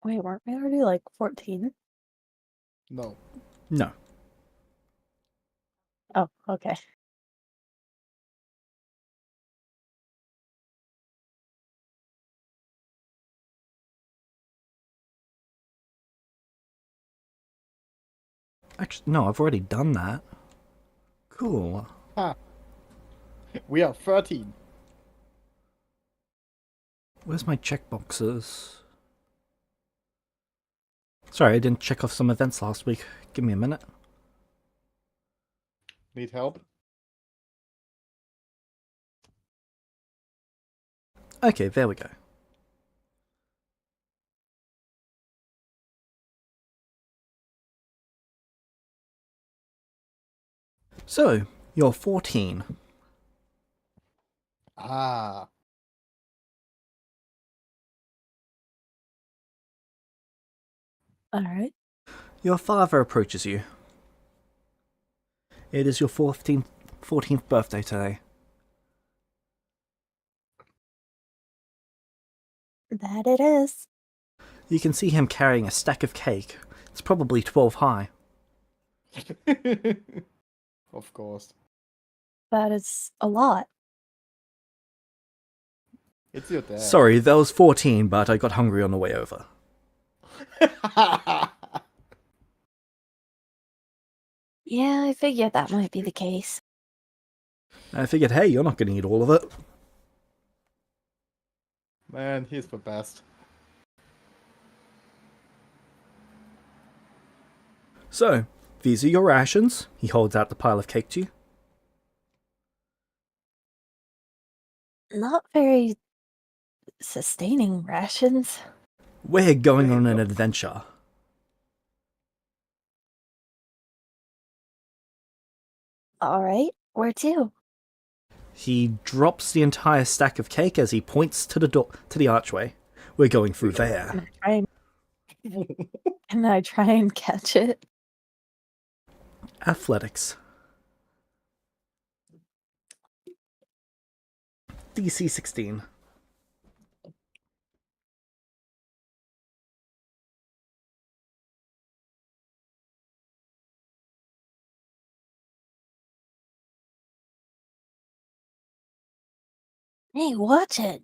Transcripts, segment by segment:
Wait, weren't we already like 14? No. No. Oh, okay. Actually, no, I've already done that. Cool. Ha. We are 13. Where's my checkboxes? Sorry, I didn't check off some events last week. Give me a minute. Need help? Okay, there we go. So, you're 14. Ah. Alright. Your father approaches you. It is your 14th birthday today. That it is. You can see him carrying a stack of cake. It's probably 12 high. Of course. That is a lot. It's your dad. Sorry, that was 14, but I got hungry on the way over. Yeah, I figured that might be the case. I figured, hey, you're not going to eat all of it. Man, he's the best. So, these are your rations. He holds out the pile of cake to you. Not very sustaining rations. We're going on an adventure. Alright, where to? He drops the entire stack of cake as he points to the door, to the archway. We're going through there. Can I try and catch it? Athletics. DC 16. Hey, watch it.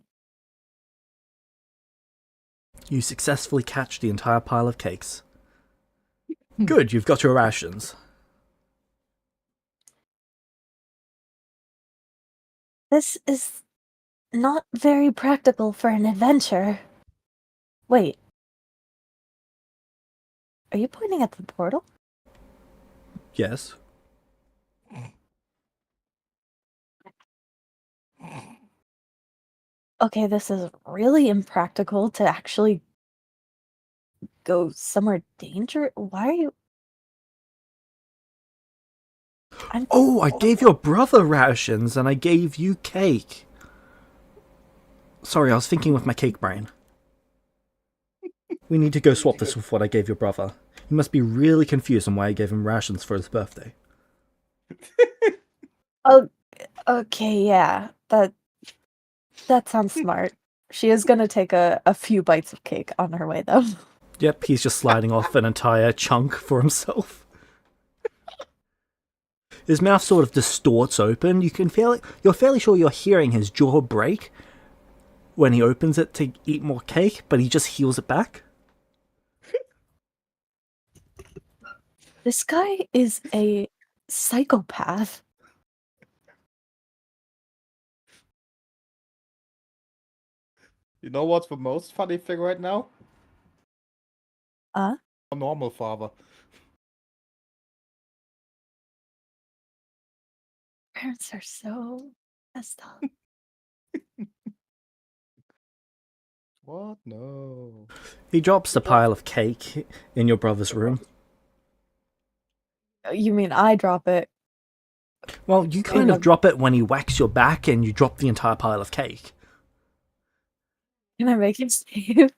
You successfully catch the entire pile of cakes. Good, you've got your rations. This is not very practical for an adventure. Wait. Are you pointing at the portal? Yes. Okay, this is really impractical to actually go somewhere dangerous. Why are you... Oh, I gave your brother rations and I gave you cake. Sorry, I was thinking with my cake brain. We need to go swap this with what I gave your brother. He must be really confused on why I gave him rations for his birthday. Oh, okay, yeah. That sounds smart. She is gonna take a few bites of cake on her way, though. Yep, he's just sliding off an entire chunk for himself. His mouth sort of distorts open. You can feel it. You're fairly sure you're hearing his jaw break when he opens it to eat more cake, but he just heals it back. This guy is a psychopath. You know what's the most funny thing right now? A normal father. Parents are so messed up. What? No. He drops the pile of cake in your brother's room. You mean I drop it? Well, you kind of drop it when he whacks your back and you drop the entire pile of cake. Can I make him save?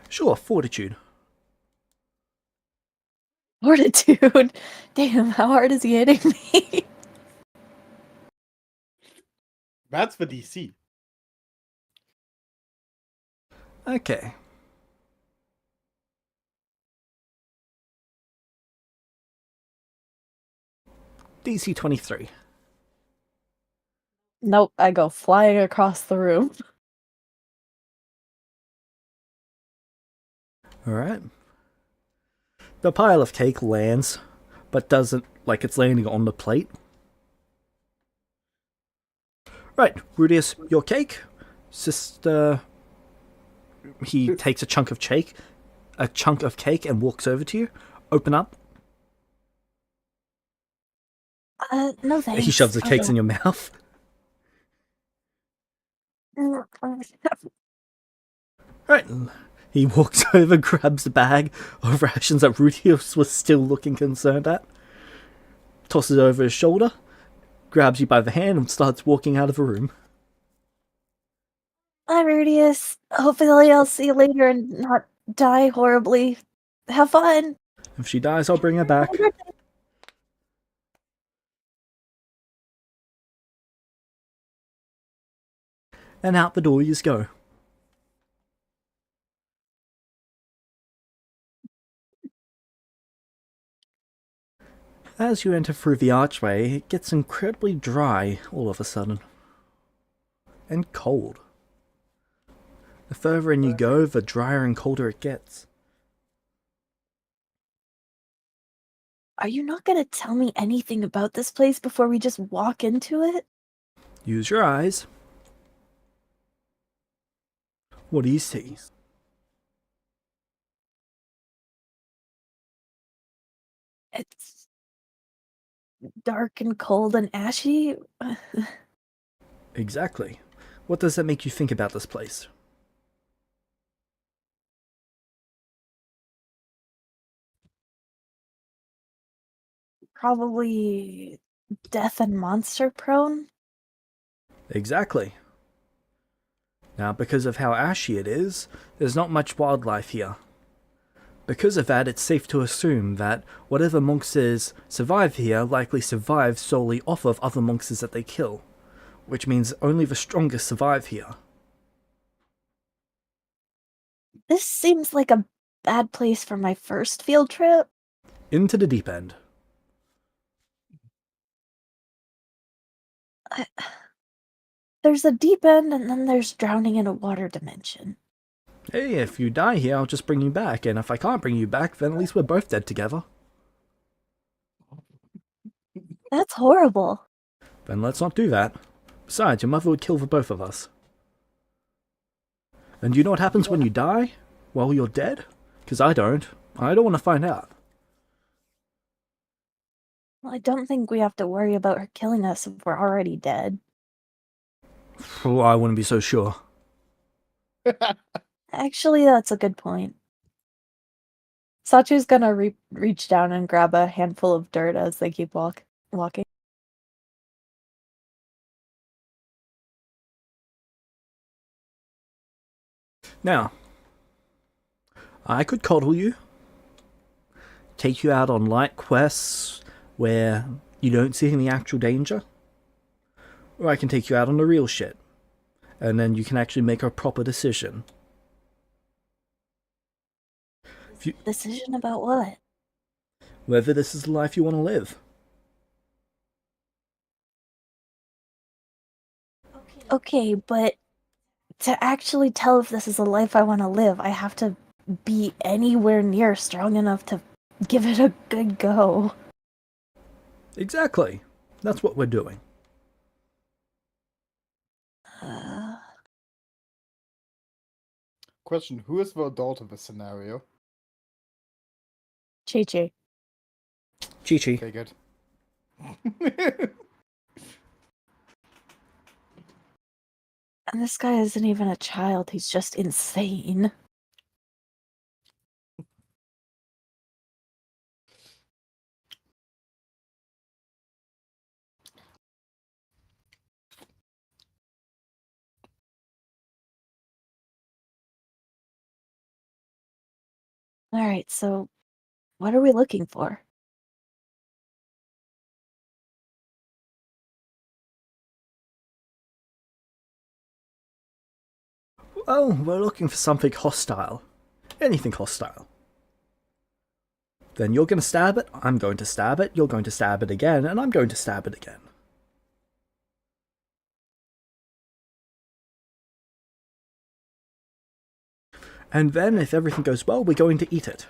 Sure, fortitude. Fortitude? Damn, how hard is he hitting me? That's the DC. Okay. DC 23. Nope, I go flying across the room. Alright. The pile of cake lands, but doesn't like it's landing on the plate. Right, Rudius, your cake. Sister. He takes a chunk of cake and walks over to you. Open up. No thanks. He shoves the cakes in your mouth. Right. He walks over, grabs the bag of rations that Rudius was still looking concerned at, tosses it over his shoulder, grabs you by the hand, and starts walking out of the room. Hi, Rudius. Hopefully I'll see you later and not die horribly. Have fun. If she dies, I'll bring her back. And out the door you go. As you enter through the archway, it gets incredibly dry all of a sudden. And cold. The further in you go, the drier and colder it gets. Are you not gonna tell me anything about this place before we just walk into it? Use your eyes. What do you see? It's dark and cold and ashy. Exactly. What does that make you think about this place? Probably death and monster prone. Exactly. Now, because of how ashy it is, there's not much wildlife here. Because of that, it's safe to assume that whatever monsters survive here likely survive solely off of other monsters that they kill, which means only the strongest survive here. This seems like a bad place for my first field trip. Into the deep end. There's a deep end and then there's drowning in a water dimension. Hey, if you die here, I'll just bring you back, and if I can't bring you back, then at least we're both dead together. That's horrible. Then let's not do that. Besides, your mother would kill the both of us. And do you know what happens when you die? While you're dead? Because I don't. I don't want to find out. Well, I don't think we have to worry about her killing us if we're already dead. Oh, I wouldn't be so sure. Actually, that's a good point. Sachi's gonna reach down and grab a handful of dirt as they keep walking. Now, I could coddle you, take you out on light quests where you don't see any actual danger, or I can take you out on the real shit, and then you can actually make a proper decision. Decision about what? Whether this is the life you want to live. Okay, but to actually tell if this is a life I want to live, I have to be anywhere near strong enough to give it a good go. Exactly. That's what we're doing. Question: who is the adult of this scenario? Chi-Chi. Chi-Chi. Okay, good. And this guy isn't even a child, he's just insane. Alright, so what are we looking for? Oh, we're looking for something hostile. Anything hostile. Then you're going to stab it, I'm going to stab it, you're going to stab it again, and I'm going to stab it again. And then, if everything goes well, we're going to eat it.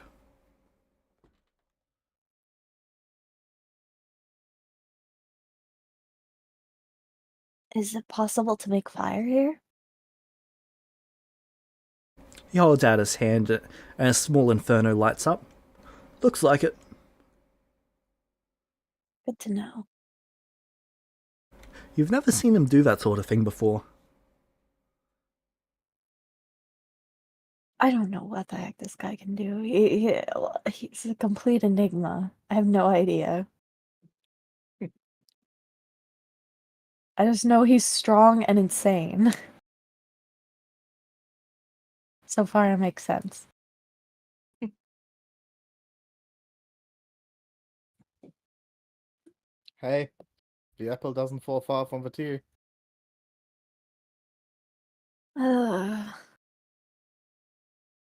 Is it possible to make fire here? He holds out his hand, and a small inferno lights up. Looks like it. Good to know. You've never seen him do that sort of thing before. I don't know what the heck this guy can do. He's a complete enigma. I have no idea. I just know he's strong and insane. So far, it makes sense. Hey, the apple doesn't fall far from the tree.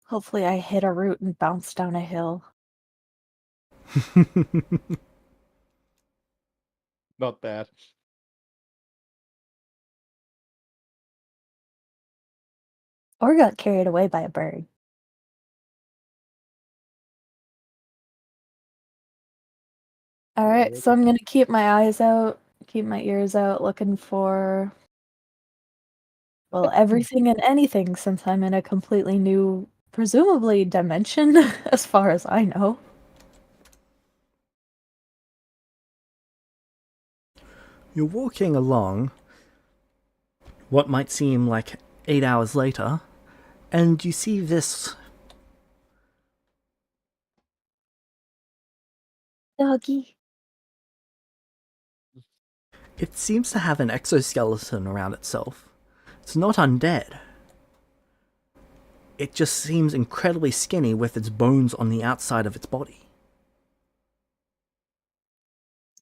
Hopefully, I hit a root and bounce down a hill. Not bad. Or got carried away by a bird. Alright, so I'm gonna keep my eyes out, keep my ears out, looking for, well, everything and anything since I'm in a completely new, presumably, dimension, as far as I know. You're walking along what might seem like 8 hours later, and you see this. Doggy. It seems to have an exoskeleton around itself. It's not undead. It just seems incredibly skinny with its bones on the outside of its body.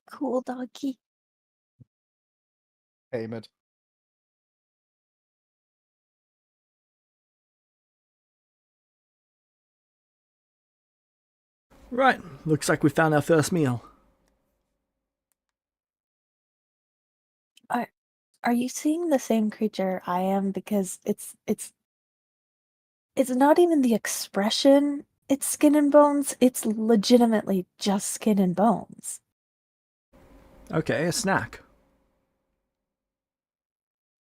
Cool doggy. Tame it. Right, looks like we found our first meal. Are you seeing the same creature I am? Because it's not even the expression, it's skin and bones, it's legitimately just skin and bones. Okay, a snack.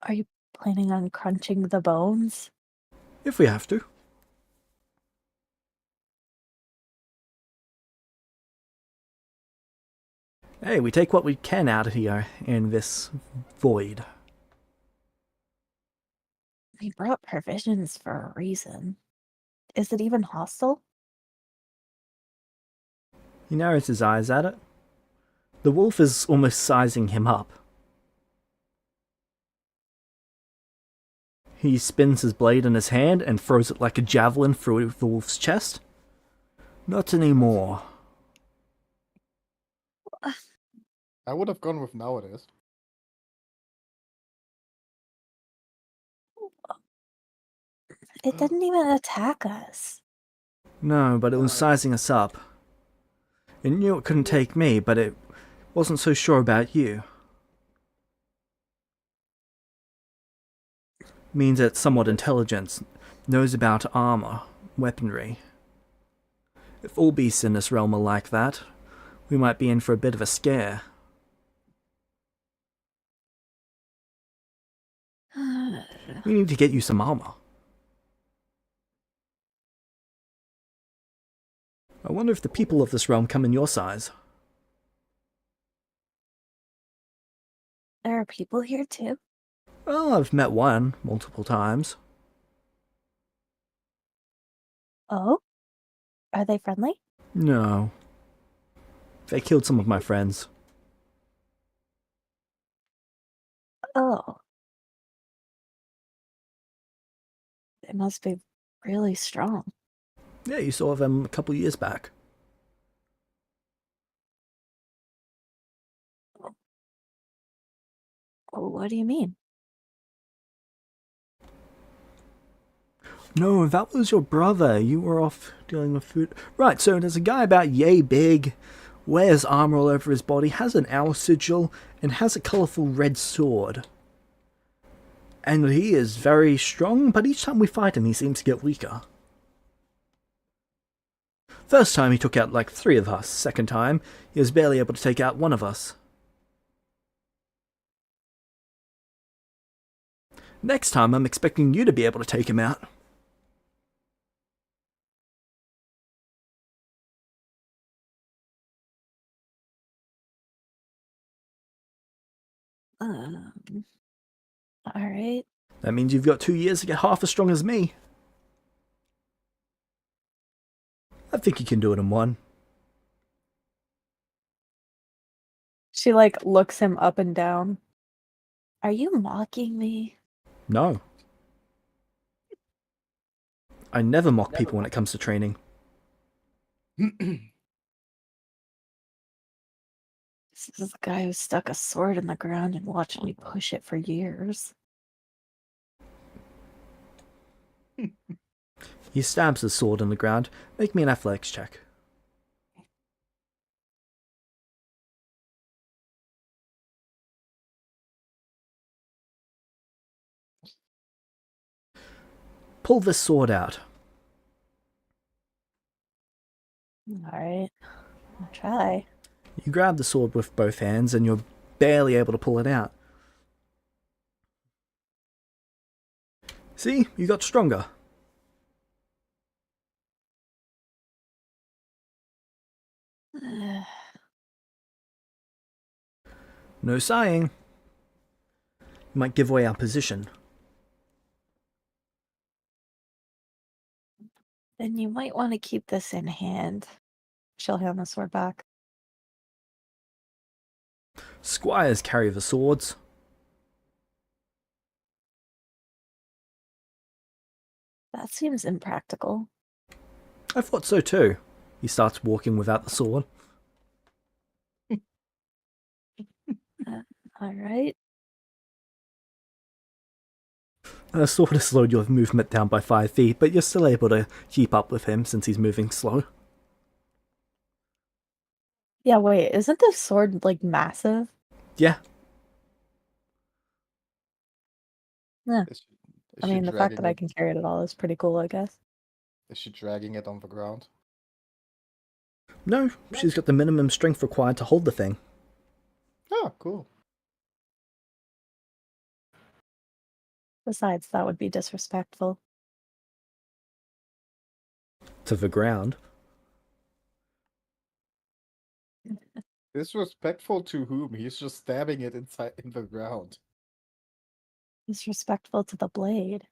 Are you planning on crunching the bones? If we have to. Hey, we take what we can out of here in this void. We brought provisions for a reason. Is it even hostile? He narrows his eyes at it. The wolf is almost sizing him up. He spins his blade in his hand and throws it like a javelin through the wolf's chest. Not anymore. I would have gone with nowadays. It didn't even attack us. No, but it was sizing us up. It knew it couldn't take me, but it wasn't so sure about you. Means it's somewhat intelligent, knows about armor, weaponry. If all beasts in this realm are like that, we might be in for a bit of a scare. We need to get you some armor. I wonder if the people of this realm come in your size. There are people here too. Well, I've met one multiple times. Oh? Are they friendly? No. They killed some of my friends. Oh. They must be really strong. Yeah, you saw them a couple years back. Oh, what do you mean? No, that was your brother. You were off dealing with food. Right, so there's a guy about yay big, wears armor all over his body, has an owl sigil, and has a colourful red sword. And he is very strong, but each time we fight him, he seems to get weaker. First time he took out like 3 of us. Second time, he was barely able to take out 1 of us. Next time, I'm expecting you to be able to take him out. Alright. That means you've got 2 years to get half as strong as me. I think you can do it in 1. She, like, looks him up and down. Are you mocking me? No. I never mock people when it comes to training. This is the guy who stuck a sword in the ground and watched me push it for years. He stabs his sword in the ground. Make me an athletics check. Pull this sword out. Alright. I'll try. You grab the sword with both hands and you're barely able to pull it out. See? You got stronger. No sighing. You might give away our position. Then you might want to keep this in hand. She'll hand the sword back. Squires carry the swords. That seems impractical. I thought so too. He starts walking without the sword. Alright. The sword has slowed your movement down by 5 feet, but you're still able to keep up with him since he's moving slow. Yeah, wait, isn't this sword, like, massive? Yeah. Yeah. Is I she mean, the fact dragging that I it? can carry it at all is pretty cool, I guess. Is she dragging it on the ground? No, she's got the minimum strength required to hold the thing. Oh, cool. Besides, that would be disrespectful. To the ground. Disrespectful to whom? He's just stabbing it inside in the ground. Disrespectful to the blade.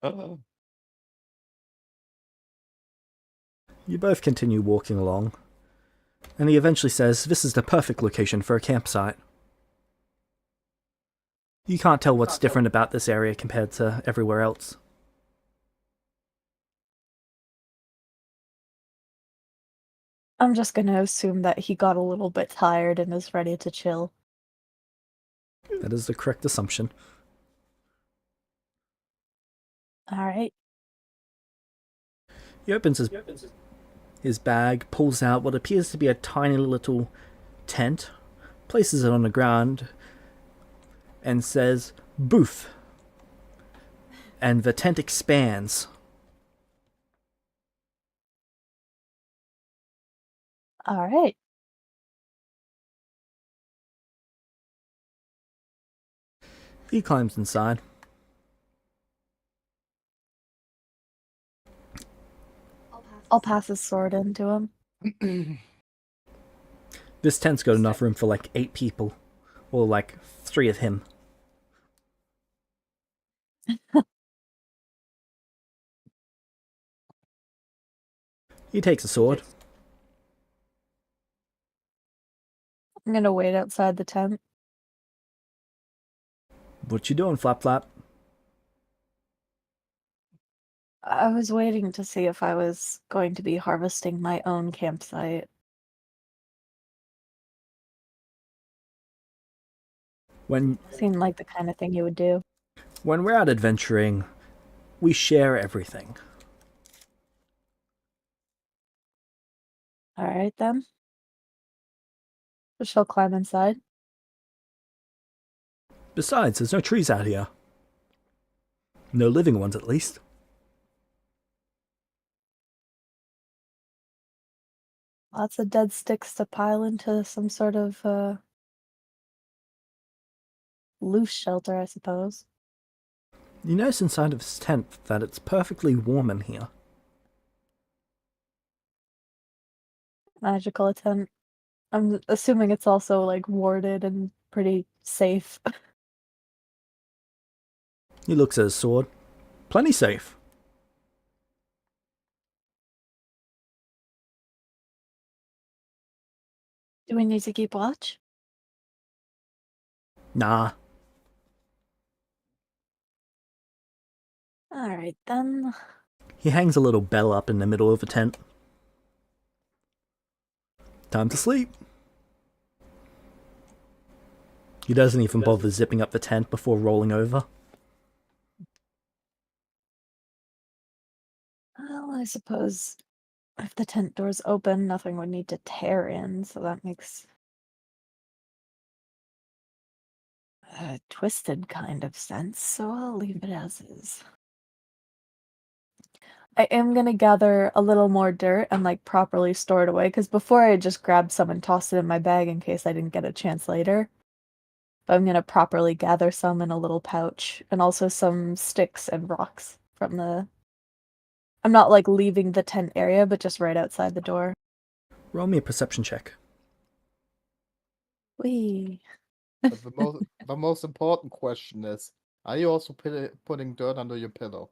Oh. You both continue walking along, and he eventually says, "This is the perfect location for a campsite." You can't tell what's different about this area compared to everywhere else. I'm just gonna assume that he got a little bit tired and is ready to chill. That is the correct assumption. Alright. He opens his bag, pulls out what appears to be a tiny little tent, places it on the ground, and says, "Booth." And the tent expands. Alright. He climbs inside. I'll pass his sword into him. This tent's got enough room for like 8 people. Or like 3 of him. He takes a sword. I'm gonna wait outside the tent. What you doing, Flap Flap? I was waiting to see if I was going to be harvesting my own campsite. When Seemed like the kind of thing you would do. we're out adventuring, We share everything. Alright then. She'll climb inside. Besides, there's no trees out here. No living ones, at least. Lots of dead sticks to pile into some sort of loose shelter, I suppose. You notice inside of his tent that it's perfectly warm in here. Magical tent. I'm assuming it's also like warded and pretty safe. He looks at his sword. Plenty safe. Do we need to keep watch? Nah. Alright then. He hangs a little bell up in the middle of the tent. Time to sleep. He doesn't even bother zipping up the tent before rolling over. Well, I suppose if the tent door's open, nothing would need to tear in, so that makes a twisted kind of sense, so I'll leave it as is. I am gonna gather a little more dirt and like properly store it away, because before I just grabbed some and tossed it in my bag in case I didn't get a chance later. But I'm gonna properly gather some in a little pouch, and also some sticks and rocks from the... I'm not like leaving the tent area, but just right outside the door. Roll me a perception check. Whee. But the most important question is, are you also putting dirt under your pillow?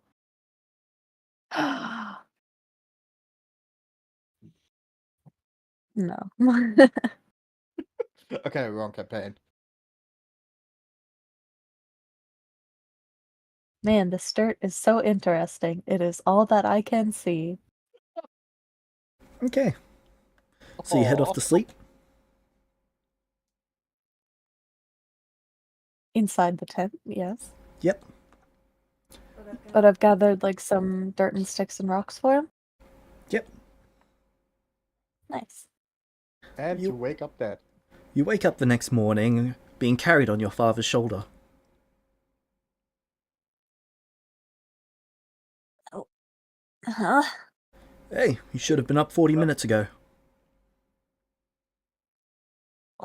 No. Okay, wrong campaign. Man, this dirt is so interesting. It is all that I can see. Okay. So you head off to sleep? Inside the tent, yes. Yep. But I've gathered like some dirt and sticks and rocks for him. Yep. Nice. And you wake up dead. You wake up the next morning being carried on your father's shoulder. Oh. Huh? Hey, you should have been up 40 minutes ago.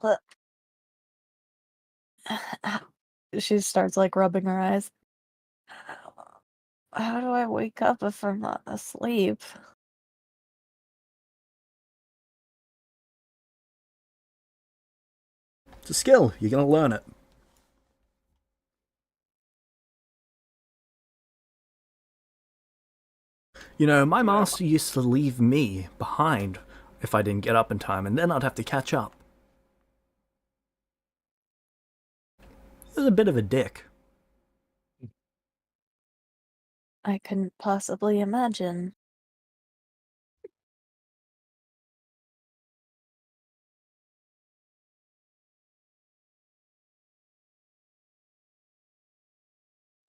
What? She starts like rubbing her eyes. How do I wake up if I'm not asleep? It's a skill. You're gonna learn it. You know, my master used to leave me behind if I didn't get up in time, and then I'd have to catch up. He was a bit of a dick. I couldn't possibly imagine.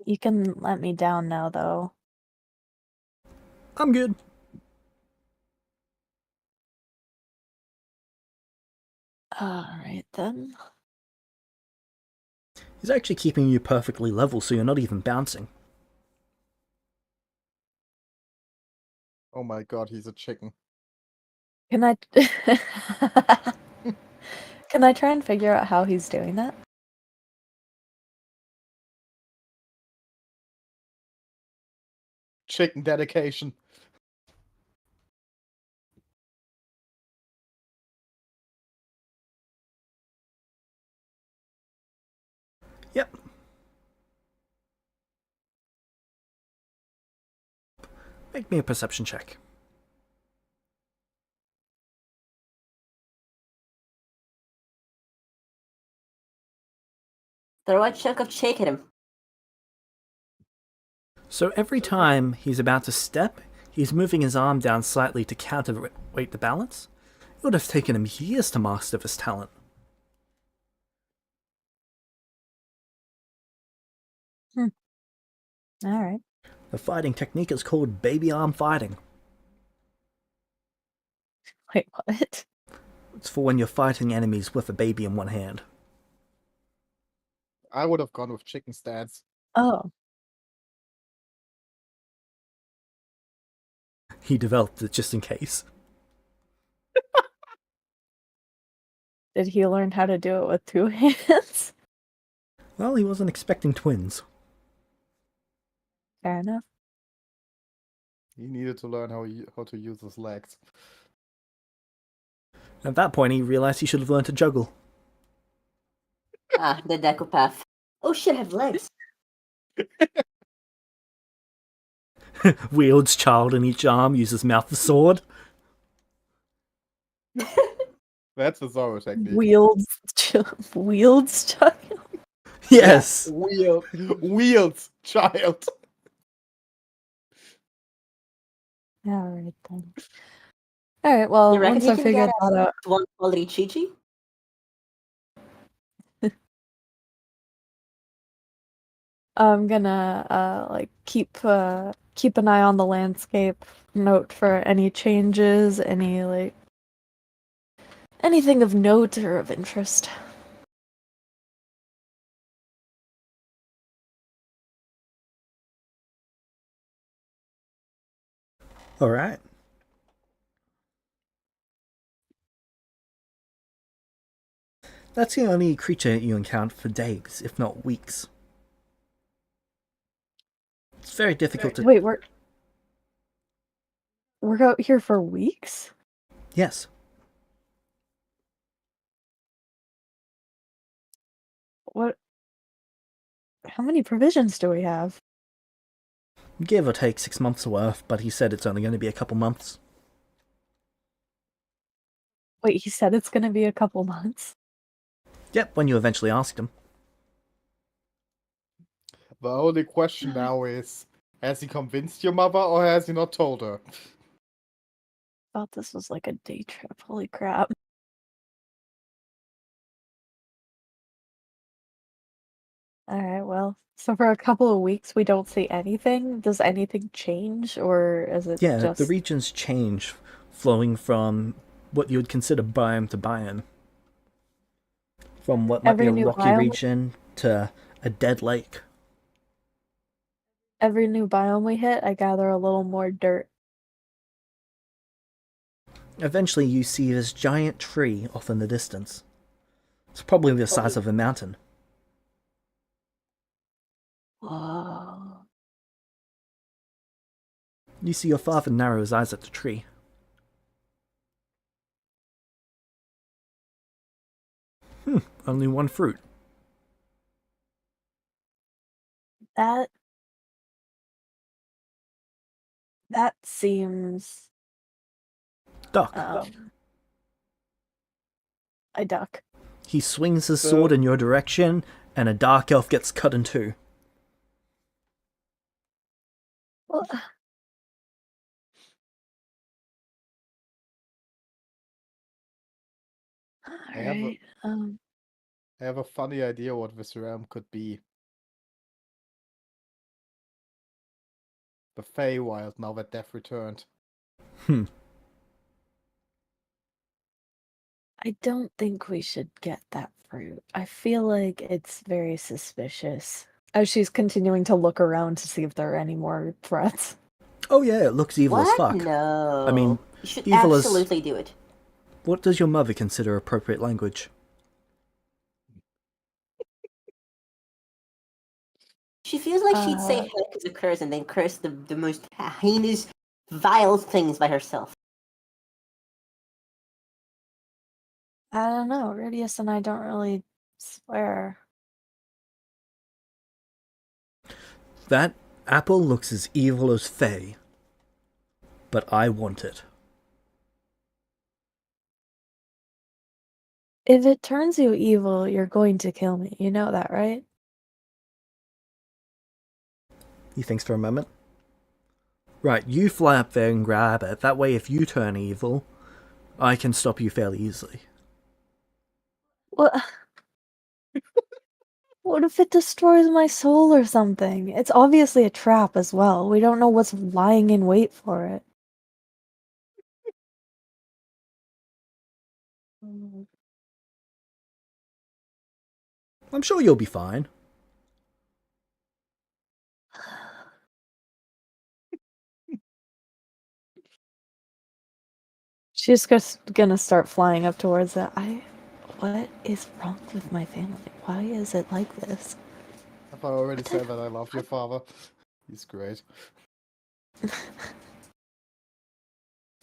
You can let me down now, though. I'm good. Alright then. He's actually keeping you perfectly level, so you're not even bouncing. Oh my god, he's a chicken. Can I... Can I try and figure out how he's doing that? Chicken dedication. Yep. Make me a perception check. Throw a chunk of shake at him. So every time he's about to step, he's moving his arm down slightly to counterweight the balance. It would have taken him years to master this talent. Alright. The fighting technique is called baby arm fighting. Wait, what? It's for when you're fighting enemies with a baby in one hand. I would have gone with chicken stance. Oh, He developed it just in case. did he learn how to do it with 2 hands? Well, he wasn't expecting twins. Fair enough. He needed to learn how to use his legs. At that point, he realized he should have learned to juggle. Ah, the decopath. Oh shit, I have legs. Wields child in each arm, uses mouth as sword. That's the Zorro technique. Wields child. Yes! Wields child. Alright then. Alright, well, You reckon once you I can figured get that out, one quality Chi-Chi? I'm gonna like keep an eye on the landscape, note for any changes, any like anything of note or of interest. Alright. That's the only creature you encounter for days, if not weeks. It's very difficult to... Wait, we're out here for weeks? Yes. What? How many provisions do we have? Give or take 6 months worth, but he said it's only going to be a couple months. Wait, he said it's gonna be a couple months? Yep, when you eventually asked him. The only question now is, has he convinced your mother or has he not told her? Thought this was like a day trip. Holy crap. Alright, well, so for a couple of weeks we don't see anything? Does anything change, or is it Yeah, just... the regions change, flowing from what you would consider biome to biome. From what might be Every a new rocky biome- region to a dead lake. Every new biome we hit, I gather a little more dirt. Eventually you see this giant tree off in the distance. It's probably the size of a mountain. Whoa. You see your father narrow his eyes at the tree. Only one fruit. That seems... Duck. I duck. He swings his sword in your direction, and a dark elf gets cut in two. Well, I have a- alright, I have a funny idea what this realm could be. The Feywild, now that death returned. I don't think we should get that fruit. I feel like it's very suspicious. As she's continuing to look around to see if there are any more threats. Oh yeah, it looks evil as What? fuck. No. I mean, you should evil as- absolutely do it. What does your mother consider appropriate language? She feels like she'd say heck as a curse and then curse the most heinous, vile things by herself. I don't know, Rudius and I don't really swear. That apple looks as evil as Fey. But I want it. If it turns you evil, you're going to kill me. You know that, right? He thinks for a moment. Right, you fly up there and grab it. That way, if you turn evil, I can stop you fairly easily. Well, What if it destroys my soul or something? It's obviously a trap as well. We don't know what's lying in wait for it. I'm sure you'll be fine. She's just gonna start flying up towards it. What is wrong with my family? Why is it like this? Have I already said that I love your father? He's great.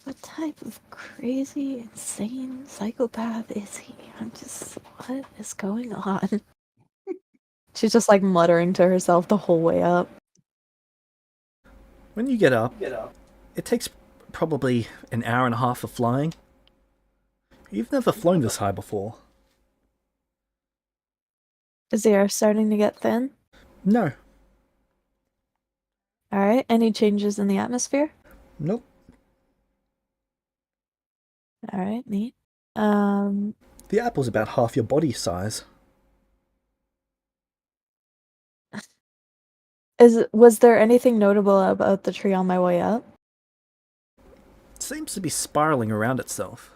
What type of crazy, insane psychopath is he? What is going on? She's just like muttering to herself the whole way up. When you get up, it takes probably an hour and a half of flying. You've never flown this high before. Is the air starting to get thin? No. Alright, any changes in the atmosphere? Nope. Alright, neat. The apple's about half your body size. Was there anything notable about the tree on my way up? It seems to be spiraling around itself.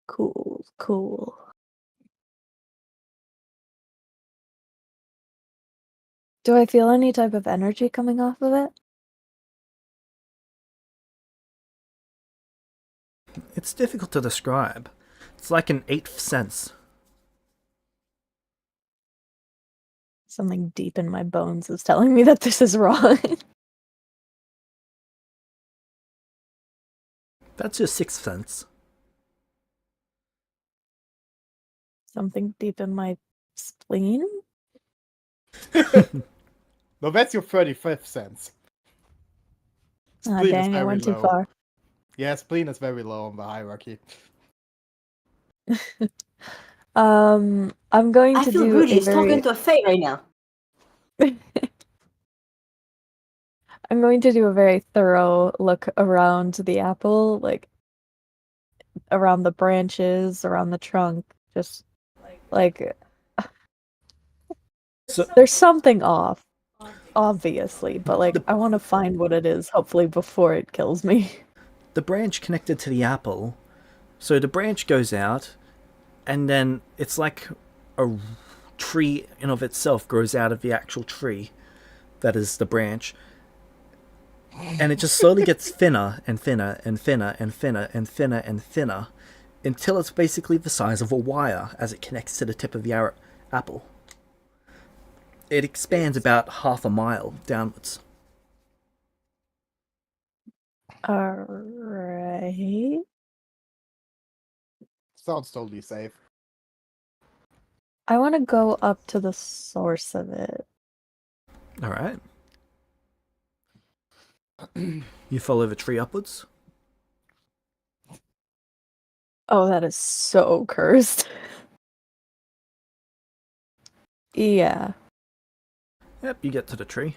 Cool. Do I feel any type of energy coming off of it? It's difficult to describe. It's like an eighth sense. Something deep in my bones is telling me that this is wrong. That's your sixth sense. Something deep in my spleen? No, that's your 35th sense. Ah, Spleen is dang, I very went too low. far. Yeah, spleen is very low on the hierarchy. I'm going I to feel do Rudy a is talking very... to a fate right now. I'm going to do a very thorough look around the apple, like around the branches, around the trunk, just like So there's something off, obviously, but like I want to find what it is, hopefully before it kills me. the branch connected to the apple. So the branch goes out, and then it's like a tree in of itself grows out of the actual tree that is the branch. And it just slowly gets thinner and thinner and thinner and thinner and thinner and thinner until it's basically the size of a wire as it connects to the tip of the apple. It expands about half a mile downwards. Alright. Sounds totally safe. I want to go up to the source of it. Alright. You follow the tree upwards. Oh, that is so cursed. Yeah. Yep, you get to the tree.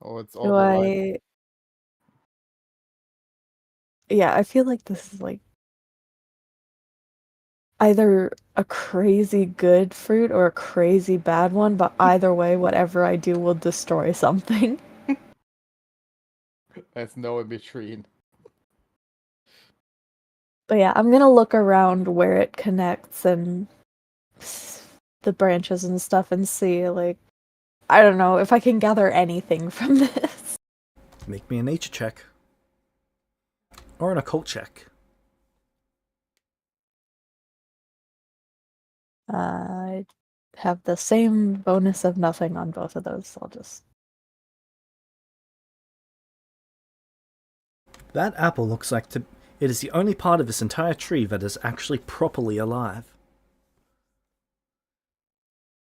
Oh, it's Do overripe. Yeah, I feel like this is like either a crazy good fruit or a crazy bad one, but either way, whatever I do will destroy something. There's no in between. But yeah, I'm gonna look around where it connects and the branches and stuff and see, like, I don't know, if I can gather anything from this. Make me a nature check. Or an occult check. I have the same bonus of nothing on both of those, so I'll just... That apple looks like it is the only part of this entire tree that is actually properly alive.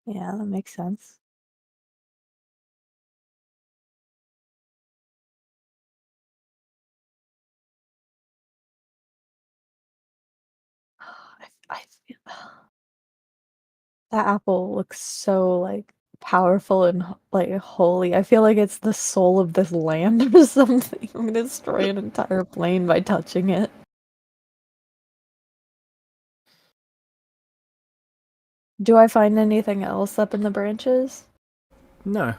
Yeah, that makes sense. I feel... That apple looks so, like, powerful and, like, holy. I feel like it's the soul of this land or something. I'm gonna destroy an entire plane by touching it. Do I find anything else up in the branches? No,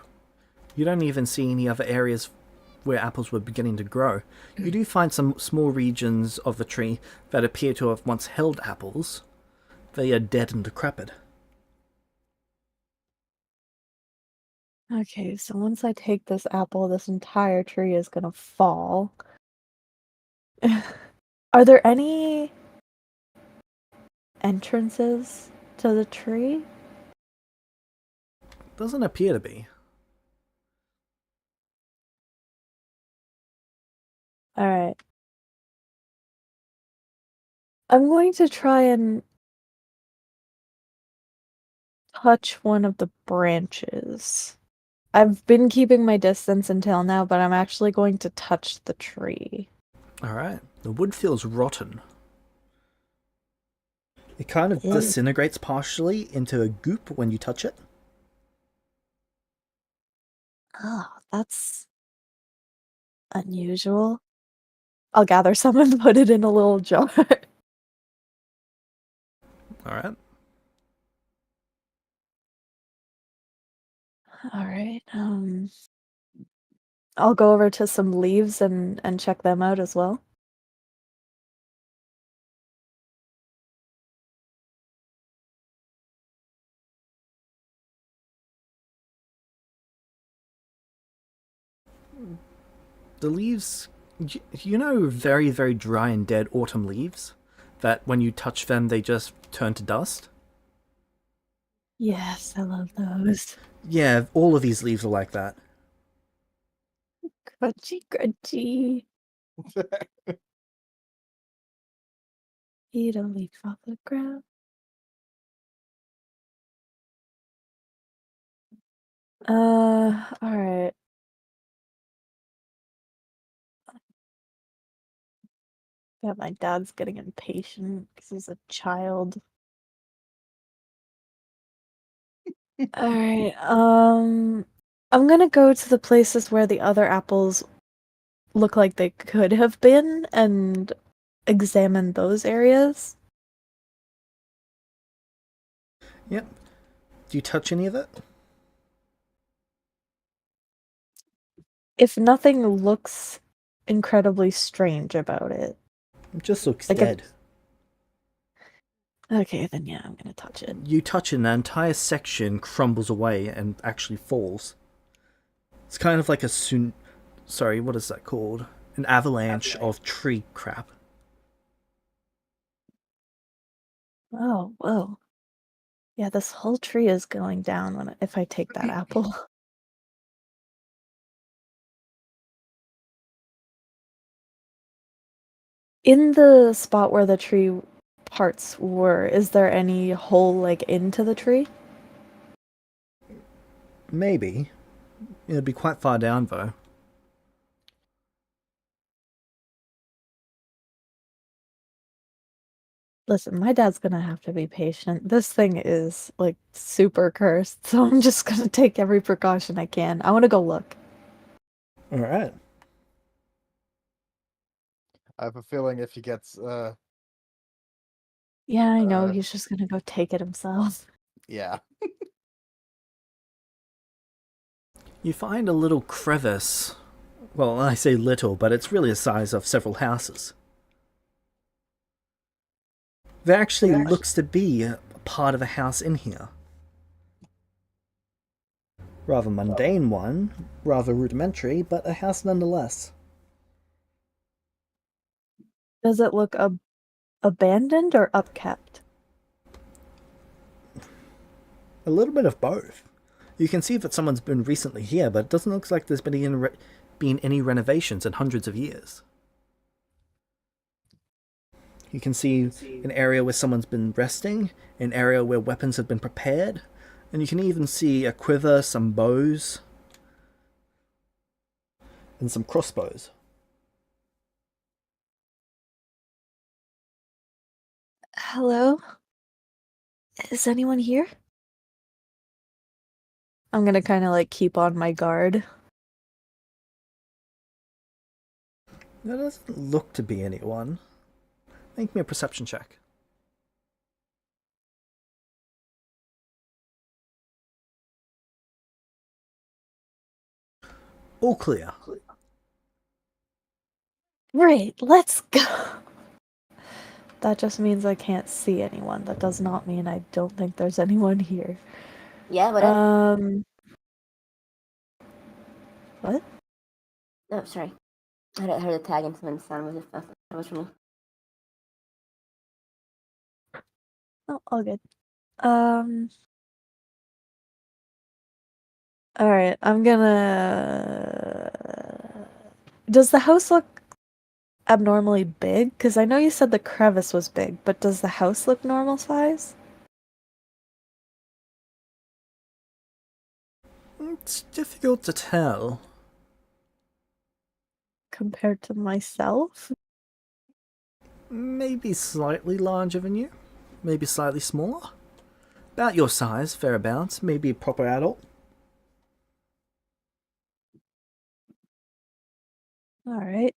you don't even see any other areas where apples were beginning to grow. You do find some small regions of the tree that appear to have once held apples. They are dead and decrepit. Okay, so once I take this apple, this entire tree is gonna fall. Are there any entrances to the tree? Doesn't appear to be. Alright. I'm going to try and touch one of the branches. I've been keeping my distance until now, but I'm actually going to touch the tree. Alright. The wood feels rotten. It kind of Ew. disintegrates partially into a goop when you touch it. Oh, that's unusual. I'll gather some and put it in a little jar. Alright. Alright, I'll go over to some leaves and check them out as well. The leaves, you know, very, very dry and dead autumn leaves? That when you touch them, they just turn to dust? Yes, I love those. Yeah, all of these leaves are like that. Crunchy, crunchy. Eat a leaf off the ground. Alright. Yeah, my dad's getting impatient because he's a child. Alright, I'm gonna go to the places where the other apples look like they could have been and examine those areas. Yep. Do you touch any of it? If nothing looks incredibly strange about it. It just looks Like dead. Okay, then yeah, I'm gonna touch it. You touch it and the entire section crumbles away and actually falls. It's kind of like a sorry, what is that called? An avalanche of tree crap. Oh, whoa. Yeah, this whole tree is going down if I take that apple. In the spot where the tree parts were, is there any hole like into the tree? Maybe. It'd be quite far down though. Listen, my dad's gonna have to be patient. This thing is like super cursed, so I'm just gonna take every precaution I can. I wanna go look. Alright. I have a feeling if he gets Yeah, I know, he's just gonna go take it himself. yeah. You find a little crevice. Well, I say little, but it's really the size of several houses. There actually looks to be a part of a house in here. Rather mundane one, rather rudimentary, but a house nonetheless. Does it look abandoned or upkept? A little bit of both. You can see that someone's been recently here, but it doesn't look like there's been any renovations in hundreds of years. You can see an area where someone's been resting, an area where weapons have been prepared, and you can even see a quiver, some bows, and some crossbows. Hello? Is anyone here? I'm gonna kind of like keep on my guard. There doesn't look to be anyone. Make me a perception check. All clear. Great, let's go. That just means I can't see anyone. That does not mean I don't think there's anyone here. Yeah, whatever. What? Oh, sorry. I heard a tag and someone sound was that was from me. Oh, all good. Alright, I'm gonna... Does the house look abnormally big? Because I know you said the crevice was big, but does the house look normal size? It's difficult to tell. Compared to myself? Maybe slightly larger than you. Maybe slightly smaller. About your size, thereabouts. Maybe a proper adult. Alright.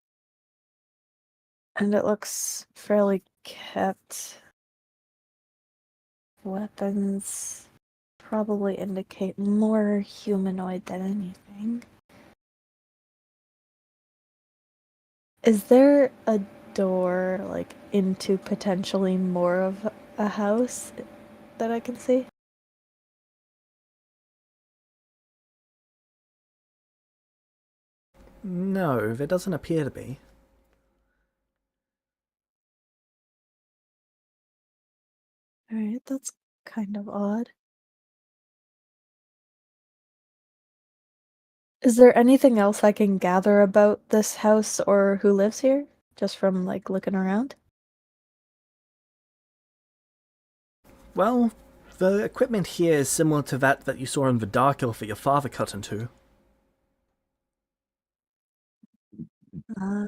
And it looks fairly kept. Weapons probably indicate more humanoid than anything. Is there a door, like, into potentially more of a house that I can see? No, there doesn't appear to be. Alright, that's kind of odd. Is there anything else I can gather about this house or who lives here? Just from, like, looking around? Well, the equipment here is similar to that you saw in the Dark Elf that your father cut into. Uh,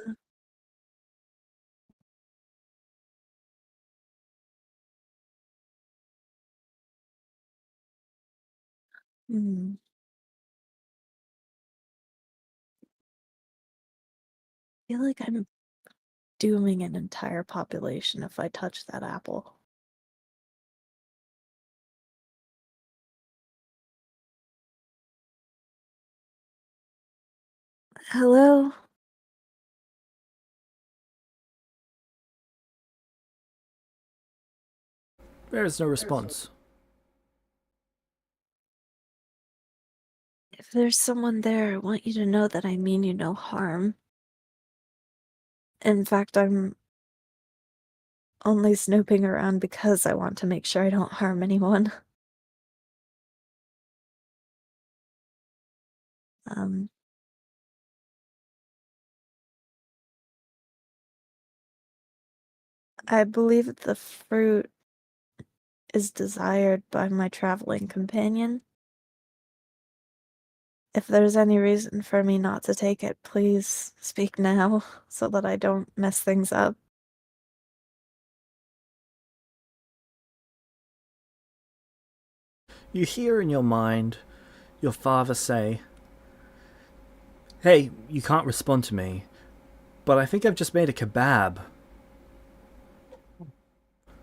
hmm. I feel like I'm dooming an entire population if I touch that apple. Hello? There is no response. If there's someone there, I want you to know that I mean you no harm. In fact, I'm only snooping around because I want to make sure I don't harm anyone. Um, I believe the fruit is desired by my traveling companion. If there's any reason for me not to take it, please speak now so that I don't mess things up. You hear in your mind your father say, "Hey, you can't respond to me, but I think I've just made a kebab.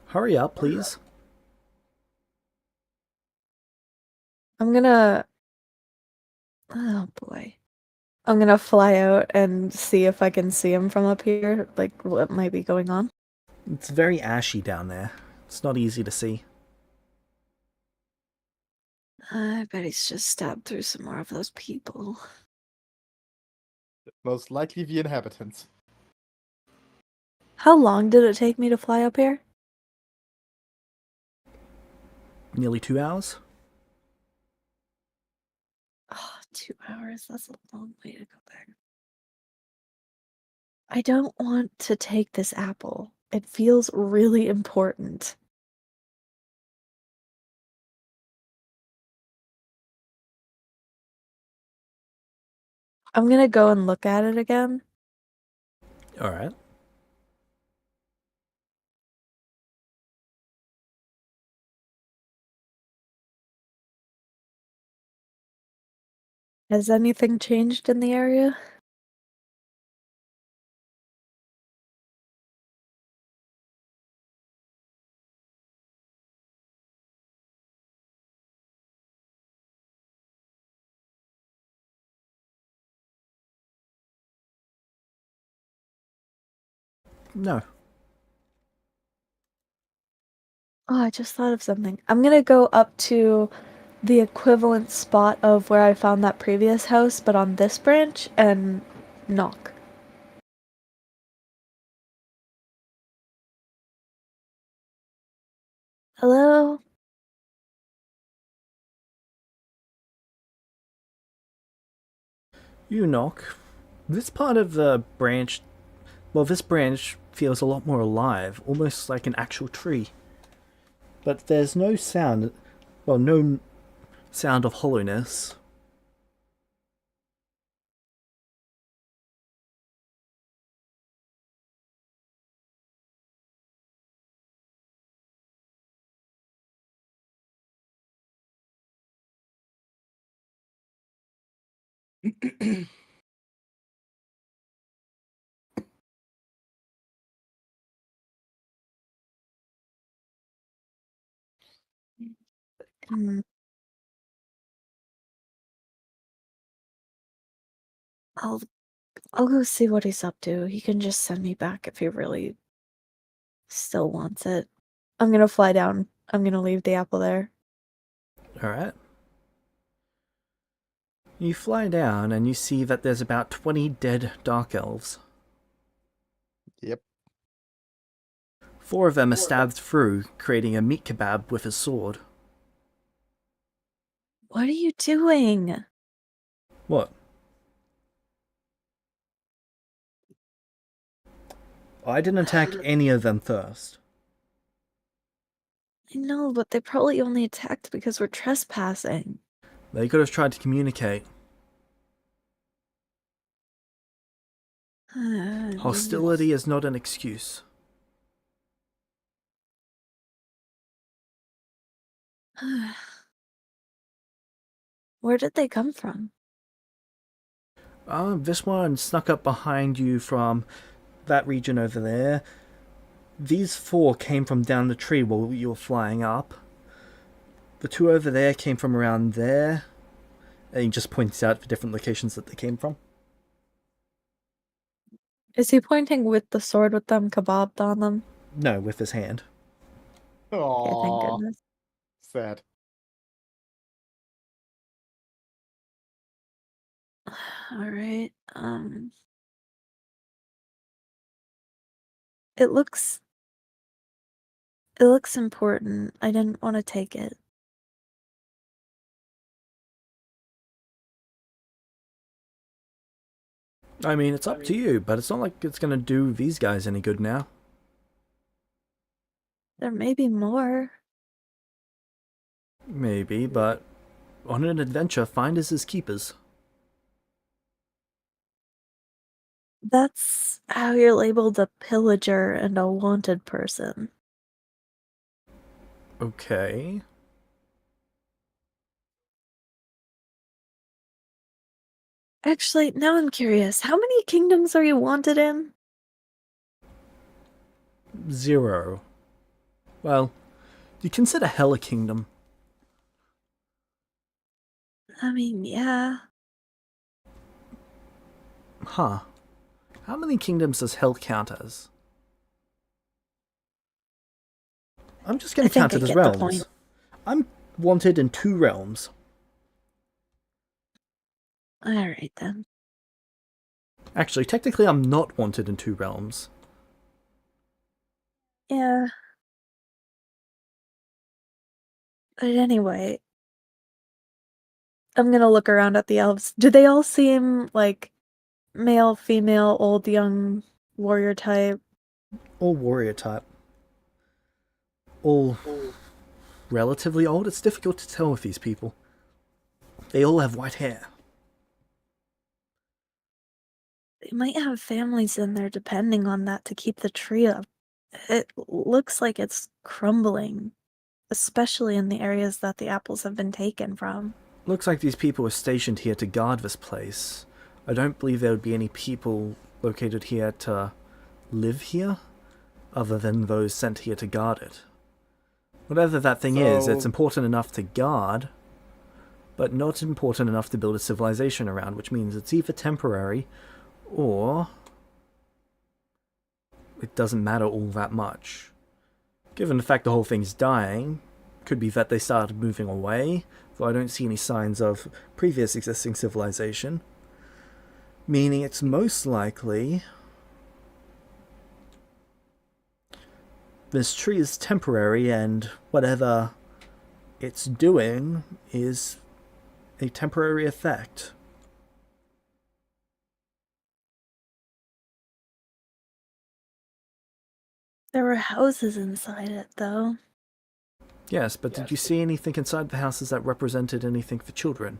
Hurry up, please." I'm gonna... Oh boy. I'm gonna fly out and see if I can see him from up here, like what might be going on. It's very ashy down there. It's not easy to see. I bet he's just stabbed through some more of those people. Most likely the inhabitants. How long did it take me to fly up here? Nearly 2 hours? Oh, 2 hours. That's a long way to go back. I don't want to take this apple. It feels really important. I'm gonna go and look at it again. Alright. Has anything changed in the area? No. Oh, I just thought of something. I'm gonna go up to the equivalent spot of where I found that previous house, but on this branch, and knock. Hello? You knock. This part of the branch, well, this branch feels a lot more alive, almost like an actual tree. But there's no sound, well, no sound of hollowness. Hmm. I'll I'll go see what he's up to. He can just send me back if he really still wants it. I'm gonna fly down. I'm gonna leave the apple there. Alright. You fly down and you see that there's about 20 dead dark elves. Yep. 4 of them are stabbed through, creating a meat kebab with his sword. What are you doing? What? I didn't attack any of them first. I know, but they probably only attacked because we're trespassing. They could have tried to communicate. Hostility is not an excuse. Where did they come from? This one snuck up behind you from that region over there. These 4 came from down the tree while you were flying up. The 2 over there came from around there. And he just points out the different locations that they came from. Is he pointing with the sword with them kebabbed on them? No, with his hand. Okay, thank Aww. goodness. Sad. Alright, it looks important. I didn't want to take it. I mean, it's up to you, but it's not like it's gonna do these guys any good now. There may be more. Maybe, but on an adventure, finders is keepers. That's how you're labeled a pillager and a wanted person. Okay. Actually, now I'm curious. How many kingdoms are you wanted in? 0. Well, you consider Hell a kingdom. I mean, yeah. Huh. How many kingdoms does Hell count as? I'm just gonna I think count I it as get the realms. point. I'm wanted in 2 realms. Alright then. Actually, technically I'm not wanted in 2 realms. Yeah. But anyway, I'm gonna look around at the elves. Do they all seem like male, female, old, young, warrior type? All warrior type. All relatively old. It's difficult to tell with these people. They all have white hair. They might have families in there depending on that to keep the tree up. It looks like it's crumbling, especially in the areas that the apples have been taken from. Looks like these people were stationed here to guard this place. I don't believe there would be any people located here to live here, other than those sent here to guard it. Whatever that thing is, it's important enough to guard, but not important enough to build a civilization around, which means it's either temporary, or it doesn't matter all that much. Given the fact the whole thing's dying, could be that they started moving away, though I don't see any signs of previous existing civilization. Meaning it's most likely this tree is temporary and whatever it's doing is a temporary effect. There were houses inside it, though. Yes, but did you see anything inside the houses that represented anything for children?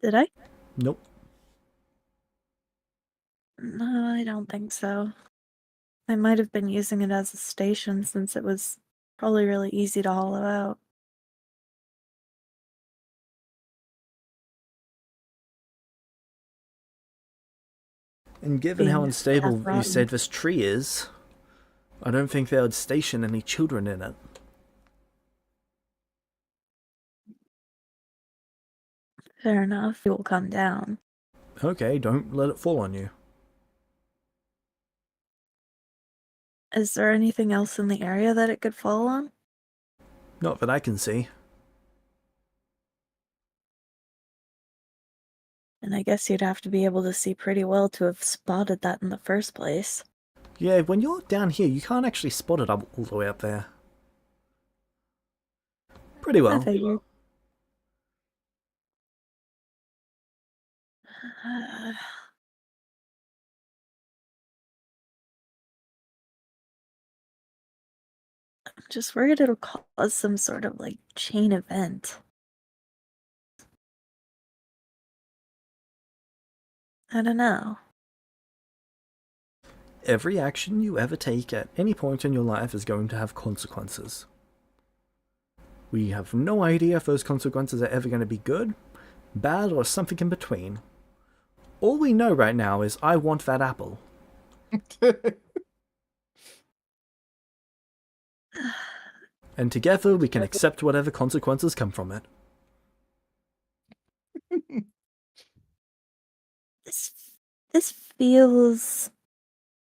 Did I? Nope. No, I don't think so. I might have been using it as a station since it was probably really easy to hollow out. And given how Being unstable half you said rotten. this tree is, I don't think they would station any children in it. Fair enough. It will come down. Okay, don't let it fall on you. Is there anything else in the area that it could fall on? Not that I can see. And I guess you'd have to be able to see pretty well to have spotted that in the first place. Yeah, when you're down here, you can't actually spot it up all the way up there. Pretty I well. figured. I'm just worried it'll cause some sort of like chain event. I don't know. Every action you ever take at any point in your life is going to have consequences. We have no idea if those consequences are ever going to be good, bad, or something in between. All we know right now is I want that apple. And together we can accept whatever consequences come from it. This feels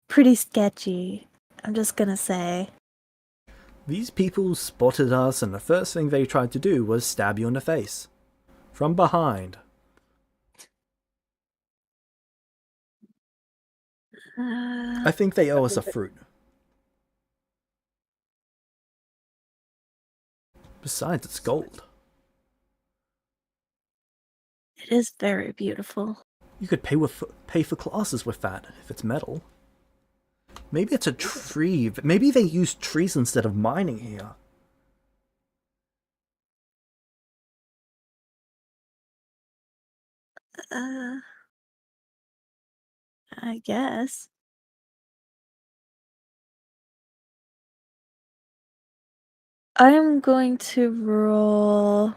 pretty sketchy. I'm just gonna say. These people spotted us and the first thing they tried to do was stab you in the face. From behind. I think they owe us a fruit. Besides, it's gold. It is very beautiful. You could pay for classes with that, if it's metal. Maybe it's a tree. Maybe they use trees instead of mining here. I guess. I'm going to roll.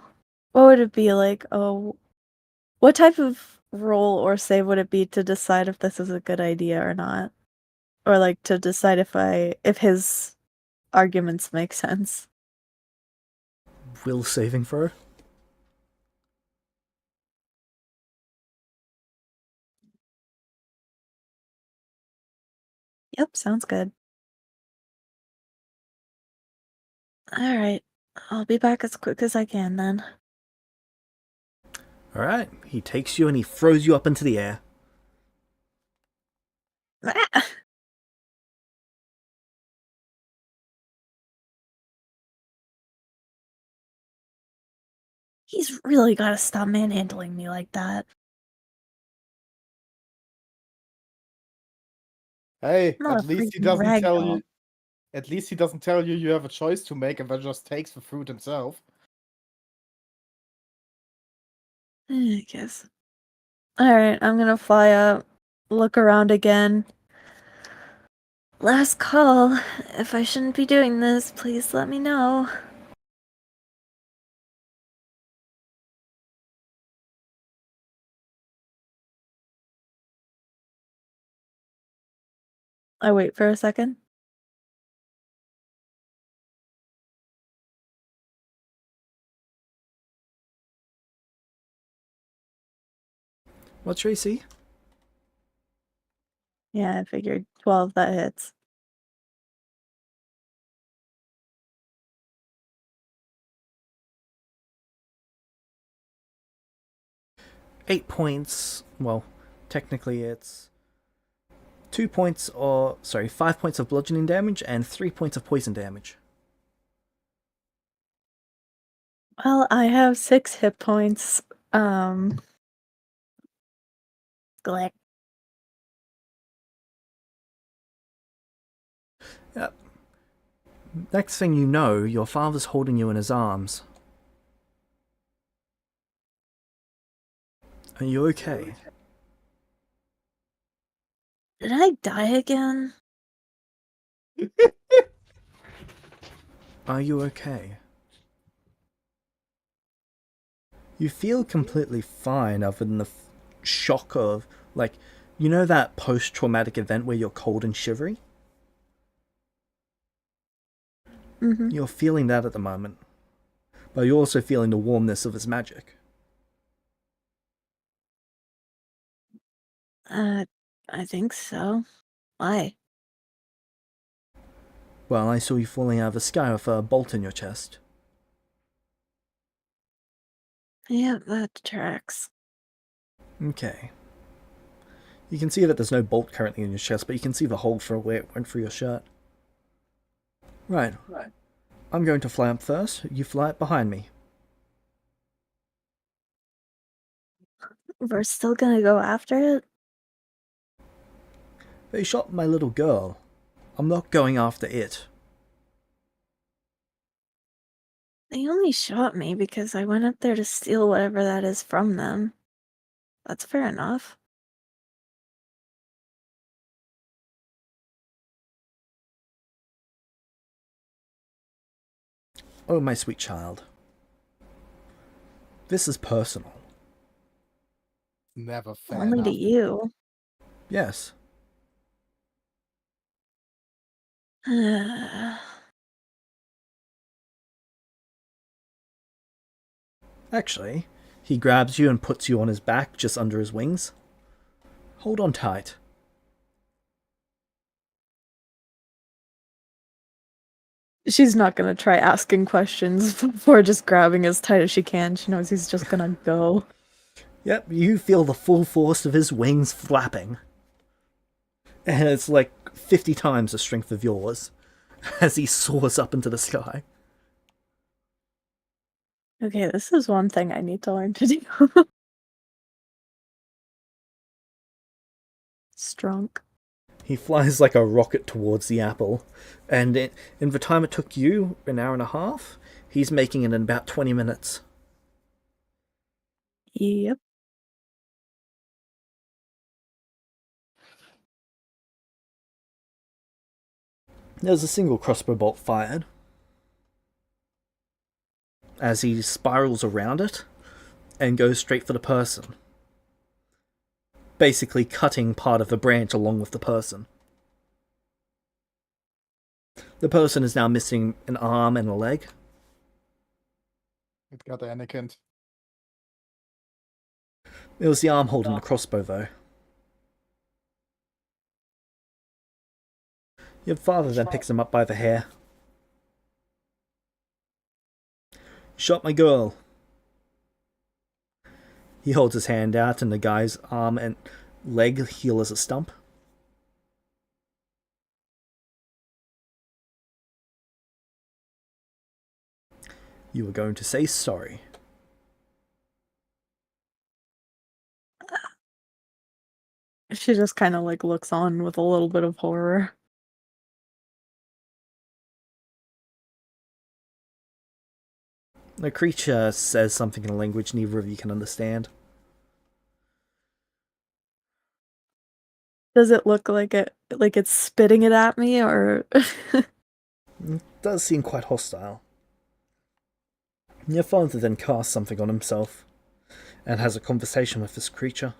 What would it be like? Oh, what type of roll or save would it be to decide if this is a good idea or not? Or like to decide if his arguments make sense? Will saving throw? Yep, sounds good. Alright. I'll be back as quick as I can then. Alright, he takes you and he throws you up into the air. Ah! He's really gotta stop manhandling me like that. Hey, I'm not at a least he freaking doesn't tell ragdoll. you. At least he doesn't tell you you have a choice to make and then just takes the fruit himself. I guess. Alright, I'm gonna fly up, look around again. Last call. If I shouldn't be doing this, please let me know. I wait for a second. What's your AC? Yeah, I figured 12, that hits. Eight points. Well, technically it's 2 points, or sorry, 5 points of bludgeoning damage and 3 points of poison damage. Well, I have 6 hit points. Glick. Yep. Next thing you know, your father's holding you in his arms. Are you okay? Did I die again? Are you okay? You feel completely fine other than the shock of, like, you know that post-traumatic event where you're cold and shivery? Mm-hmm. You're feeling that at the moment. But you're also feeling the warmness of his magic. I think so. Why? Well, I saw you falling out of the sky with a bolt in your chest. Yeah, that tracks. Okay. You can see that there's no bolt currently in your chest, but you can see the hole for where it went through your shirt. Right. I'm going to fly up first. You fly up behind me. We're still gonna go after it? They shot my little girl. I'm not going after it. They only shot me because I went up there to steal whatever that is from them. That's fair enough. Oh, my sweet child. This is personal. Never fair Only to enough. you. Yes. Actually, he grabs you and puts you on his back just under his wings. Hold on tight. She's not gonna try asking questions before just grabbing as tight as she can. She knows he's just gonna go. Yep, you feel the full force of his wings flapping. And it's like 50 times the strength of yours as he soars up into the sky. Okay, this is one thing I need to learn to do. Strunk. He flies like a rocket towards the apple, and in the time it took you, an hour and a half, he's making it in about 20 minutes. Yep. There's a single crossbow bolt fired. As he spirals around it and goes straight for the person. Basically cutting part of the branch along with the person. The person is now missing an arm and a leg. It got Anakin. It was the arm holding the crossbow, though. Your father then picks him up by the hair. Shot my girl. He holds his hand out and the guy's arm and leg heal as a stump. You were going to say sorry. She just kind of like looks on with a little bit of horror. The creature says something in a language neither of you can understand. Does it look like it's spitting it at me, or It does seem quite hostile. Your father then casts something on himself and has a conversation with this creature.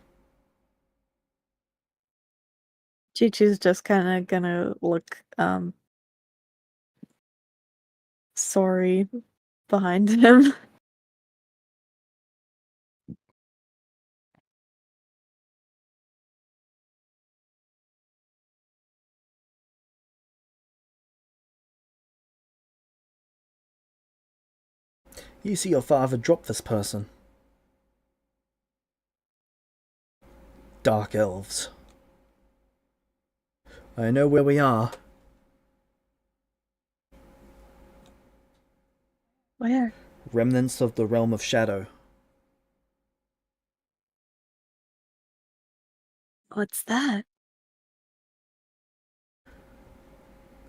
Chi-Chi's just kind of gonna look sorry behind him. You see your father drop this person. Dark elves. I know where we are. Where? Remnants of the realm of shadow. What's that?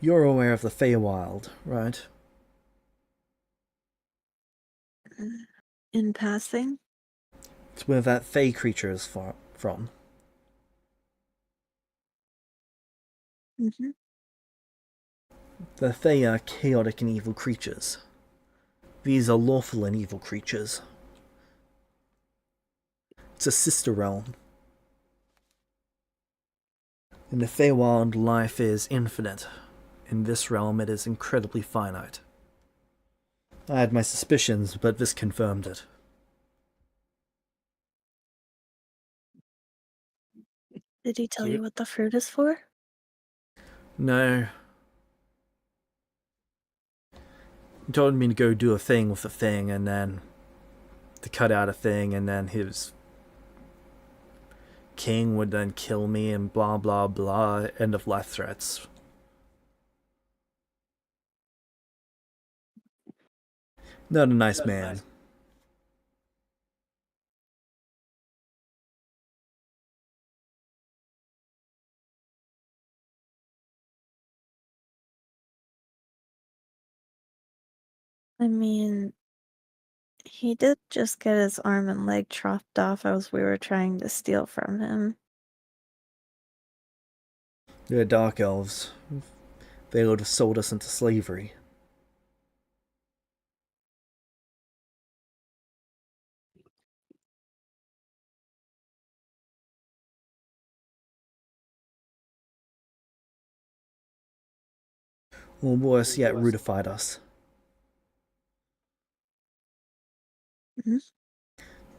You're aware of the Feywild, right? In passing? It's where that Fey creature is from. Mm-hmm. The Fey are chaotic and evil creatures. These are lawful and evil creatures. It's a sister realm. In the Feywild, life is infinite. In this realm, it is incredibly finite. I had my suspicions, but this confirmed it. Did he tell you what the fruit is for? No. He told me to go do a thing with the thing, and then to cut out a thing, and then his king would then kill me, and blah blah blah. End of life threats. Not a nice man. I mean, he did just get his arm and leg chopped off as we were trying to steal from him. They're dark elves. They would have sold us into slavery. Or worse yet, rudified us. Mm-hmm.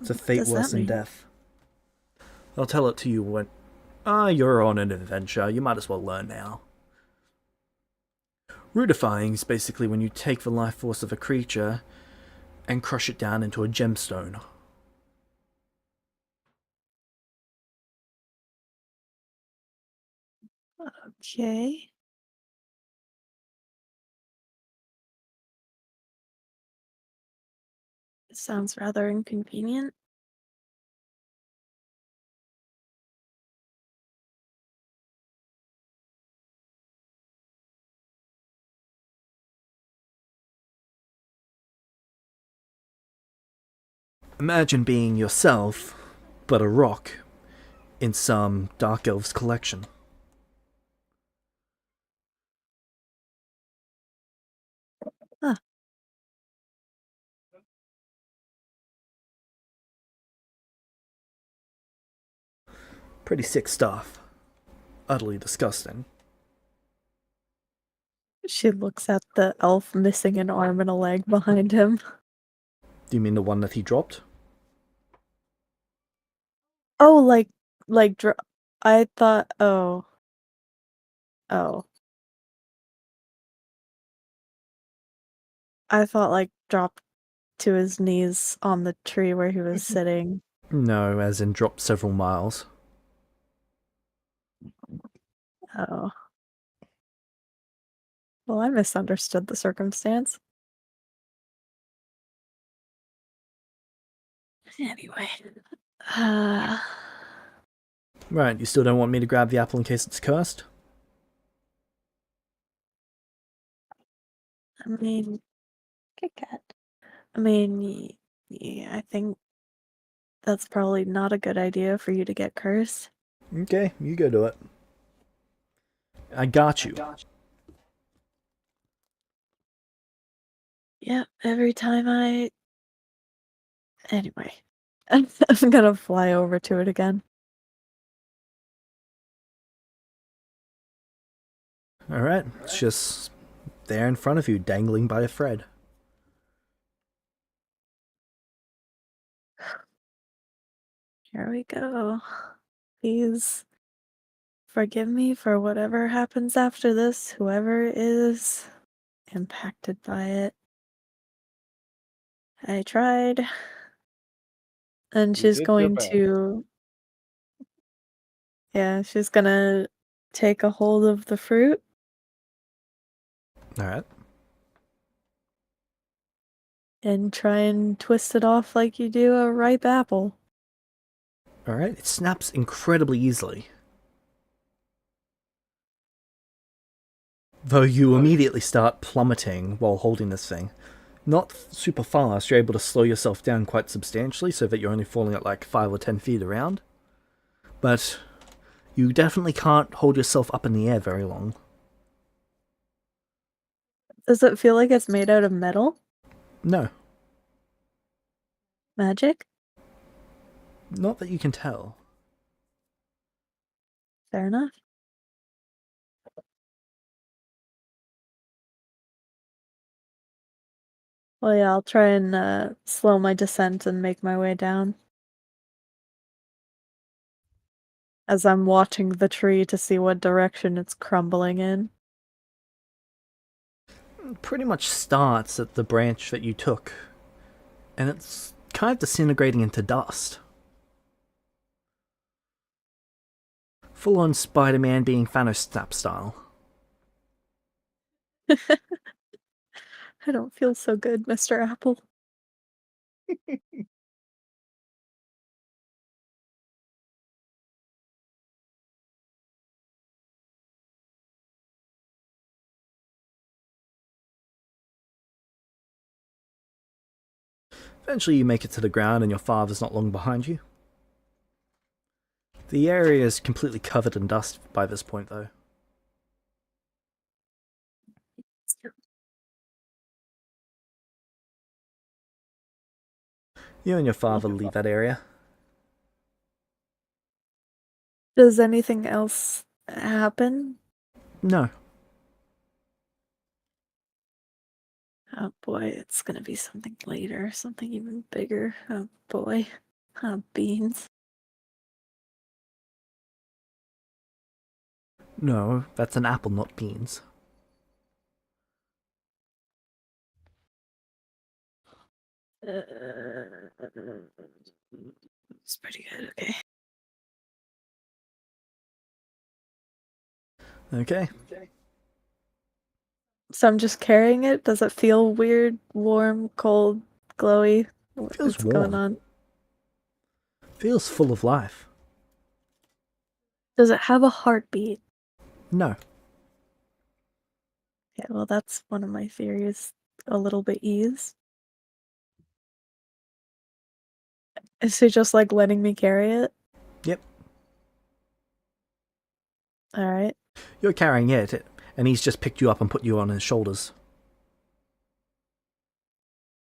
It's a fate worse than death. I'll tell it to you when... you're on an adventure. You might as well learn now. Rudifying is basically when you take the life force of a creature and crush it down into a gemstone. Okay. Sounds rather inconvenient. Imagine being yourself, but a rock, in some Dark Elves collection. Huh. Pretty sick stuff. Utterly disgusting. She looks at the elf missing an arm and a leg behind him. Do you mean the one that he dropped? Oh, I thought, oh. I thought, dropped to his knees on the tree where he was sitting. No, as in dropped several miles. Oh. Well, I misunderstood the circumstance. Anyway. Right, you still don't want me to grab the apple in case it's cursed? I mean, Kit Kat. I mean, yeah, I think that's probably not a good idea for you to get cursed. Okay, you go do it. I got you. Yep, every time I... Anyway. I'm gonna fly over to it again. Alright, it's just there in front of you, dangling by a thread. Here we go. Please forgive me for whatever happens after this, whoever is impacted by it. I tried. And You she's did your going best. to, yeah, she's gonna take a hold of the fruit All right. and try and twist it off like you do a ripe apple. All right. It snaps incredibly easily. Though you immediately start plummeting while holding this thing. Not super fast, you're able to slow yourself down quite substantially so that you're only falling at like 5 or 10 feet around. But you definitely can't hold yourself up in the air very long. Does it feel like it's made out of metal? No, Magic? not that you can tell. Fair enough. Well, yeah, I'll try and slow my descent and make my way down. As I'm watching the tree to see what direction it's crumbling in. It pretty much starts at the branch that you took, and it's kind of disintegrating into dust. Full on Spider-Man being Thanos snap style. I don't feel so good, Mr. Apple. Eventually you make it to the ground and your father's not long behind you. The area is completely covered in dust by this point though. You and your father leave that area. Does anything else happen? No. Oh boy, it's gonna be something later, something even bigger. Oh boy. Oh, beans. No, that's an apple, not beans. It's pretty good, okay. Okay. So I'm just carrying it? Does it feel weird, warm, cold, glowy? Feels What's going warm. on? Feels full of life. Does it have a heartbeat? No. Yeah, well, that's one of my theories. A little bit ease. Is he just like letting me carry it? Yep. Alright. You're carrying it, and he's just picked you up and put you on his shoulders.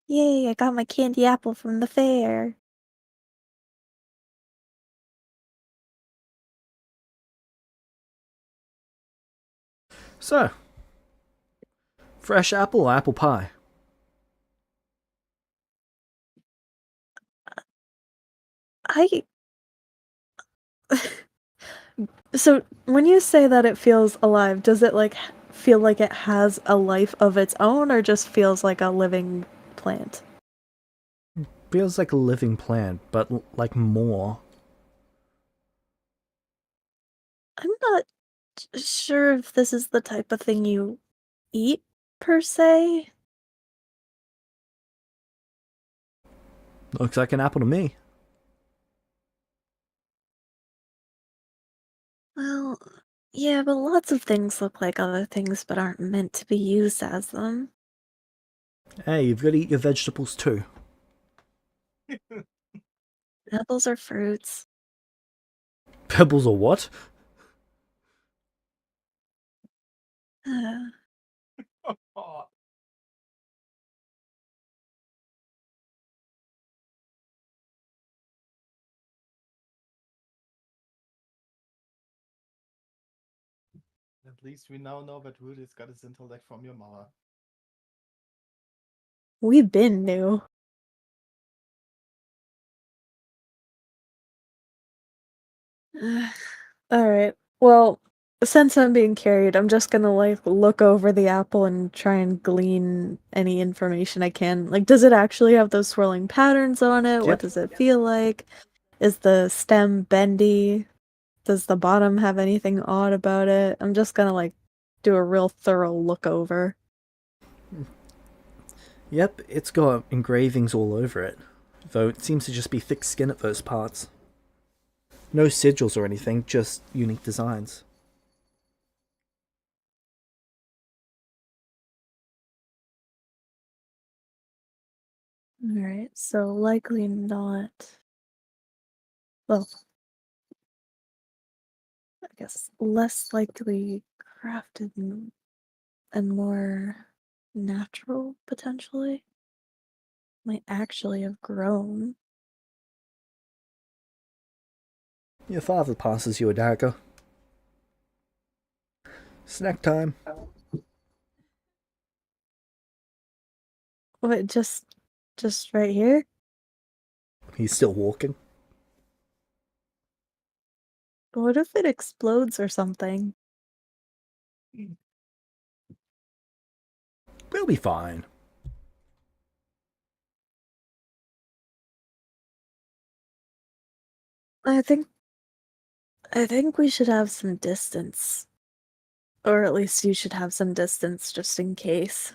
Yay, I got my candy apple from the fair. So, fresh apple or apple pie? I So when you say that it feels alive, does it like feel like it has a life of its own or just feels like a living plant? Feels like a living plant, but like more. I'm not sure if this is the type of thing you eat per se. Looks like an apple to me. Well, yeah, but lots of things look like other things but aren't meant to be used as them. Hey, you've got to eat your vegetables too. Apples are fruits. Pebbles or what? Uh, At least we now know that Rudy's got his intellect from your mother. we've been new. Alright, well, since I'm being carried, I'm just gonna like look over the apple and try and glean any information I can. Like, does it actually have those swirling patterns on it? What Yep. does it feel like? Is the stem bendy? Does the bottom have anything odd about it? I'm just gonna like do a real thorough look over. Yep, it's got engravings all over it, though it seems to just be thick skin at those parts. No sigils or anything, just unique designs. Alright, so likely not. Well, I guess less likely crafted and more natural, potentially. Might actually have grown. Your father passes you a dagger. Snack time. What, just right here? He's still walking. What if it explodes or something? We'll be fine. I think we should have some distance. Or at least you should have some distance just in case.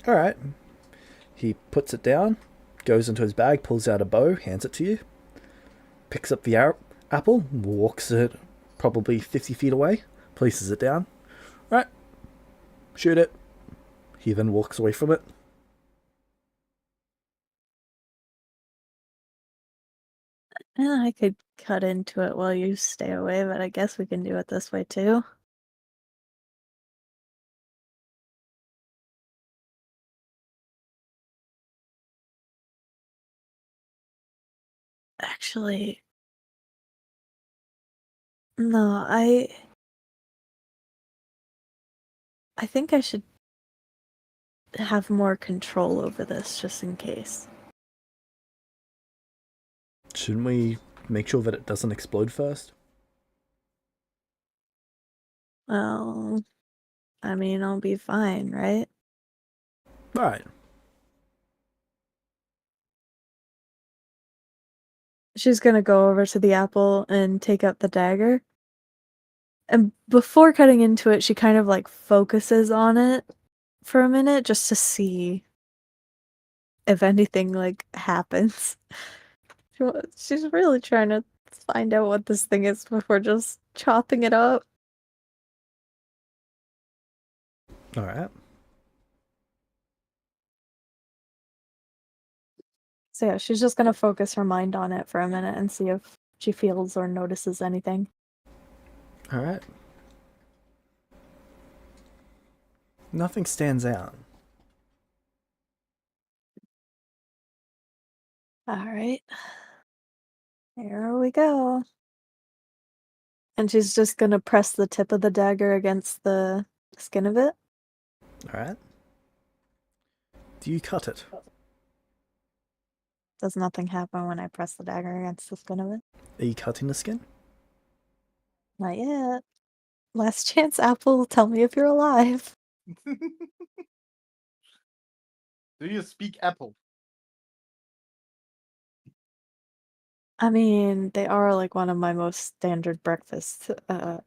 Alright. He puts it down, goes into his bag, pulls out a bow, hands it to you, picks up the apple, walks it probably 50 feet away, places it down. Right. Shoot it. He then walks away from it. Yeah, I could cut into it while you stay away, but I guess we can do it this way too. Actually, no, I think I should have more control over this just in case. Shouldn't we make sure that it doesn't explode first? Well, I mean, I'll be fine, right? Alright. She's gonna go over to the apple and take out the dagger. And before cutting into it, she kind of like focuses on it for a minute just to see if anything like happens. She's really trying to find out what this thing is before just chopping it up. Alright. So yeah, she's just gonna focus her mind on it for a minute and see if she feels or notices anything. Alright. Nothing stands out. Alright. Here we go. And she's just gonna press the tip of the dagger against the skin of it. Alright. Do you cut it? Does nothing happen when I press the dagger against the skin of it? Are you cutting the skin? Not yet. Last chance, Apple, tell me if you're alive. Do you speak apple? I mean, they are like one of my most standard breakfast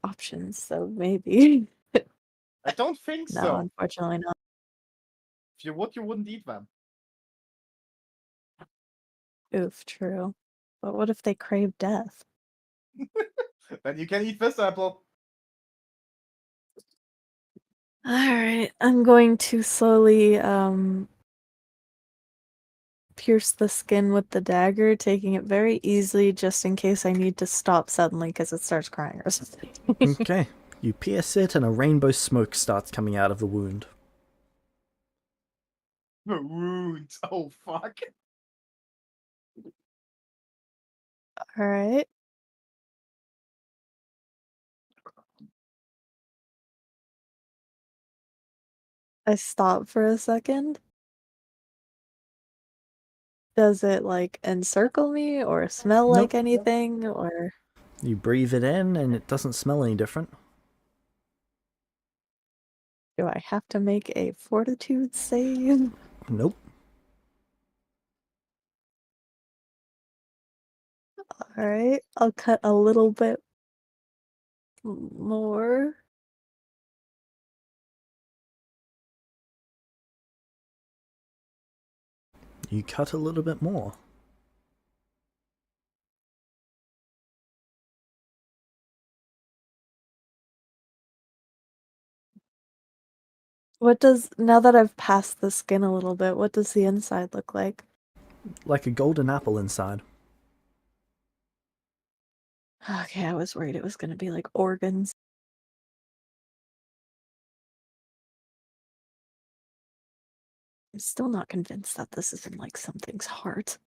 options, so maybe. I don't think No, so. unfortunately not. If you would, you wouldn't eat them. Oof, true. But what if they crave death? Then you can eat this apple. Alright, I'm going to slowly pierce the skin with the dagger, taking it very easily just in case I need to stop suddenly because it starts crying or something. Okay. You pierce it and a rainbow smoke starts coming out of the wound. The wound. Oh fuck. Alright. I stop for a second. Does it like encircle me or smell Nope. like anything or You breathe it in and it doesn't smell any different. Do I have to make a fortitude save? Nope. Alright, I'll cut a little bit more. You cut a little bit more. What does, now that I've passed the skin a little bit, what does the inside look like? Like a golden apple inside. Okay, I was worried it was gonna be like organs. I'm still not convinced that this isn't like something's heart.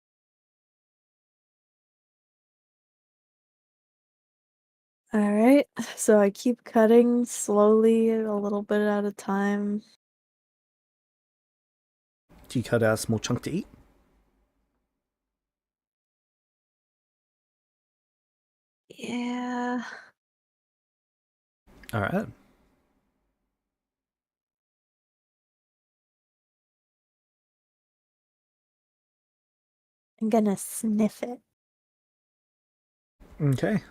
Alright, so I keep cutting slowly, a little bit at a time. Do you cut out a small chunk to eat? Yeah. Alright. I'm gonna sniff it. Okay.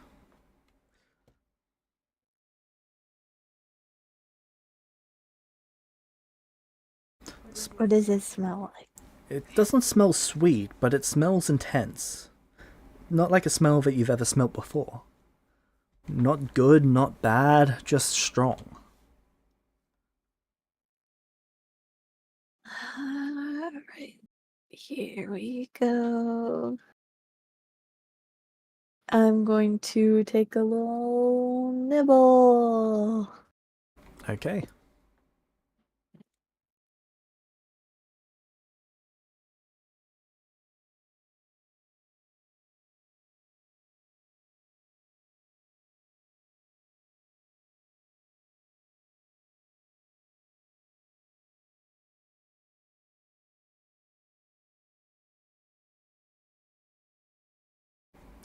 What does it smell like? It doesn't smell sweet, but it smells intense. Not like a smell that you've ever smelt before. Not good, not bad, just strong. Alright, here we go. I'm going to take a little nibble. Okay.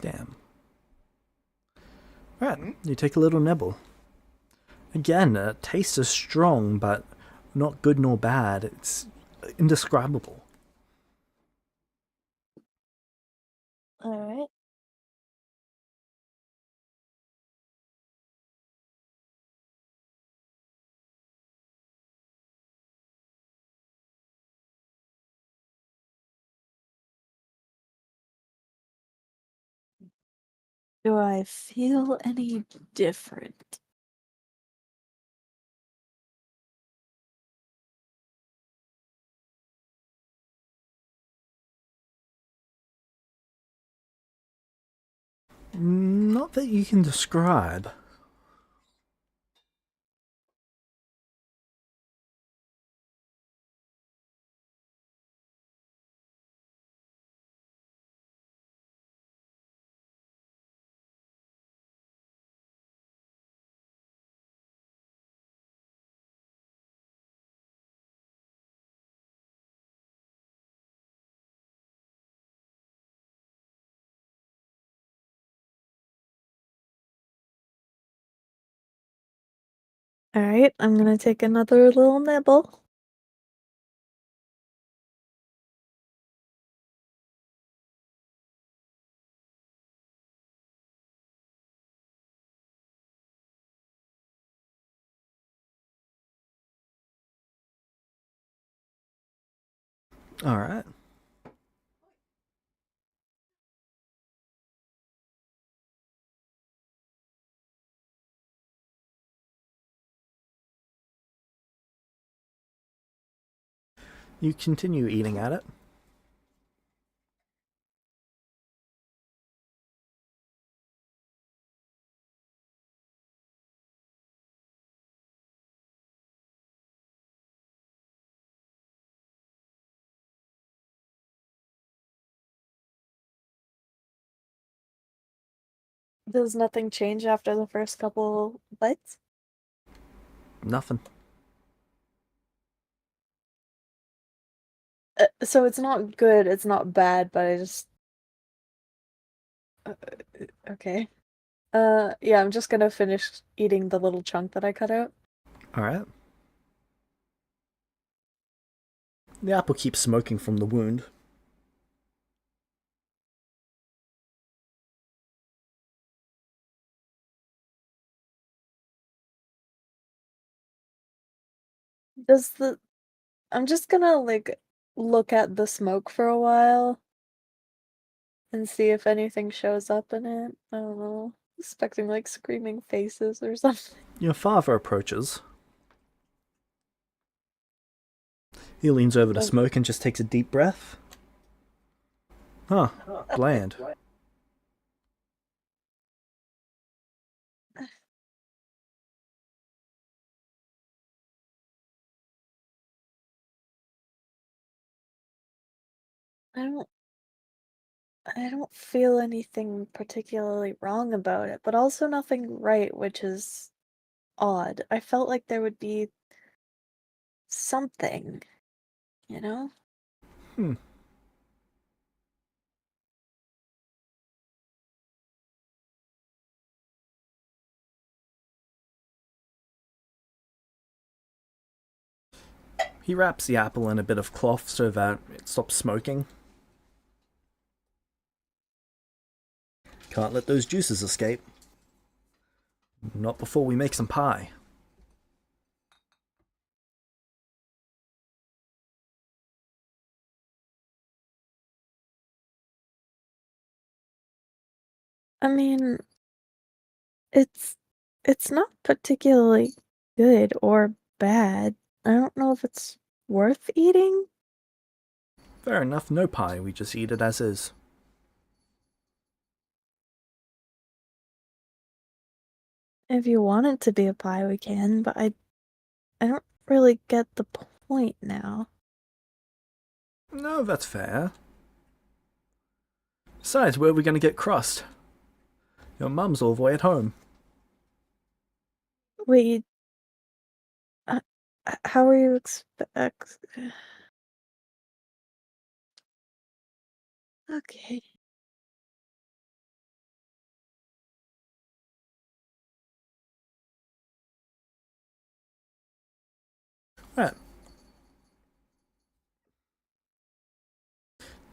Damn. Right, you take a little nibble. Again, taste is strong, but not good nor bad. It's indescribable. Alright. Do I feel any different? Not that you can describe. Alright, I'm gonna take another little nibble. Alright. You continue eating at it. Does nothing change after the first couple bites? Nothing. So it's not good, it's not bad, but I just... okay. Yeah, I'm just gonna finish eating the little chunk that I cut out. Alright. The apple keeps smoking from the wound. I'm just gonna, like, look at the smoke for a while and see if anything shows up in it. I don't know. Expecting, like, screaming faces or something. Your father approaches. He leans over to smoke and just takes a deep breath. Huh, bland. I don't I don't feel anything particularly wrong about it, but also nothing right, which is odd. I felt like there would be something, you know? Hmm. He wraps the apple in a bit of cloth so that it stops smoking. Can't let those juices escape. Not before we make some pie. I mean, it's it's not particularly good or bad. I don't know if it's worth eating. Fair enough, no pie, we just eat it as is. If you want it to be a pie, we can, but I don't really get the point now. No, that's fair. Besides, where are we gonna get crust? Your mum's all the way at home. Wait, uh, how are you expect? Okay. Right.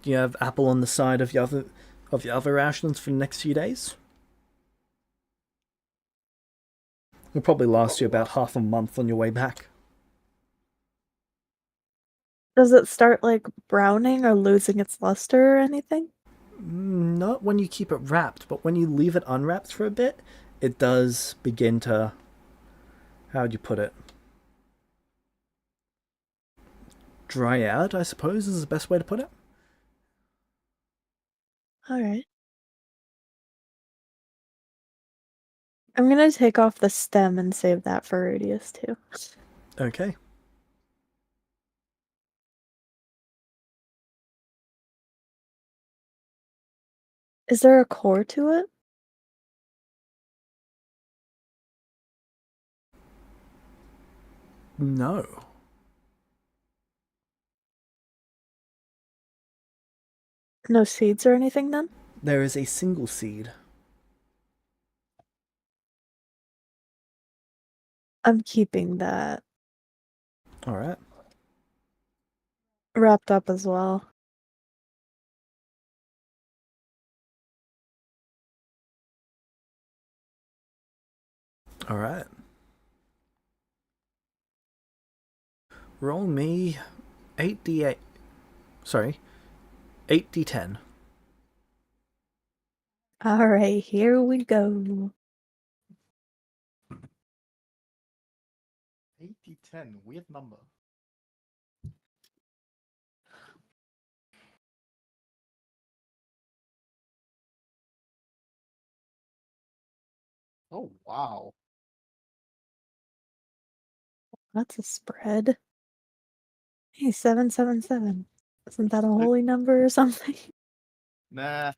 Do you have apple on the side of your other rations for the next few days? It'll probably last you about half a month on your way back. Does it start like browning or losing its luster or anything? Not when you keep it wrapped, but when you leave it unwrapped for a bit, it does begin to. How'd you put it? Dry out, I suppose, is the best way to put it. Alright. I'm gonna take off the stem and save that for Rudius too. Okay. Is there a core to it? No. No seeds or anything then? There is a single seed. I'm keeping that Alright. wrapped up as well. Alright. Roll me 8d8. Sorry. 8d10. Alright, here we go. 80-10, weird number. Oh, wow. That's a spread. Hey, 777. Isn't that a holy number or something? Nah,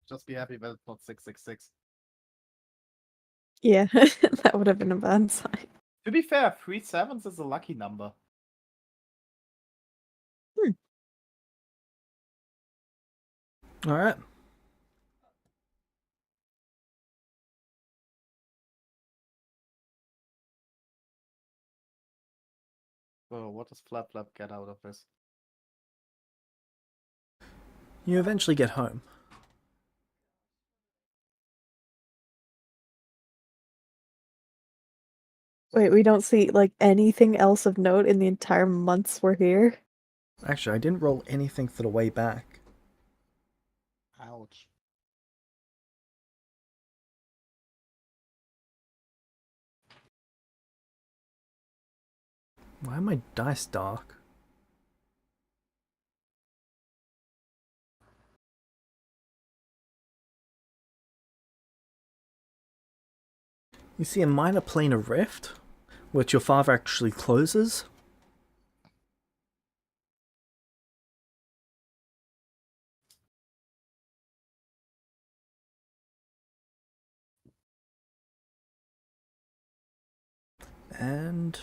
just be happy that it's not 666. Yeah, that would have been a bad sign. To be fair, 3 sevens is a lucky number. Alright. So what does Flap Flap get out of this? You eventually get home. Wait, we don't see, like, anything else of note in the entire months we're here? Actually, I didn't roll anything for the way back. Ouch. Why are my dice dark? You see a minor planar rift, which your father actually closes. And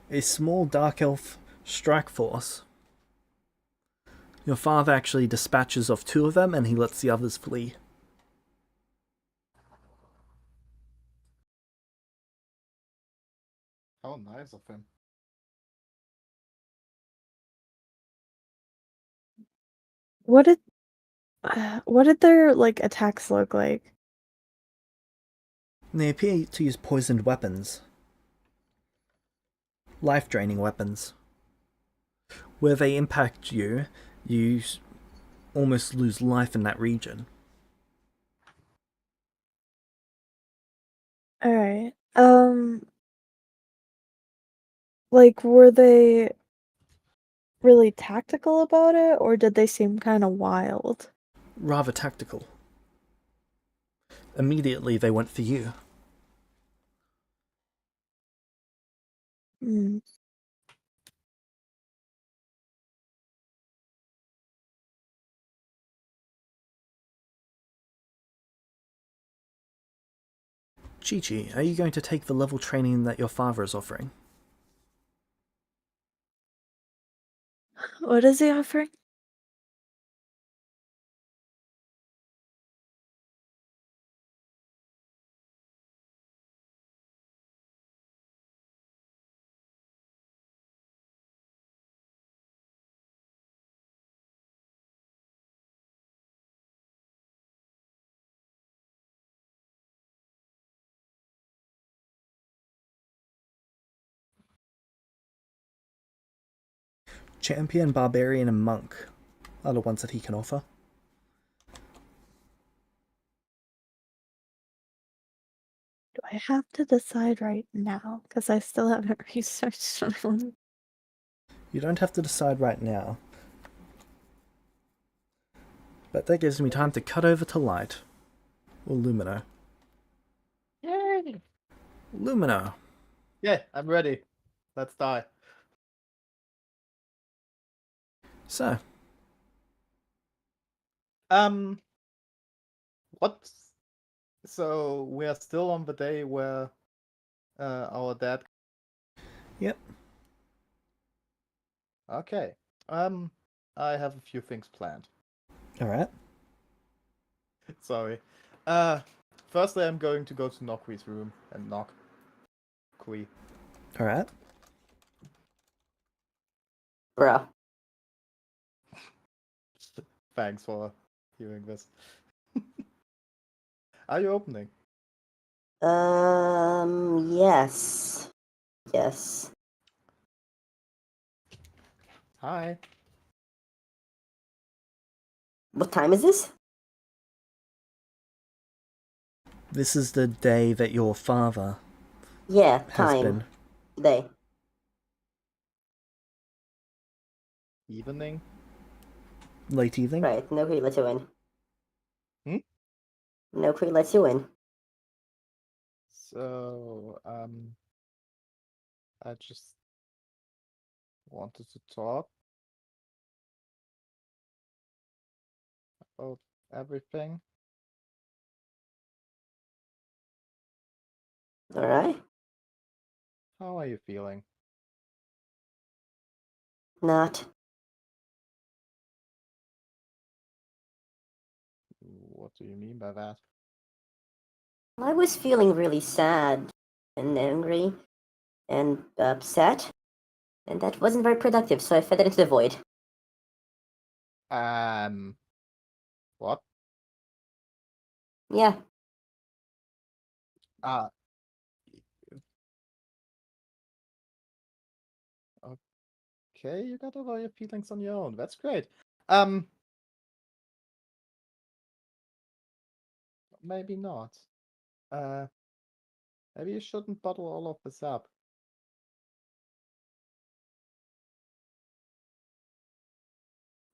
a small dark elf strike force. Your father actually dispatches off 2 of them and he lets the others flee. How nice of him. What did their, like, attacks look like? They appear to use poisoned weapons. Life-draining weapons. Where they impact you, you almost lose life in that region. Alright. Like, were they really tactical about it, or did they seem kind of wild? Rather tactical. Immediately they went for you. Hmm. Chi-Chi, are you going to take the level training that your father is offering? What is he offering? Champion, Barbarian, and Monk are the ones that he can offer. Do I have to decide right now? Because I still haven't researched one. You don't have to decide right now. But that gives me time to cut over to Light. Or Lumino. Yay! Lumino. Yeah, I'm ready. Let's die. So, What? So we are still on the day where our dad. yep. Okay. I have a few things planned. Alright. Sorry. Firstly, I'm going to go to Nokri's room and knock. Kui. Alright. Bruh. Thanks for hearing this. Are you opening? Yes. Yes. Hi. What time is this? This is the day that your father Yeah, has time. been. Day. Evening. Late evening. Right, Nokri lets you in. Hmm? Nokri lets you in. So, I just wanted to talk about everything. Alright. How are you feeling? Not. do you mean by that? I was feeling really sad and angry and upset, and that wasn't very productive, so I fed it into the void. What? Yeah, Ah, okay, you got all your feelings on your own. That's great. Maybe not. Maybe you shouldn't bottle all of this up.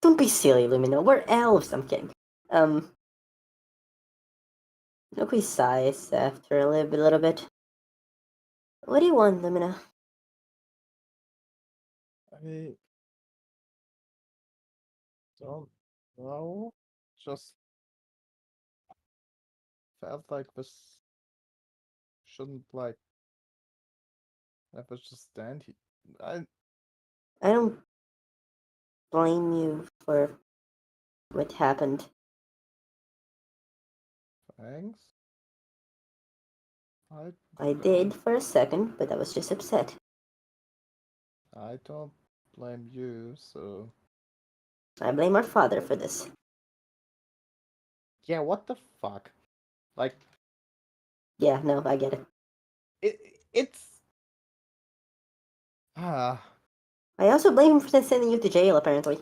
don't be silly, Lumina. We're elves. I'm kidding. Noki sighs after a little bit. What do you want, Lumina? I don't know. Just felt like this shouldn't like ever just stand here. I don't blame you for what happened. Thanks. I did for a second, but I was just upset. I don't blame you, so I blame our father for this. yeah, what the fuck? Like Yeah, no, I get it. it's ah I also blame him for sending you to jail, apparently.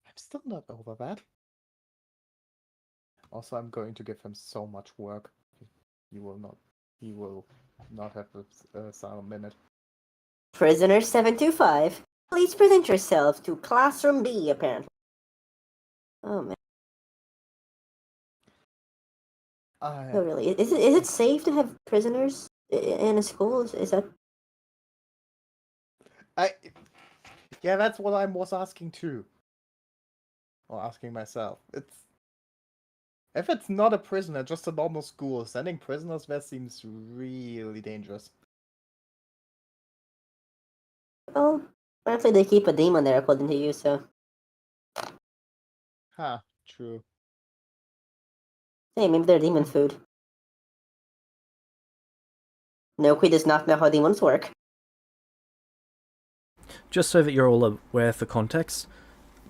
I'm still not over that. Also, I'm going to give him so much work. He will not have a silent minute. Prisoner 725, please present yourself to Classroom B, apparently. Oh, man. No, really. Is it safe to have prisoners in a school? Is that... Yeah, that's what I was asking too. Or asking myself. If it's not a prisoner, just a normal school, sending prisoners there seems really dangerous. Well, apparently they keep a demon there, according to you, so... Huh, true. Hey, maybe they're demon food. Noki does not know how demons work. Just so that you're all aware for context,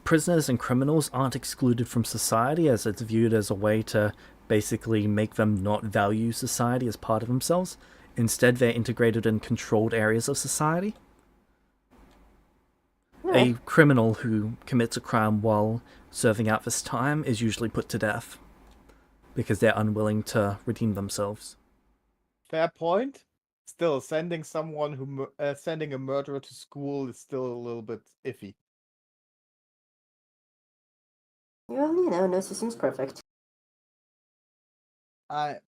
prisoners and criminals aren't excluded from society, as it's viewed as a way to basically make them not value society as part of themselves. Instead, they're integrated in controlled areas of society. Alright. A criminal who commits a crime while serving out this time is usually put to death because they're unwilling to redeem themselves. Fair point. Still, sending someone sending a murderer to school is still a little bit iffy. Well, no system's perfect. Can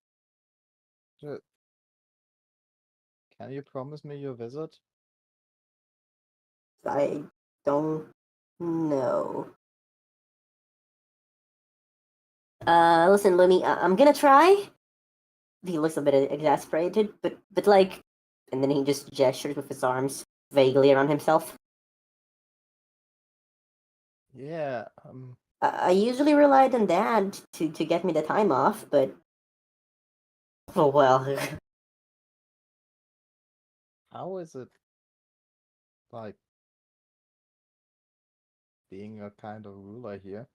you promise me your visit? I don't know. Listen, Lumi, I'm gonna try. He looks a bit exasperated, but like, and then he just gestures with his arms vaguely around himself. Yeah, I usually relied on Dad to get me the time off, but oh well. how is it like being a kind of ruler here?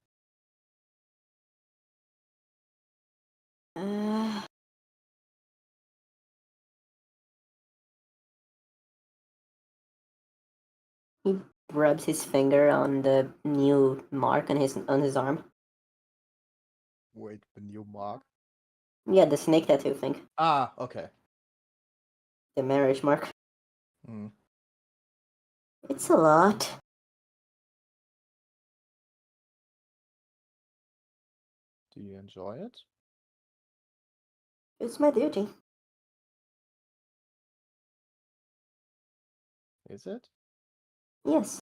uh, he rubs his finger on the new mark on his arm. Wait, the new mark? Yeah, the snake tattoo thing, Ah, okay. the marriage mark. Hmm. It's a lot. Do you enjoy it? It's my duty. Is it? Yes.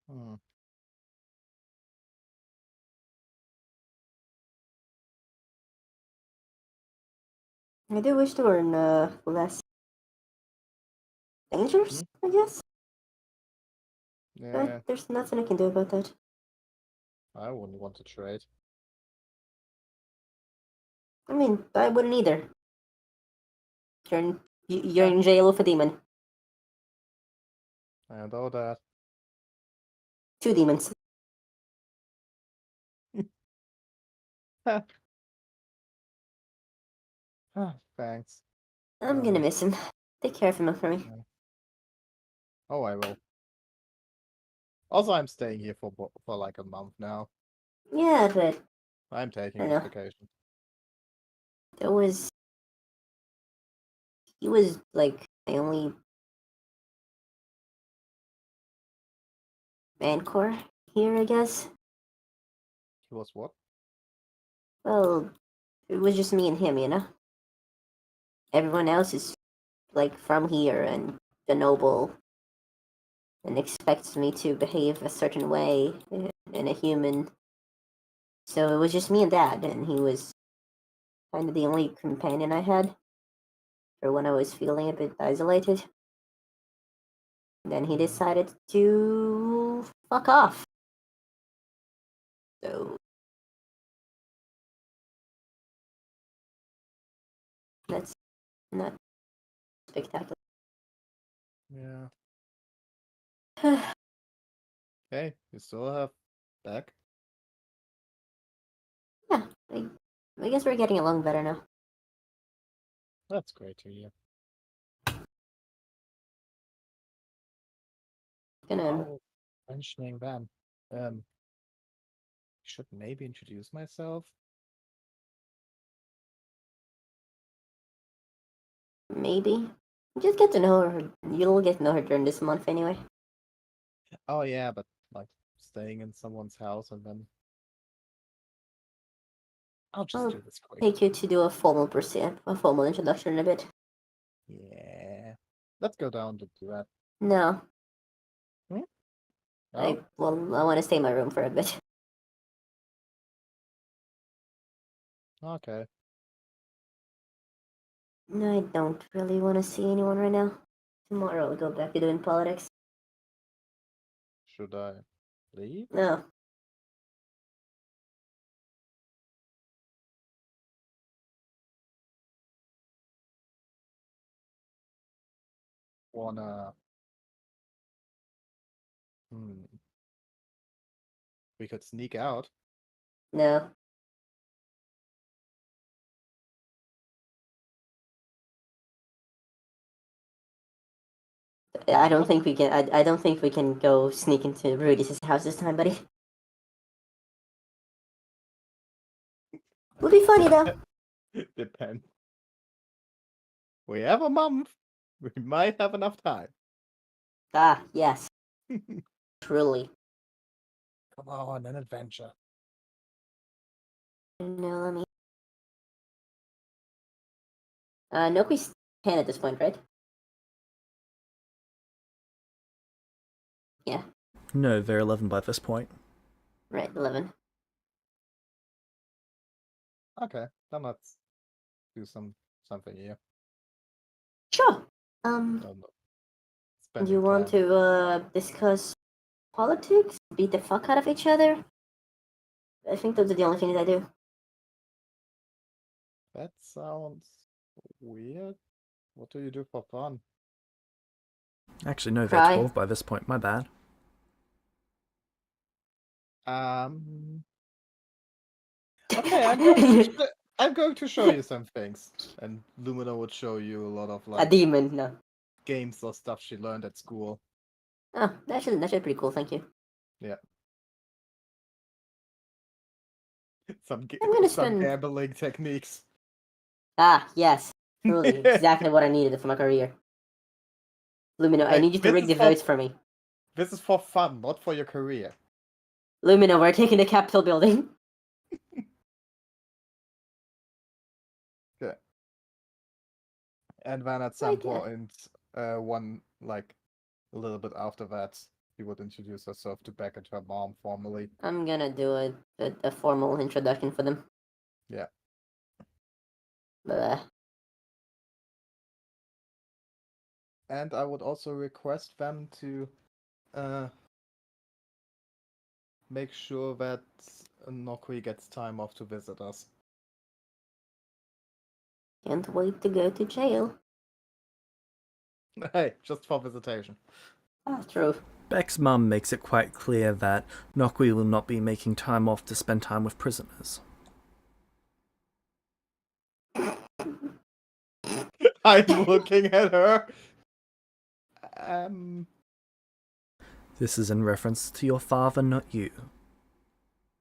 Hmm. I do wish to earn less dangerous, I guess. Yeah, There's nothing I can do about that. I wouldn't want to trade. I mean, I wouldn't either. You're Yeah. in jail with a demon. I know that. 2 demons. Thanks. I'm gonna miss him. Take care of him for me. Oh, I will. Also, I'm staying here for like a month now. Yeah, but I'm taking I this know. vacation. He was like my only Mancore here, I guess. He was what? Well, it was just me and him, you know? Everyone else is like from here and the noble and expects me to behave a certain way in a human. So it was just me and Dad, and he was kind of the only companion I had for when I was feeling a bit isolated. Then he decided to fuck off. So that's not spectacular. Yeah. Hey, you still have back? Yeah, I guess we're getting along better now. That's great to hear. Gonna Oh, mentioning them. Should maybe introduce myself. maybe just get to know her. You'll get to know her during this month anyway. Oh yeah, but like staying in someone's house and then I'll just I'll do this quick. take you to do a formal introduction in a bit. Yeah. Let's go down to do that. No, Oh, I want to stay in my room for a bit. okay. I don't really want to see anyone right now. Tomorrow I'll go back to doing politics. Should I leave? No, Wanna we could sneak out. no. I don't think we can. I don't think we can go sneak into Rudy's house this time, buddy. Would be funny though. Depends. We have a month. We might have enough time. Ah, yes, truly. Come on, an adventure. No, let me. Nokui's 10 at this point, right? Yeah, No, they're 11 by this point. right, 11. Okay, then let's do something here. Sure. Don't know. Do you want Spending time. to discuss politics? Beat the fuck out of each other? I think those are the only things I do. That sounds weird. What do you do for fun? Actually, no, they're Cry. 12 by this point. My bad. Okay, I'm going to show you some things, and Lumina would show you a lot of A like demon, no. games or stuff she learned at school. Oh, that should be pretty cool, thank you. Yeah. Some I'm gonna some spend- gambling techniques. Ah, yes. Truly, exactly what I needed for my career. Lumino, I Like, need you to this rig is the for- votes for me. This is for fun, not for your career. Lumino, we're taking the Capitol building. Good. And then at some point, one like a little bit after that, she would introduce herself to Beck and her mom formally. I'm gonna do a formal introduction for them. Yeah. But, And I would also request them to make sure that Nokui gets time off to visit us. Can't wait to go to jail. Hey, just for visitation. Ah, true. Beck's mum makes it quite clear that Nokui will not be making time off to spend time with prisoners. I'm looking at her. This is in reference to your father, not you.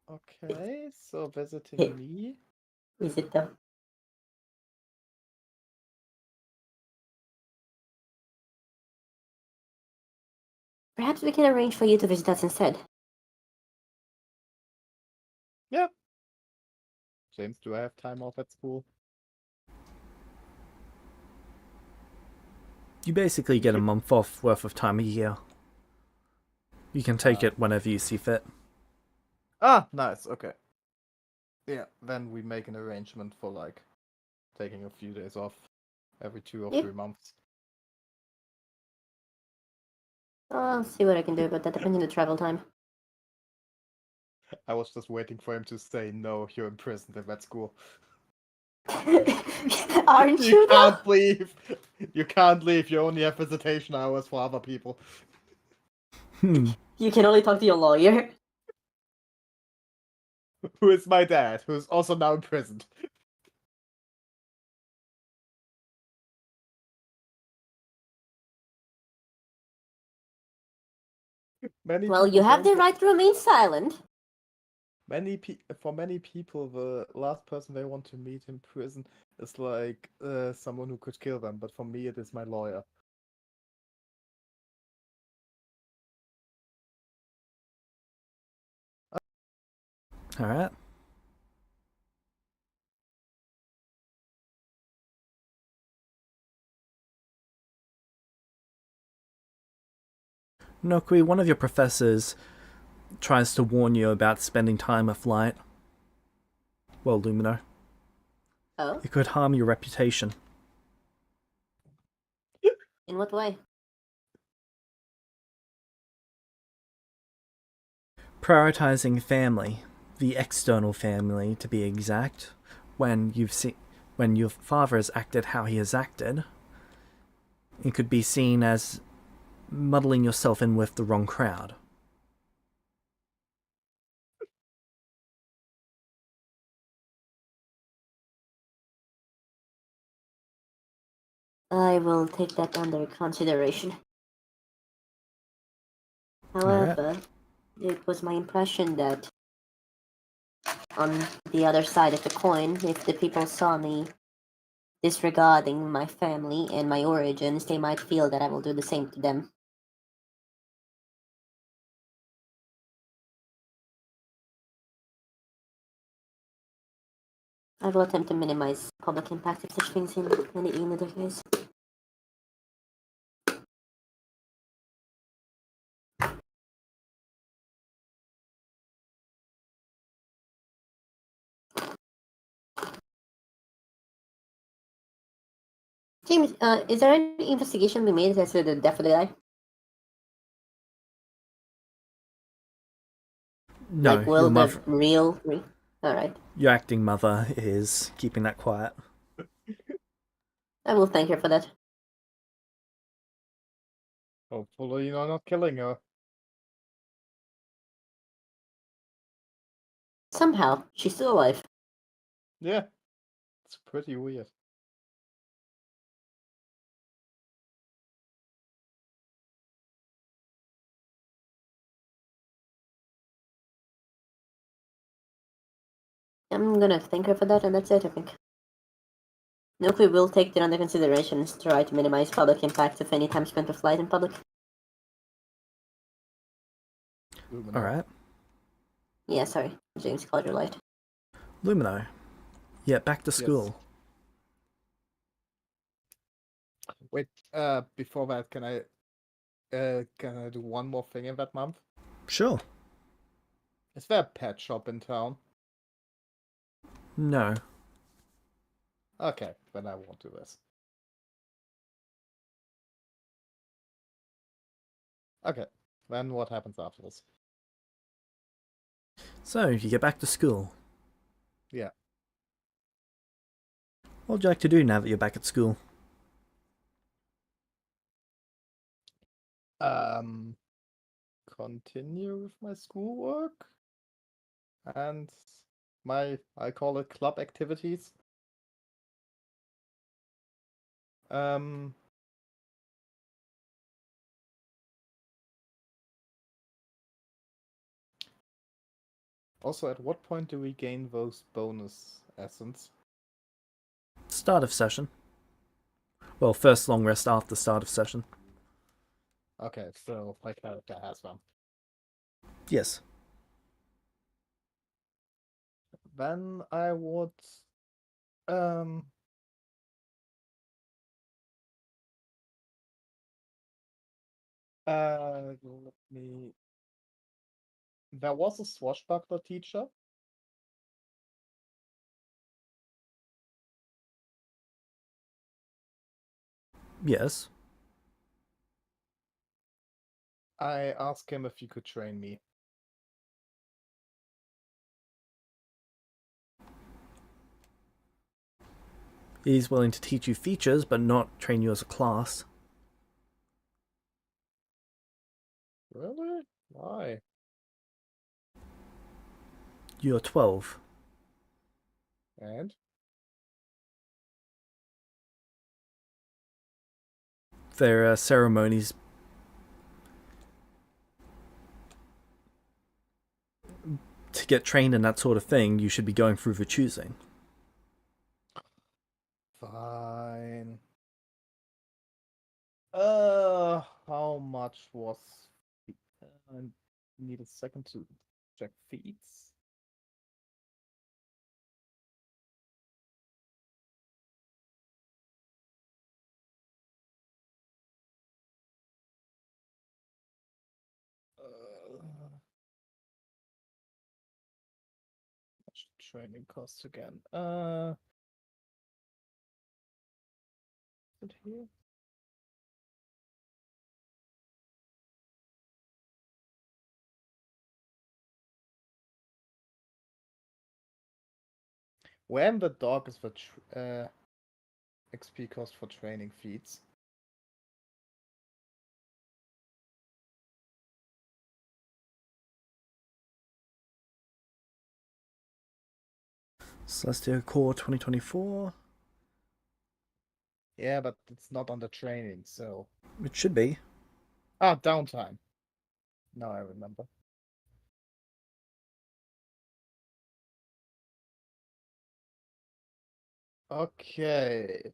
Okay, so visiting me. Is it though? Perhaps we can arrange for you to visit us instead. Yeah. James, do I have time off at school? You basically get a month off worth of time a year. You can take it whenever you see fit. Ah, nice, okay. Yeah, then we make an arrangement for, like, taking a few days off every 2 or 3 months. I'll see what I can do about that, depending on the travel time. I was just waiting for him to say, no, you're imprisoned in that school. Aren't you? You can't leave! You can't leave, you only have visitation hours for other people. You can only talk to your lawyer. Who is my dad, who's also now imprisoned. Well, you have the right to remain silent. For many people, the last person they want to meet in prison is like someone who could kill them, but for me it is my lawyer. Alright. Nokui, one of your professors tries to warn you about spending time with light. Well, Lumino. Oh? It could harm your reputation. In what way? Prioritizing family, the external family to be exact, when your father has acted how he has acted, it could be seen as muddling yourself in with the wrong crowd. I will take that under consideration. However, it was my impression that on the other side of the coin, if the people saw me disregarding my family and my origins, they might feel that I will do the same to them. I will attempt to minimize public impact of such things in either case. James, is there any investigation we made as to the death of the guy? No, Like, will your the mother, real... Alright. your acting mother is keeping that quiet. I will thank her for that. Hopefully you're not killing her. Somehow, she's still alive. Yeah, it's pretty weird. I'm gonna thank her for that, and that's it, I think. Nope, will take that under consideration and try to minimize public impact of any time spent with light in public. Alright. Yeah, sorry. James called her light. Lumino. Yeah, back to school. Wait, before that, can I do one more thing in that month? Sure. Is there a pet shop in town? No. Okay, then I won't do this. Okay, then what happens after this? So, you get back to school. Yeah. What would you like to do now that you're back at school? Continue with my schoolwork and I call it club activities. Also, at what point do we gain those bonus essence? Start of session. Well, first long rest after start of session. Okay, so my character has them. Yes. Then I would um let me. There was a swashbuckler teacher. Yes. I asked him if he could train me. He's willing to teach you features, but not train you as a class. Really? Why? You're 12. And There are ceremonies to get trained in that sort of thing. You should be going through the choosing. fine. How much was? I need a second to check feeds. Much training costs again. Is it here? When the dog is the XP cost for training feats. Celestia Core 2024. Yeah, but it's not on the training, so. It should be. Ah, downtime. Now I remember. Okay.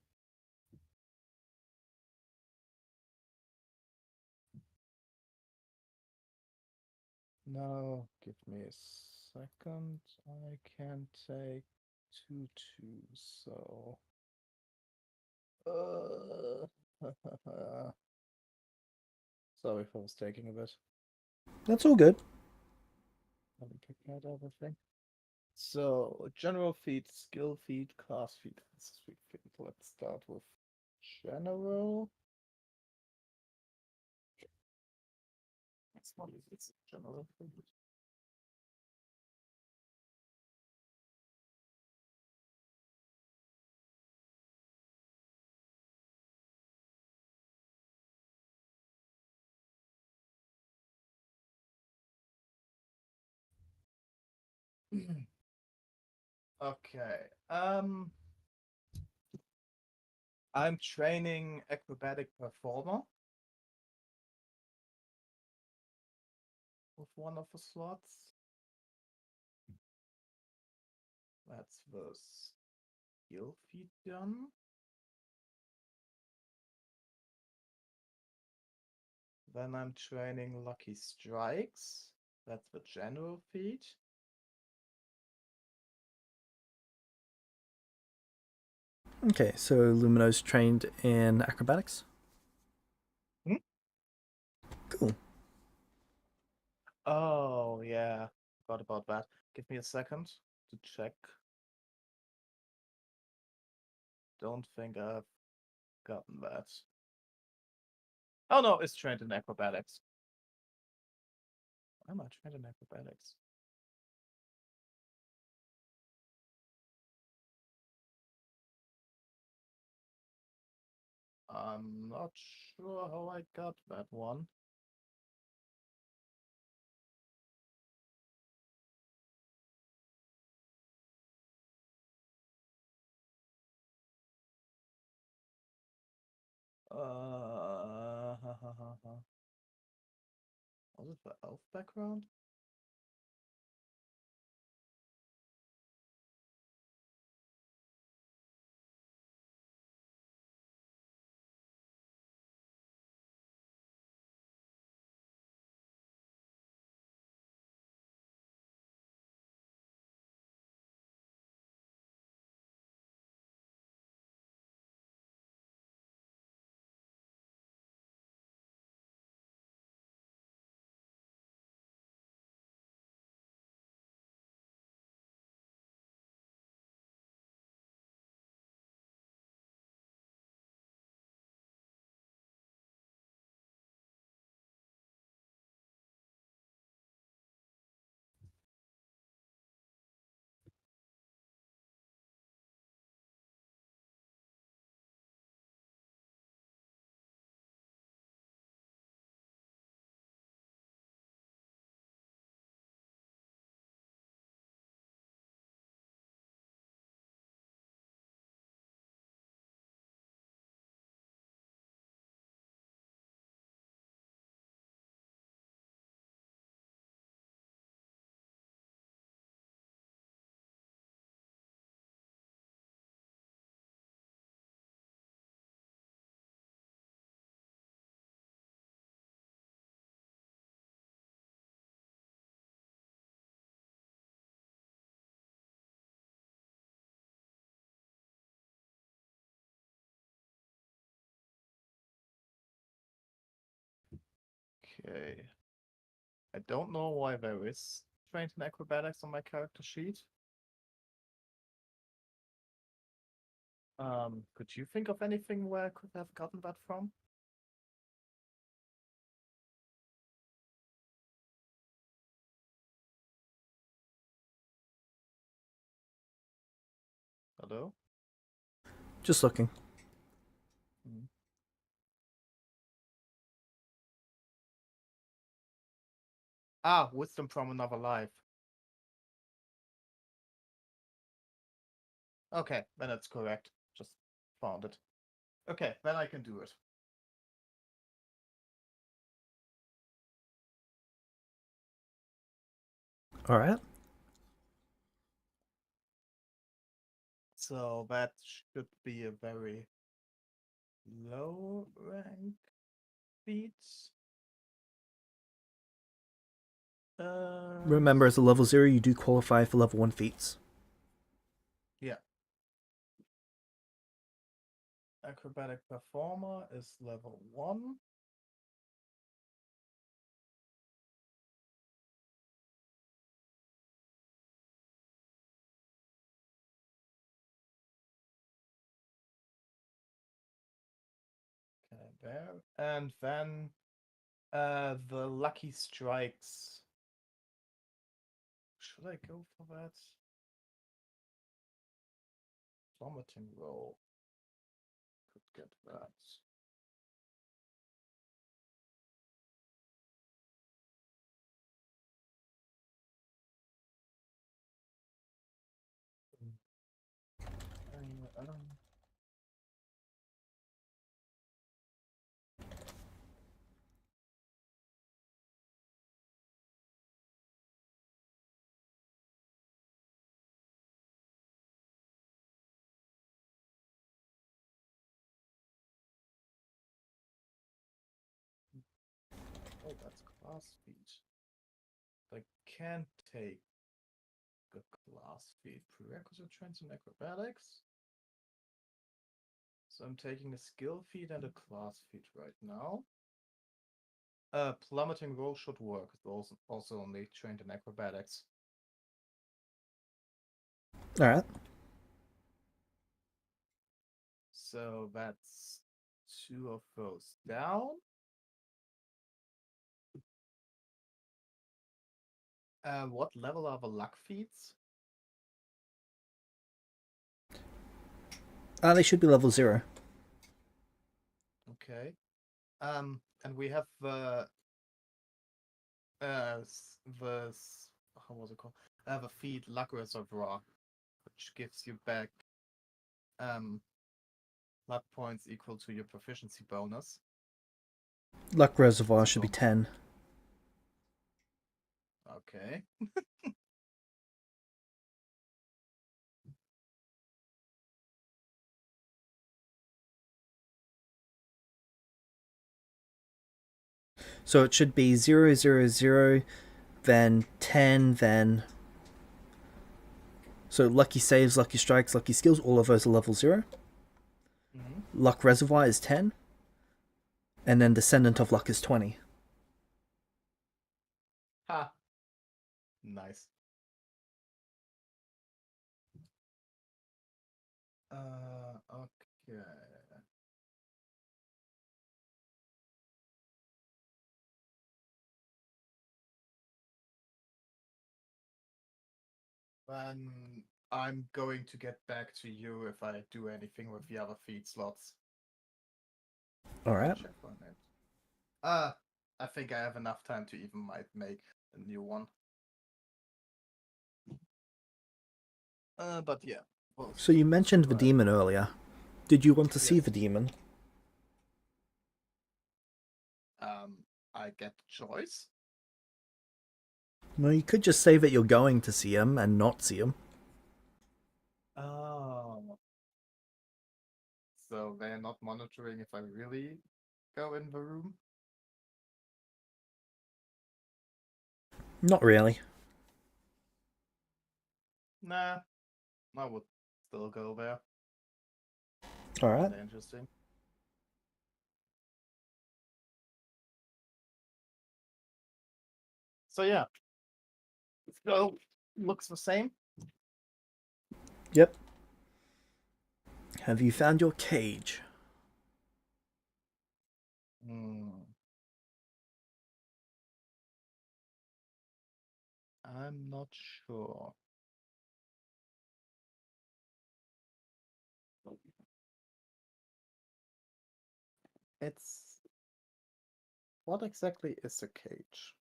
Now, give me a second. I can take 2 2, so. Sorry if I was taking a bit. That's all good. Let me pick out everything. So, general feat, skill feat, class feat, ancestry feat. Let's start with general. It's not easy, it's general feat. Okay. I'm training acrobatic performer with one of the slots. That's the skill feat done. Then I'm training lucky strikes. That's the general feat. Okay, so Lumino's trained in acrobatics. Hmm? Cool. Oh, yeah. Forgot about that. Give me a second to check. Don't think I've gotten that. Oh, no, it's trained in acrobatics. Why am I trained in acrobatics? I'm not sure how I got that one. Was it the elf background? Okay. I don't know why there is trained in acrobatics on my character sheet. Could you think of anything where I could have gotten that from? Hello? Just looking. Ah, wisdom from another life. Okay, then it's correct. Just found it. Okay, then I can do it. All right. So that should be a very low rank feat. Remember, as a level 0, you do qualify for level 1 feats. Yeah. Acrobatic performer is level 1. Okay, there. And then the lucky strikes. Should I go for that? Vomiting roll. Could get that. Oh, that's class feat. I can't take a class feat. Prerequisite trains in acrobatics. So I'm taking a skill feat and a class feat right now. Plummeting roll should work. It's also only trained in acrobatics. All right. So that's 2 of those down. What level are the luck feats? They should be level 0. And we have the how was it called? The feed luck reservoir, which gives you back luck points equal to your proficiency bonus. Luck reservoir should be 10. Okay. So it should be 0, 0, 0, then 10, then... So lucky saves, lucky strikes, lucky skills, all of those are level 0. Mm-hmm. Luck reservoir is 10. And then Descendant of Luck is 20. Ha. Nice. Okay. Then I'm going to get back to you if I do anything with the other feed slots. Alright. Check on it. I think I have enough time to even might make a new one. But yeah. So you mentioned the demon earlier. Did you want to see Yes. the demon? I get choice. Well, you could just say that you're going to see him and not see him. Oh. So they're not monitoring if I really go in the room? Not really. Nah. I would still go there. Alright. Interesting. So yeah. So looks the same. Yep. Have you found your cage? I'm not sure. It's... What exactly is a cage?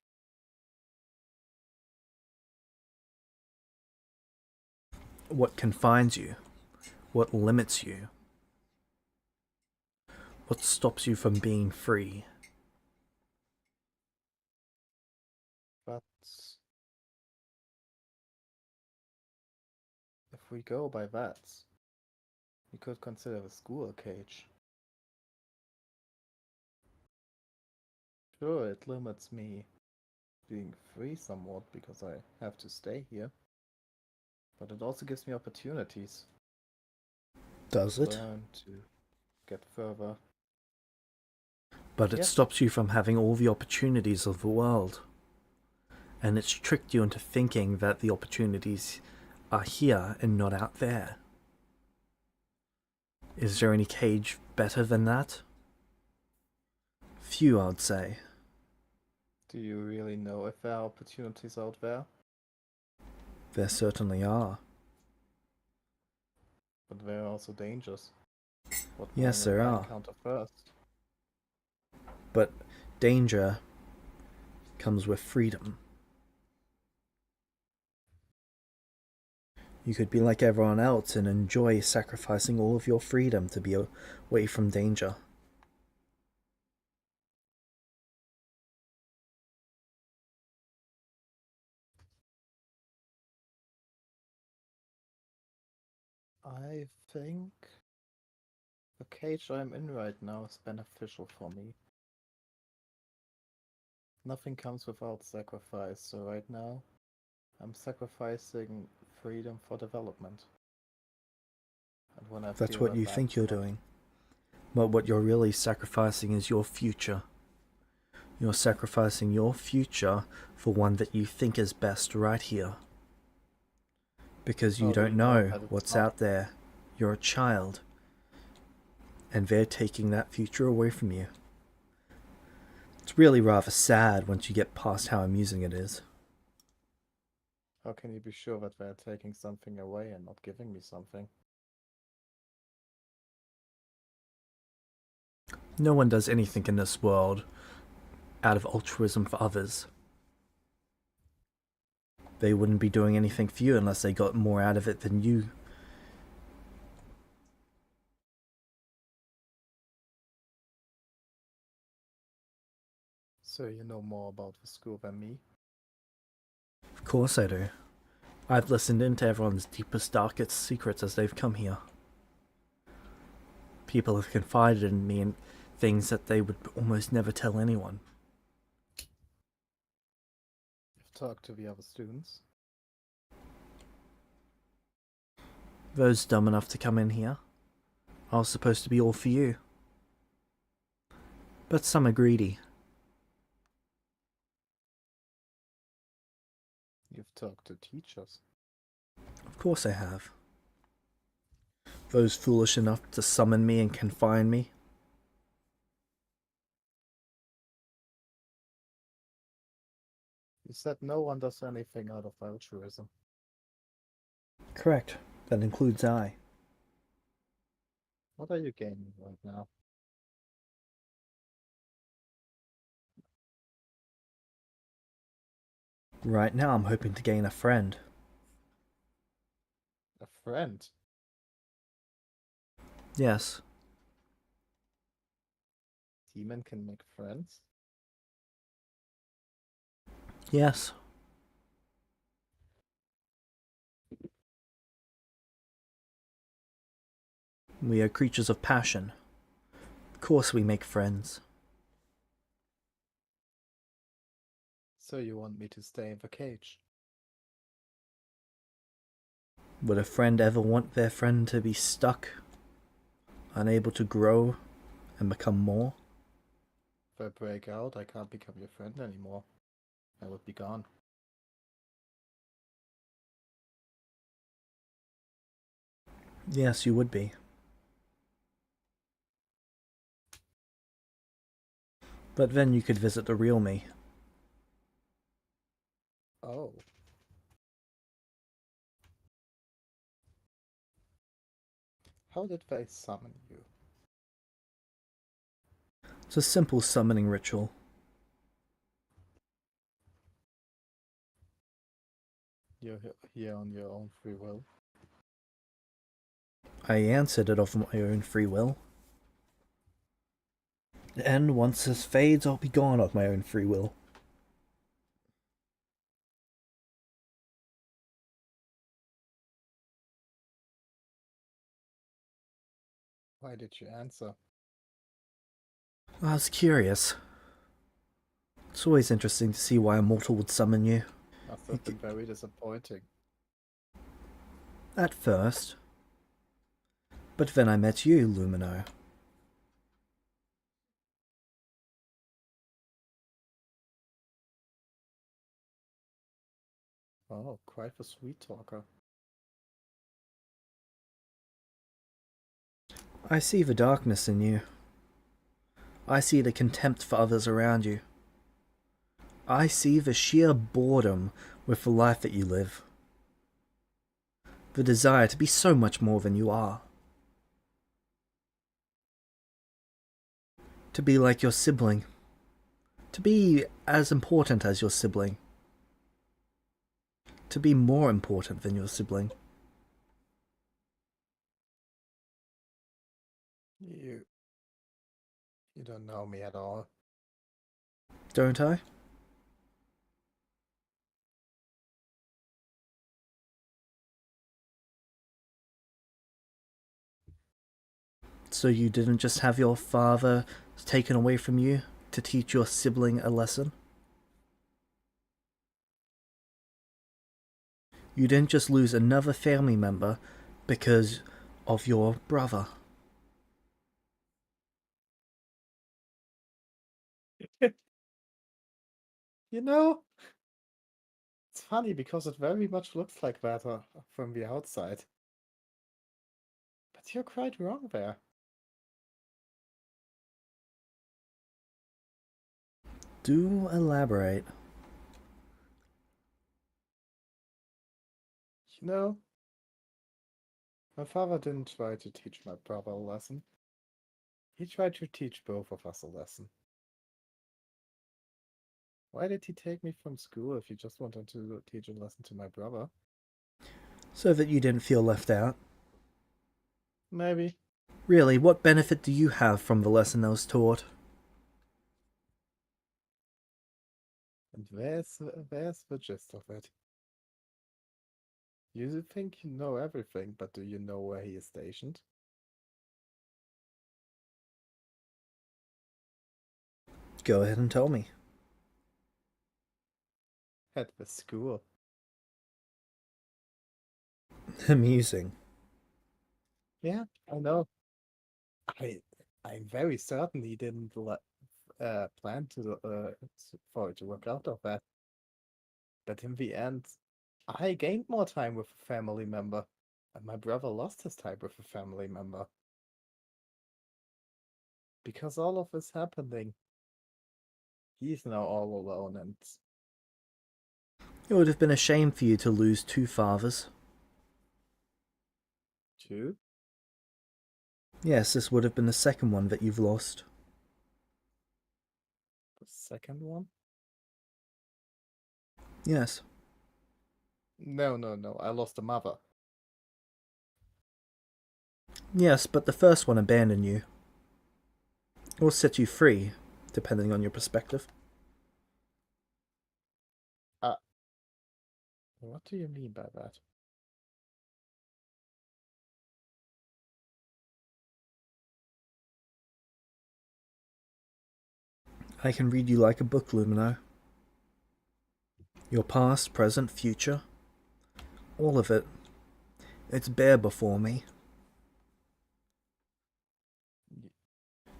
What confines you? What limits you? What stops you from being free? But if we go by that, we could consider the school a cage. Sure, it limits me being free somewhat because I have to stay here. But it also gives me opportunities. Does it? Learn to get further. But it Yes. stops you from having all the opportunities of the world. And it's tricked you into thinking that the opportunities are here and not out there. Is there any cage better than that? Few, I'd say. Do you really know if there are opportunities out there? There certainly are. But there are also dangers. What Yes, one will there I are. encounter first? But danger comes with freedom. You could be like everyone else and enjoy sacrificing all of your freedom to be away from danger. I think the cage I'm in right now is beneficial for me. Nothing comes without sacrifice, so right now I'm sacrificing freedom for development. And when I That's feel what that you think you're not... doing. But what you're really sacrificing is your future. You're sacrificing your future for one that you think is best right here. Because you How do don't you know know that it's what's not? out there. You're a child. And they're taking that future away from you. It's really rather sad once you get past how amusing it is. How can you be sure that they're taking something away and not giving me something? No one does anything in this world out of altruism for others. They wouldn't be doing anything for you unless they got more out of it than you. So you know more about the school than me? Of course I do. I've listened into everyone's deepest, darkest secrets as they've come here. People have confided in me in things that they would almost never tell anyone. You've talked to the other students? Those dumb enough to come in here are supposed to be all for you. But some are greedy. You've talked to teachers? Of course I have. Those foolish enough to summon me and confine me. You said no one does anything out of altruism. Correct. That includes I. What are you gaining right now? Right now I'm hoping to gain a friend. A friend? Yes. Demon can make friends? Yes. We are creatures of passion. Of course we make friends. So you want me to stay in the cage? Would a friend ever want their friend to be stuck, unable to grow and become more? If I break out, I can't become your friend anymore. I would be gone. Yes, you would be. But then you could visit the real me. Oh. How did they summon you? It's a simple summoning ritual. You're here on your own free will? I answered it of my own free will. And once this fades, I'll be gone of my own free will. Why did you answer? I was curious. It's always interesting to see why a mortal would summon you. Must have been very disappointing. At first. But then I met you, Lumino. Oh, quite a sweet talker. I see the darkness in you. I see the contempt for others around you. I see the sheer boredom with the life that you live. The desire to be so much more than you are. To be like your sibling. To be as important as your sibling. To be more important than your sibling. You don't know me at all. Don't I? So you didn't just have your father taken away from you to teach your sibling a lesson? You didn't just lose another family member because of your brother. You know, it's funny because it very much looks like that from the outside. But you're quite wrong there. Do elaborate. You know, my father didn't try to teach my brother a lesson. He tried to teach both of us a lesson. Why did he take me from school if he just wanted to teach a lesson to my brother? So that you didn't feel left out. Maybe. Really, what benefit do you have from the lesson that was taught? And where's the gist of it? You think you know everything, but do you know where he is stationed? Go ahead and tell me. At the school. Amusing. Yeah, I know. I'm very certain he didn't plan for it to work out of that. But in the end, I gained more time with a family member, and my brother lost his time with a family member. Because all of this happening, he's now all alone, and It would have been a shame for you to lose 2 fathers. two. Yes, this would have been the second one that you've lost. The second one? Yes. No, I lost a mother. Yes, but the first one abandoned you. Or set you free, depending on your perspective. What do you mean by that? I can read you like a book, Lumino. Your past, present, future. All of it. It's bare before me.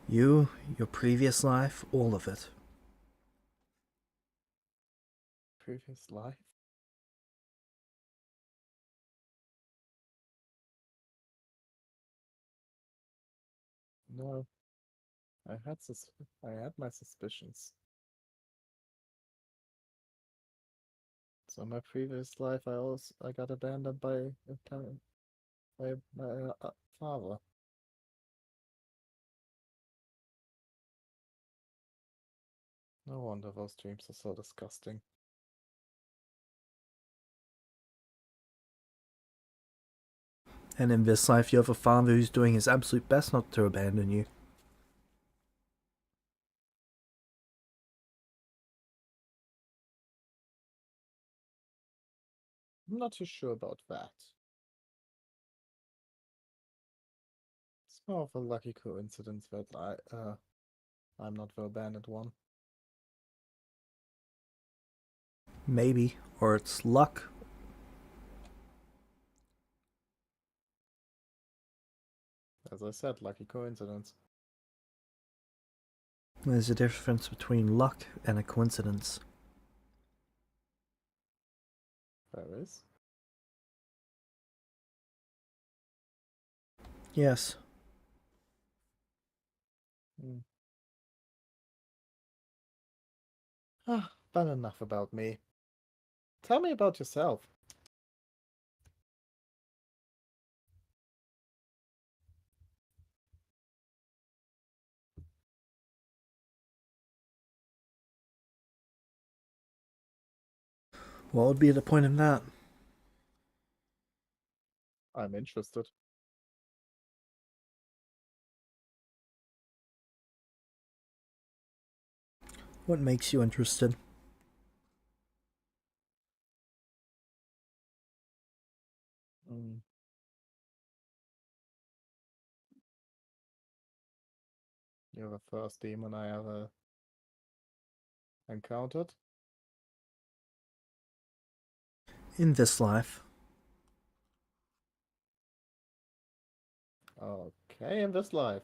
You, your previous life, all of it. Previous life? No, I had my suspicions. So in my previous life, I got abandoned by my father. No wonder those dreams are so disgusting. And in this life, you have a father who's doing his absolute best not to abandon you. I'm not too sure about that. It's more of a lucky coincidence that I'm not the abandoned one. Maybe. Or it's luck. As I said, lucky coincidence. There's a difference between luck and a coincidence. There is. Yes. But enough about me. Tell me about yourself. What would be the point in that? I'm interested. What makes you interested? You're the first demon I ever encountered. In this life. Okay, in this life.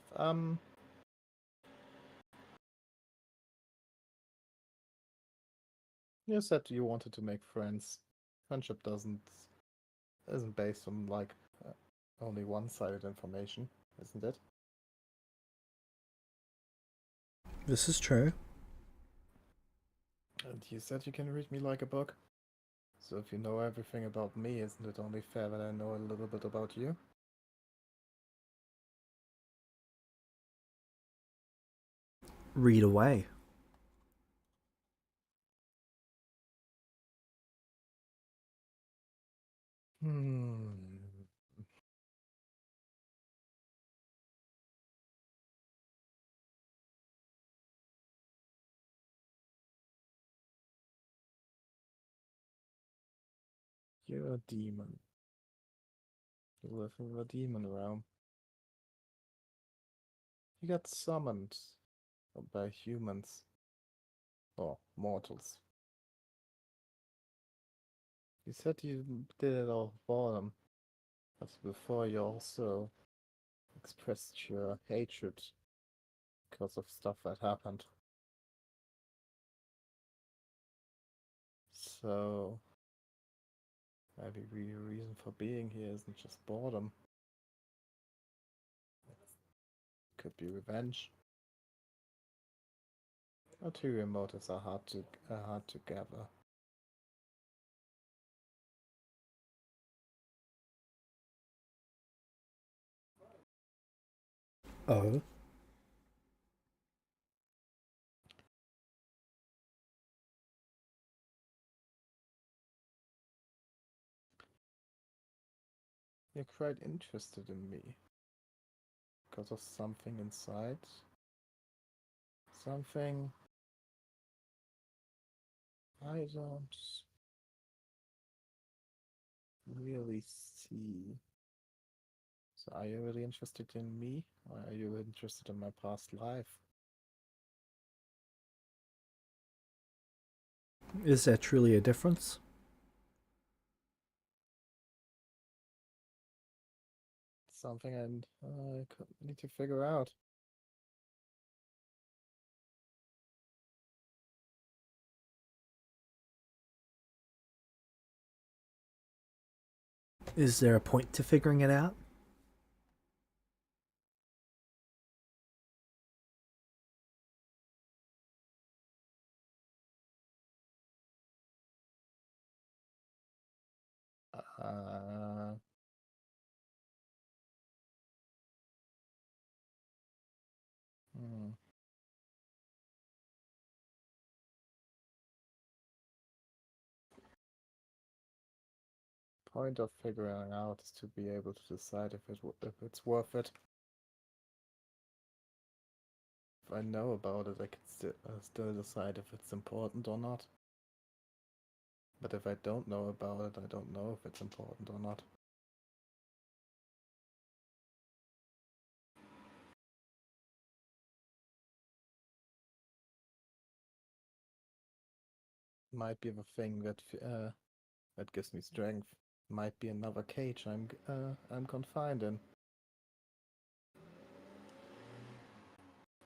You said you wanted to make friends. Friendship isn't based on like only one-sided information, isn't it? This is true. And you said you can read me like a book. So if you know everything about me, isn't it only fair that I know a little bit about you? read away. You're a demon. You live in the demon realm. You got summoned by humans. Or mortals. You said you did it all for them. But before you also expressed your hatred because of stuff that happened. So maybe the reason for being here isn't just boredom. Could be revenge. Ulterior motives are hard to gather. Oh? You're quite interested in me. Because of something inside. Something I don't really see. So are you really interested in me? Or are you interested in my past life? Is there truly a difference? Something I need to figure out. Is there a point to figuring it out? Uh, hmm. Point of figuring out is to be able to decide if it's worth it. If I know about it, I can still decide if it's important or not. But if I don't know about it, I don't know if it's important or not. Might be the thing that gives me strength. Might be another cage I'm confined in.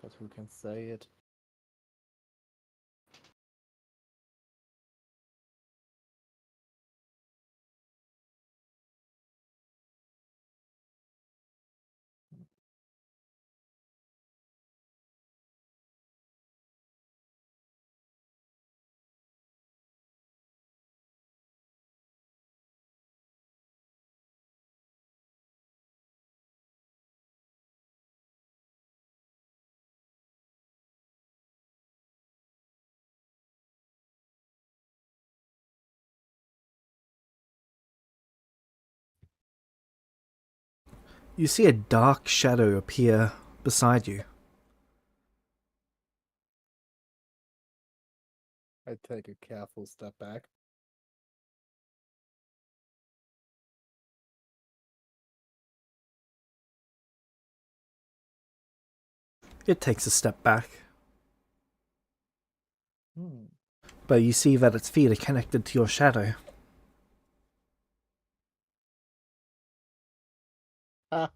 But who can say it? You see a dark shadow appear beside you. I take a careful step back. It takes a step back, Hmm. but you see that its feet are connected to your shadow. Ah.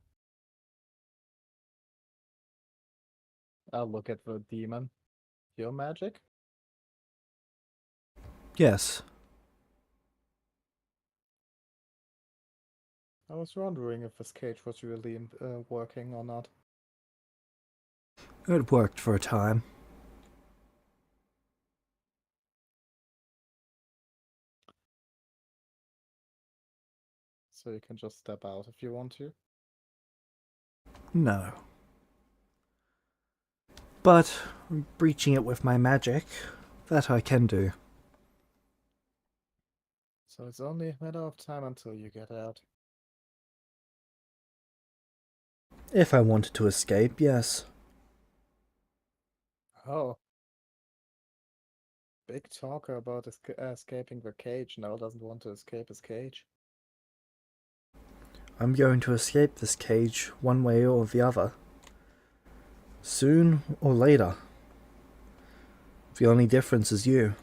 I'll look at the demon. Your magic? Yes. I was wondering if this cage was really working or not. It worked for a time. So you can just step out if you want to. No. But breaching it with my magic. That I can do. So it's only a matter of time until you get out. If I wanted to escape, yes. Oh. Big talker about escaping the cage. Now doesn't want to escape his cage. I'm going to escape this cage one way or the other. Soon or later. The only difference is you.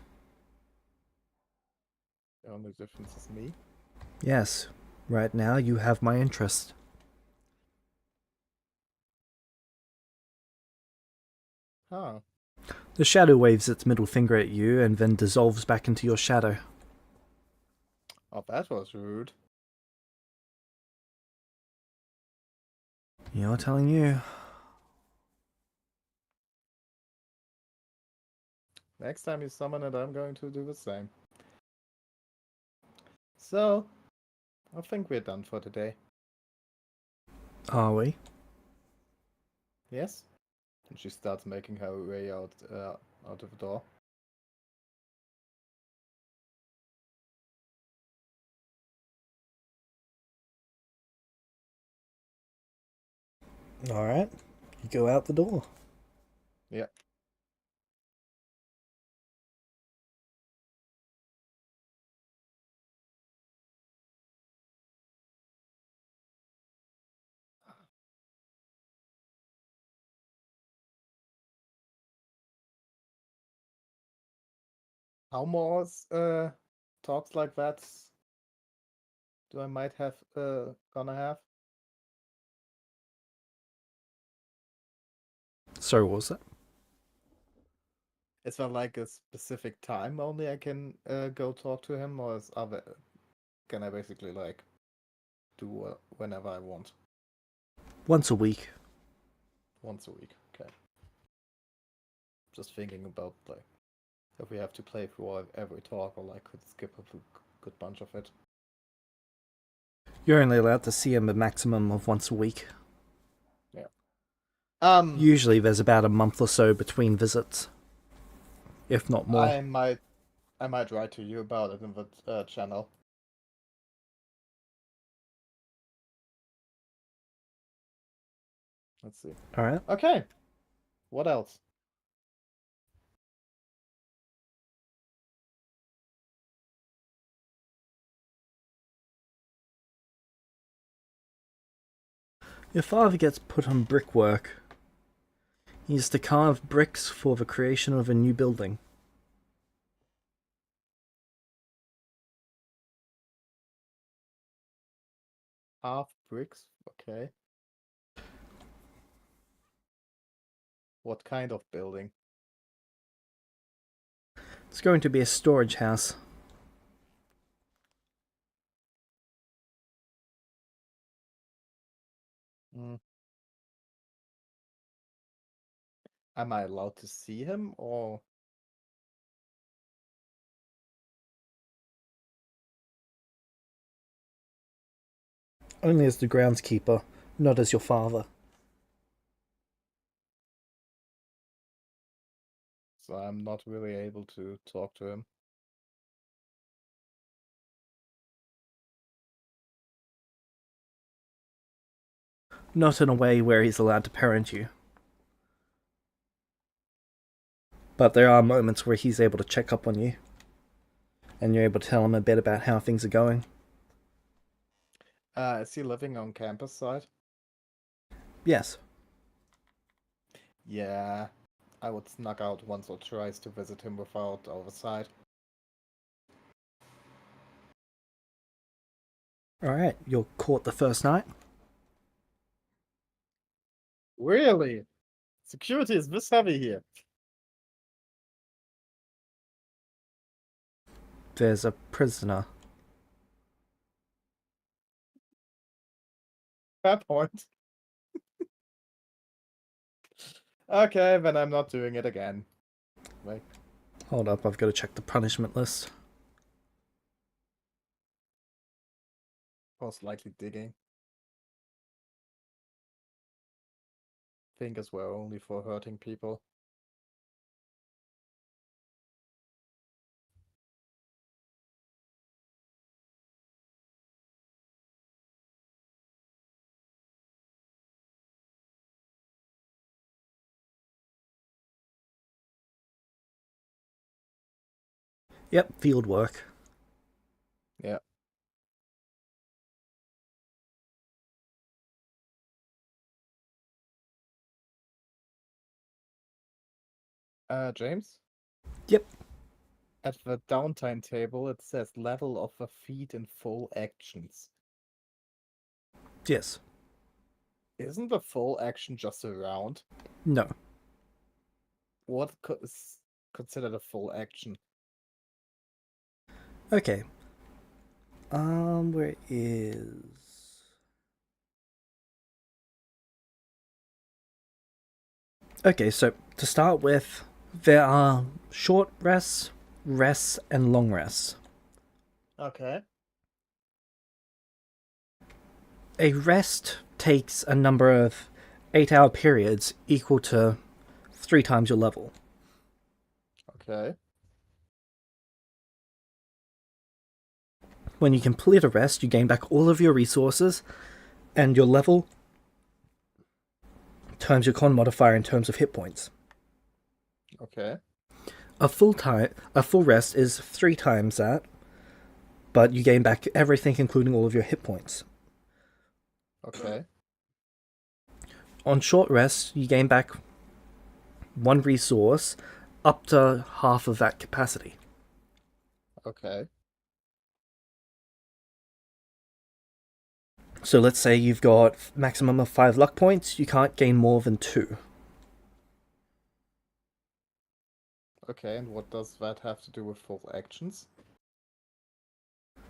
The only difference is me. Yes, right now you have my interest. Huh. The shadow waves its middle finger at you and then dissolves back into your shadow. Oh, that was rude. You're telling you. Next time you summon it, I'm going to do the same. So, I think we're done for today. Are we? Yes? And she starts making her way out of the door. Alright. You go out the door. Yeah. How more talks like that do I might have gonna have? Sorry, what was that? Is there like a specific time only I can go talk to him, or can I basically like do whenever I want? Once a week. Once a week, okay. Just thinking about like if we have to play through every talk, or like could skip a good bunch of it. You're only allowed to see him a maximum of once a week. Yeah. Usually there's about a month or so between visits. If not more. I might write to you about it in the channel. Let's see. Alright. Okay. What else? Your father gets put on brickwork. He is to carve bricks for the creation of a new building. Half bricks? Okay. What kind of building? It's going to be a storage house. Mm. Am I allowed to see him, or Only as the groundskeeper, not as your father. so I'm not really able to talk to him? Not in a way where he's allowed to parent you. But there are moments where he's able to check up on you. And you're able to tell him a bit about how things are going. Is he living on campus side? Yes. Yeah, I would snuck out once or twice to visit him without oversight. Alright, you're caught the first night. Really? Security is this heavy here. There's a prisoner. Fair point. Okay, then I'm not doing it again. Wait. Hold up, I've got to check the punishment list. Most likely digging. Fingers were only for hurting people. Yep, field work. Yeah. James? Yep. At the downtime table, it says level of a feat in full actions. Yes. Isn't the full action just a round? No. What is considered a full action? Okay. Where is... Okay, so to start with, there are short rests, rests, and long rests. Okay. A rest takes a number of 8-hour periods equal to 3 times your level. Okay. When you complete a rest, you gain back all of your resources, and your level times your con modifier in terms of hit points. Okay. A full rest is 3 times that, but you gain back everything, including all of your hit points. Okay. On short rests, you gain back 1 resource up to half of that capacity. Okay. So let's say you've got maximum of 5 luck points, you can't gain more than 2. Okay, and what does that have to do with full actions?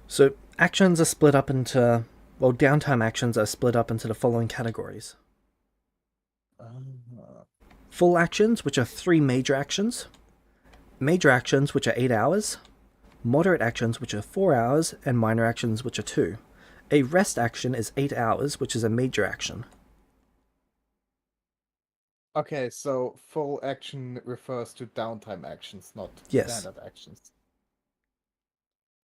So actions are split up into... Well, downtime actions are split up into the following categories. Full actions, which are 3 major actions. Major actions, which are 8 hours. Moderate actions, which are 4 hours. And minor actions, which are 2. A rest action is 8 hours, which is a major action. Okay, so full action refers to downtime actions, not Yes. standard actions.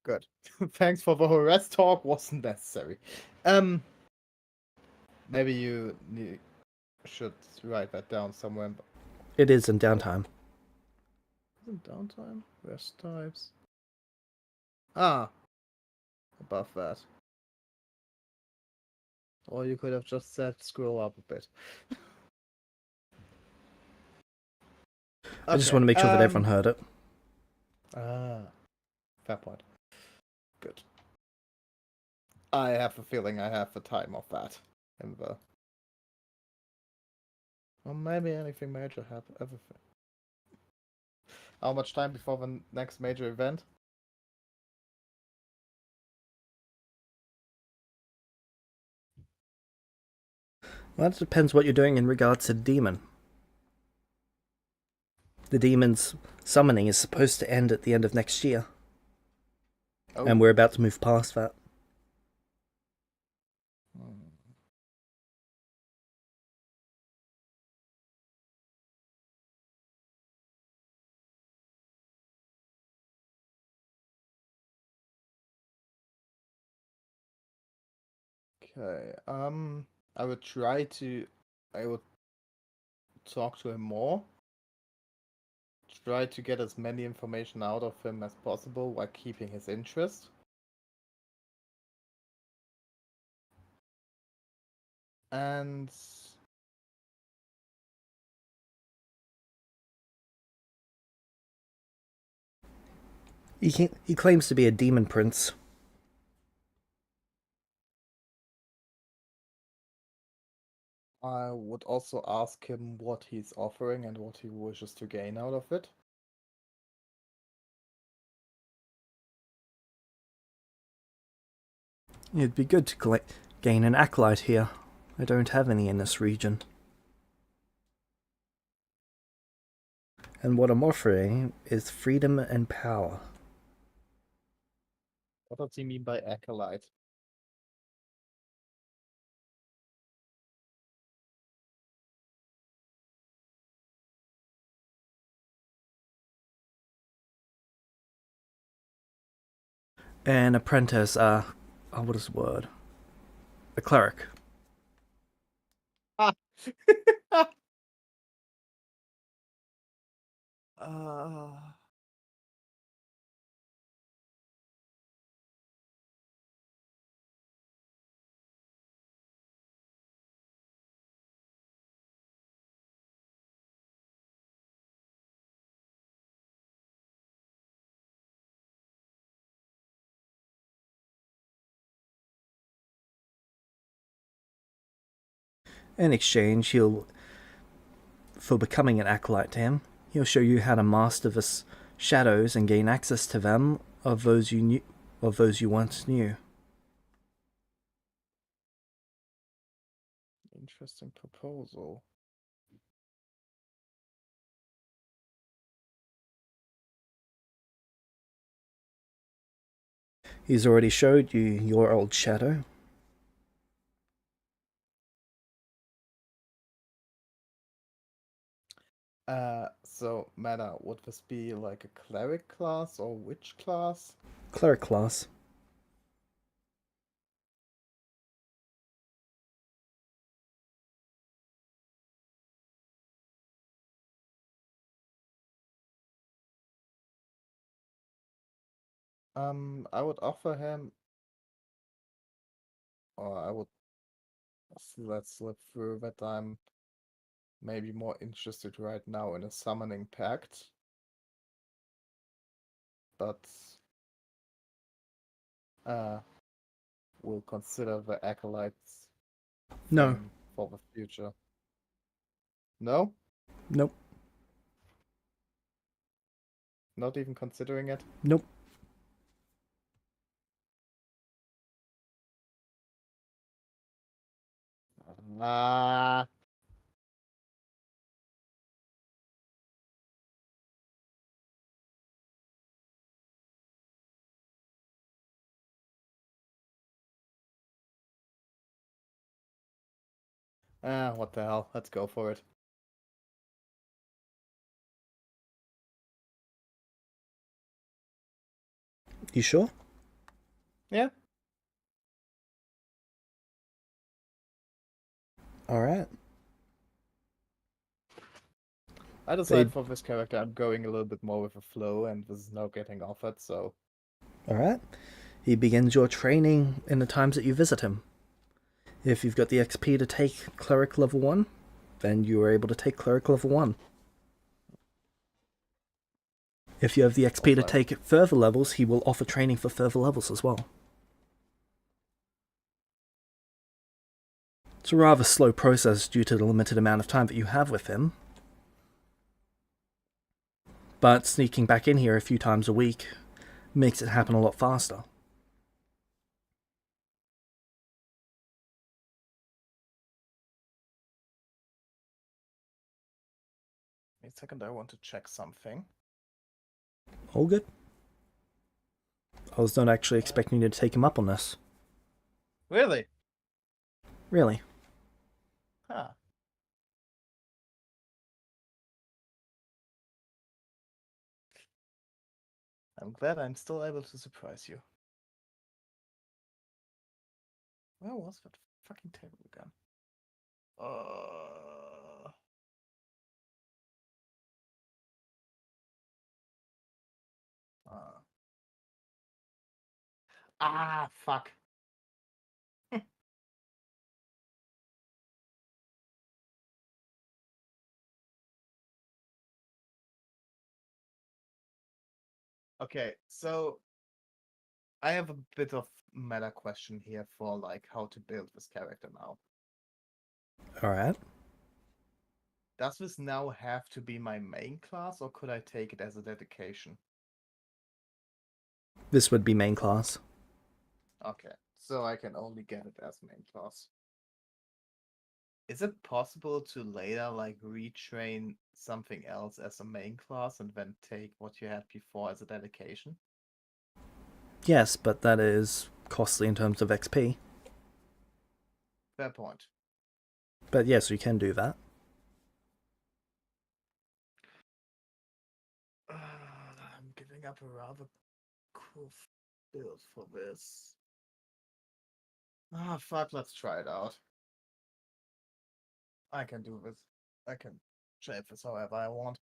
Good. Thanks for the whole rest talk. Wasn't necessary. Maybe you should write that down somewhere. It is in downtime. Isn't downtime? Rest types. Ah, above that. Or you could have just said scroll up a bit. I just want to make sure that everyone heard it. Ah, fair point. Good. I have a feeling I have the time of that in the. Or maybe anything major happen. Everything. How much time before the next major event? Well, that depends what you're doing in regards to the demon. The demon's summoning is supposed to end at the end of next year. Oh. And we're about to move past that. Okay. I would try to. I would talk to him more. Try to get as many information out of him as possible while keeping his interest. And He claims to be a demon prince. I would also ask him what he's offering and what he wishes to gain out of it. It'd be good to gain an acolyte here. I don't have any in this region. And what I'm offering is freedom and power. What does he mean by acolyte? An apprentice, what is the word? A cleric. Ah. In exchange, for becoming an acolyte to him, he'll show you how to master the shadows and gain access to them of those you once knew. Interesting proposal. He's already showed you your old shadow. So Meta, would this be like a cleric class or witch class? Cleric class. I would offer him, or I would let's slip through that I'm maybe more interested right now in a summoning pact, but we'll consider the acolytes No. thing for the future. No? Nope. Not even considering it? Nope. Ah. What the hell? Let's go for it. You sure? Yeah. Alright. I decide for this character I'm going a little bit more with the flow, and this is now getting offered, so... Alright. He begins your training in the times that you visit him. If you've got the XP to take Cleric level 1, then you are able to take Cleric level 1. If you have the XP to take further levels, he will offer training for further levels as well. It's a rather slow process due to the limited amount of time that you have with him. But sneaking back in here a few times a week makes it happen a lot faster. Wait a second, I want to check something. All good. I was not actually expecting you to take him up on this. Really? Really. Huh. I'm glad I'm still able to surprise you. Where was that fucking table again? Fuck. Okay, so I have a bit of meta question here for like how to build this character now. Alright. Does this now have to be my main class, or could I take it as a dedication? This would be main class. Okay, so I can only get it as main class. Is it possible to later like retrain something else as a main class and then take what you had before as a dedication? Yes, but that is costly in terms of XP. Fair point. But yes, you can do that. I'm giving up a rather cool build for this. Fuck, let's try it out. I can do this. I can shape this however I want.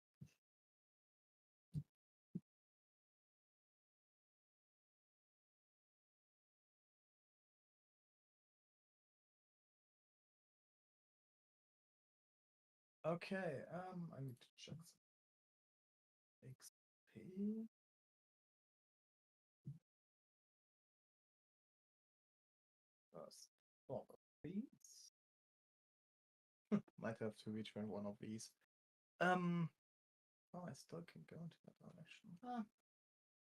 Okay, I need to check some XP. First, 4 of these. Might have to retrain one of these. Oh, I still can go into that direction. Let's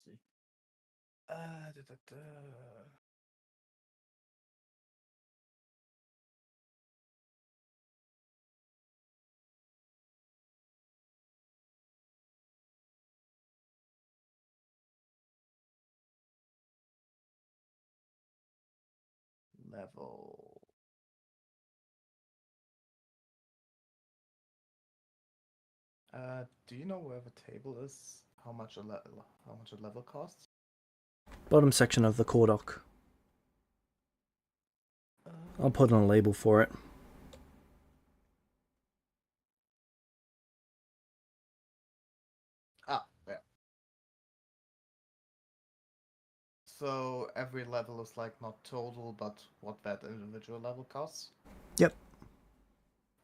see. Level. Do you know where the table is? How much a level costs? Bottom section of the core doc. I'll put on a label for it. Yeah. So every level is like not total, but what that individual level costs? Yep.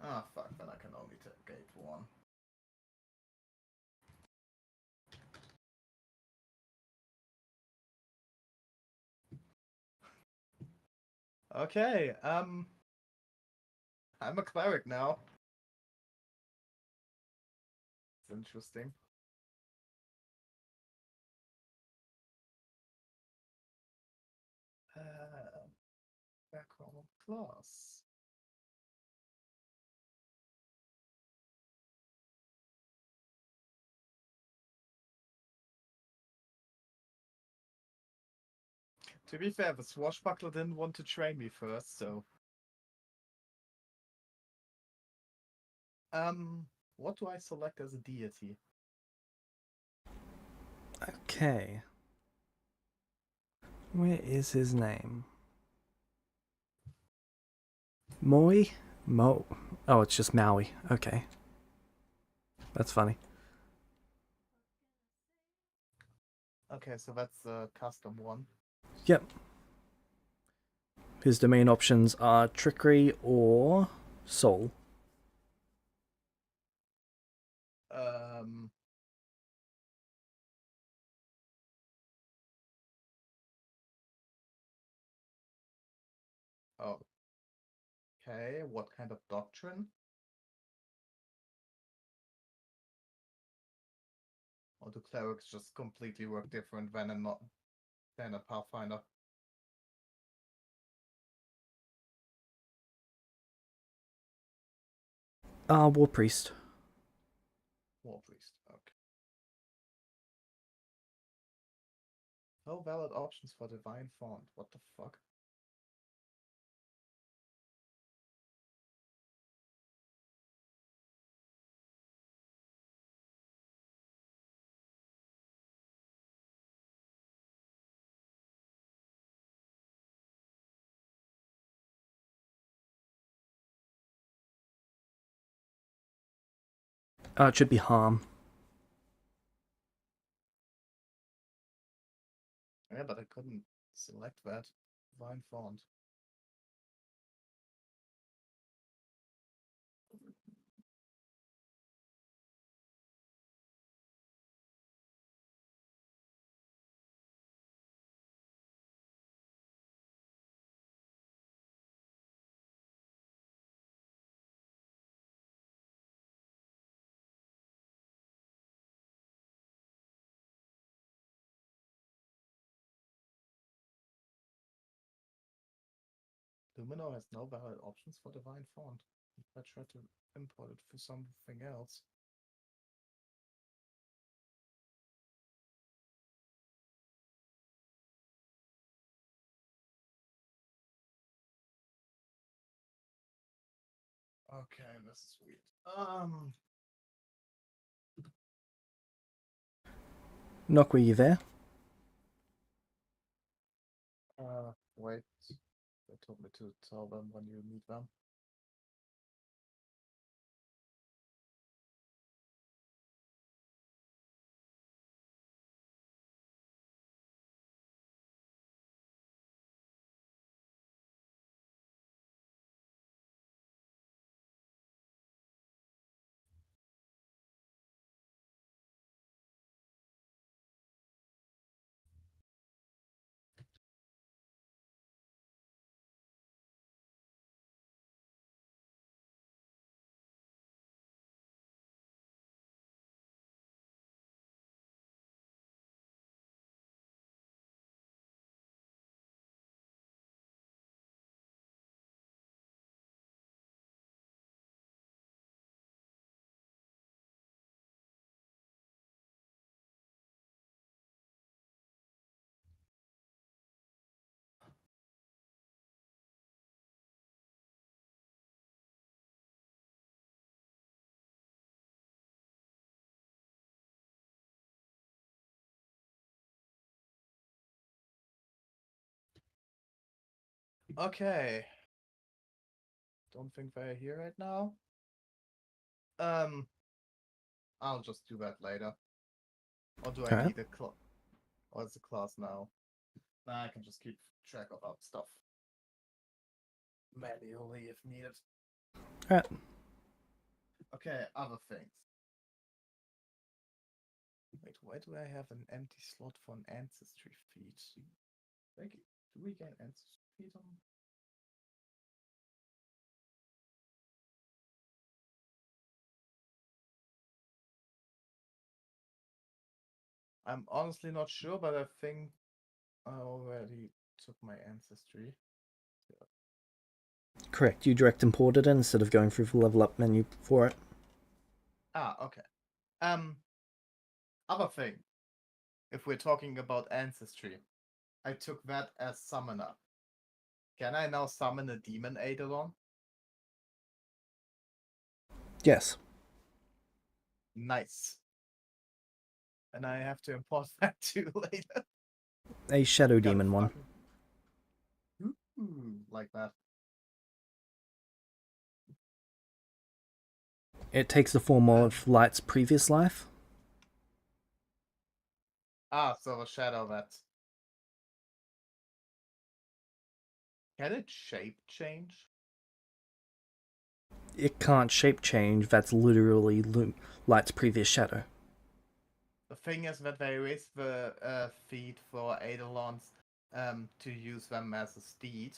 Ah, fuck, then I can only take one. Okay, I'm a cleric now. It's interesting. Background class. To be fair, the swashbuckler didn't want to train me first, so. What do I select as a deity? Okay. Where is his name? Moi? Mo. Oh, it's just Maui. Okay. That's funny. Okay, so that's the custom one. Yep. His domain options are Trickery or Soul. Okay, what kind of doctrine? Or do clerics just completely work different than a Pathfinder? War Priest. War priest, okay. No valid options for divine font. What the fuck? It should be Harm. Yeah, but I couldn't select that. Divine font. Luminor has no valid options for divine font. I tried to import it for something else. Okay, this is weird. Knock, were you there? Wait. They told me to tell them when you meet them. Okay. Don't think they're here right now. I'll just do that later. Or do I Alright. need a class? Or is the class now? Nah, I can just keep track of our stuff manually if needed. Alright. Okay, other things. Wait, why do I have an empty slot for an ancestry feed? Do we get ancestry feed on? I'm honestly not sure, but I think I already took my ancestry. Correct. You direct imported it instead of going through the level up menu for it. Ah, okay. Other thing. If we're talking about ancestry, I took that as summoner. Can I now summon a demon Eidolon? Yes. Nice. And I have to import that too later. A shadow Gotta demon one. Ooh, like that. It takes the form of Light's previous life. Ah, so a shadow that. Can it shape change? It can't shape change. That's literally Light's previous shadow. The thing is that there is the feed for Eidolons to use them as a steed.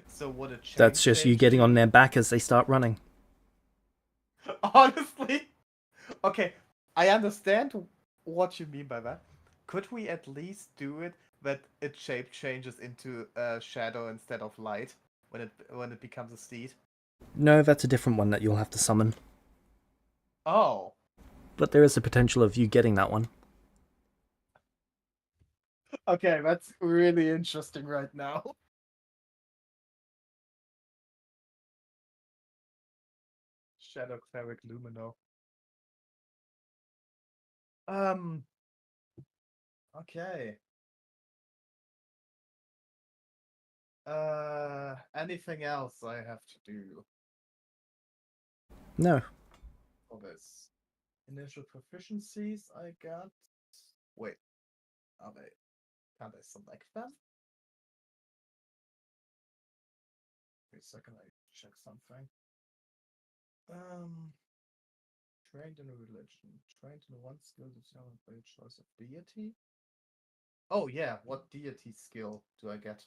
So would it change? That's just you getting on their back as they start running. Honestly? Okay, I understand what you mean by that. Could we at least do it that it shape changes into a shadow instead of light when it becomes a steed? No, that's a different one that you'll have to summon. Oh. But there is a potential of you getting that one. Okay, that's really interesting right now. Shadow Cleric Lumino. Okay. Anything else I have to do No. for this? Initial proficiencies I got. Wait, are they? Can I select them? Wait a second, I check something. Trained in a religion. Trained in one skill determined by a choice of deity. Oh yeah, what deity skill do I get?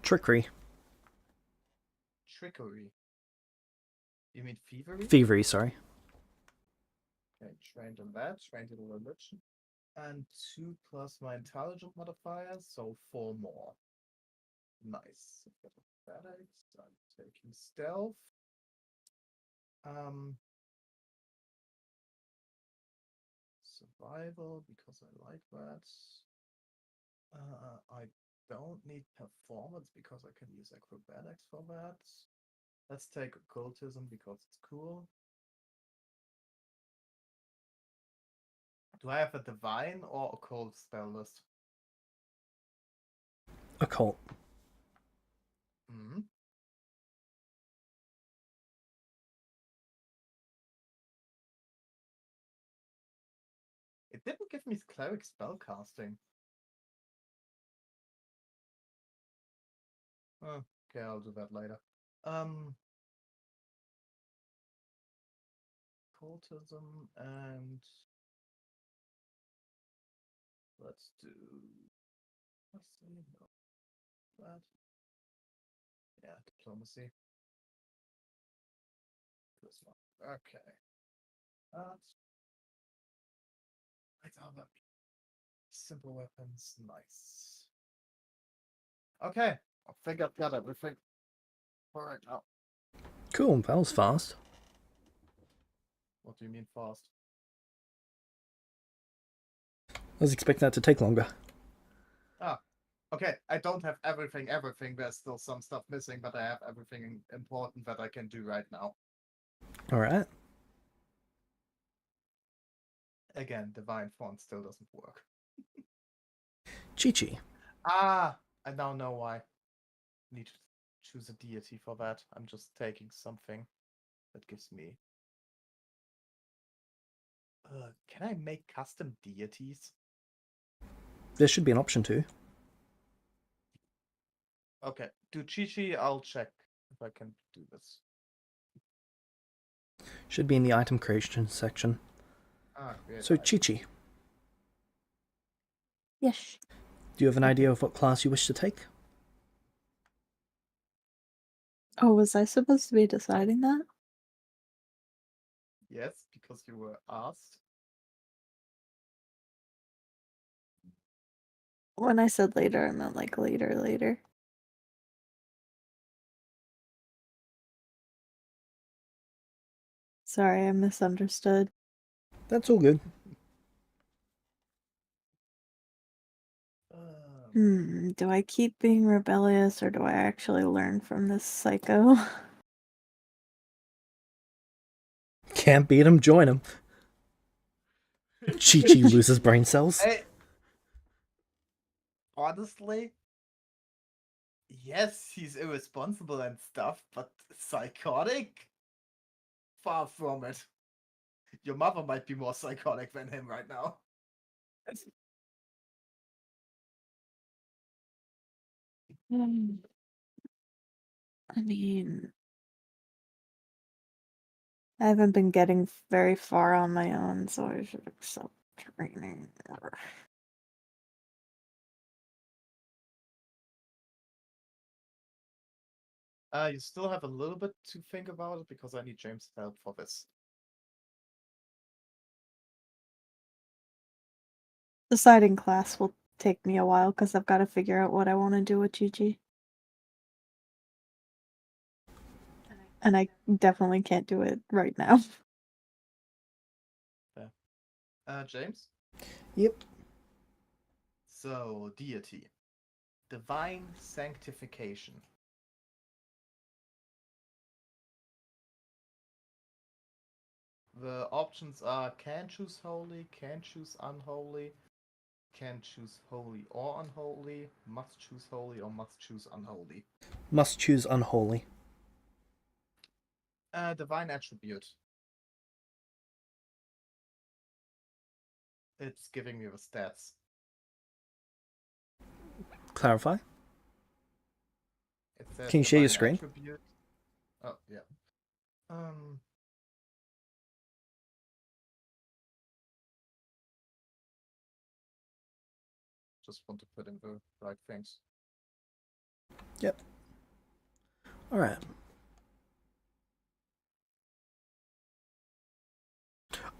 Trickery. Trickery. You mean thievery? Thievery, sorry. Okay, trained in that, trained in religion. And 2 plus my intelligence modifier, so 4 more. Nice. Acrobatics. I'm taking stealth. Survival, because I like that. I don't need performance because I can use acrobatics for that. Let's take occultism because it's cool. Do I have a divine or occult spell list? Occult. Hmm. It didn't give me cleric spellcasting. Oh, okay, I'll do that later. Occultism and let's do. Let's see. No, that. Yeah, diplomacy. This one. Okay. That's. I thought that simple weapons. Nice. Okay, I think I've got everything for right now. Cool, that was fast. What do you mean fast? I was expecting that to take longer. Ah, okay. I don't have everything. There's still some stuff missing, but I have everything important that I can do right now. Alright. Again, divine font still doesn't work. Chi-Chi. Ah, I now know why. Need to choose a deity for that. I'm just taking something that gives me. Can I make custom deities? There should be an option to. Okay, do Chi-Chi, I'll check if I can do this. Should be in the item creation section. Ah, great. So Chi-Chi, Yes. do you have an idea of what class you wish to take? Oh, was I supposed to be deciding that? Yes, because you were asked. When I said later, I meant like later. Sorry, I misunderstood. That's all good. Do I keep being rebellious or do I actually learn from this psycho? Can't beat him, join him. Chi-Chi loses brain cells. Hey, honestly, yes, he's irresponsible and stuff, but psychotic? Far from it. Your mother might be more psychotic than him right now. I mean, I haven't been getting very far on my own, so I should accept training. You still have a little bit to think about it because I need James' help for this. Deciding class will take me a while because I've got to figure out what I want to do with Chi-Chi. And I definitely can't do it right now. James? Yep. So, deity. Divine sanctification. The options are can choose holy, can choose unholy, can choose holy or unholy, must choose holy or must choose unholy. Must choose unholy. Divine attribute. It's giving me the stats. Clarify. It says Can you share your divine screen? attribute. Oh yeah. Just want to put in the right things. Yep. Alright.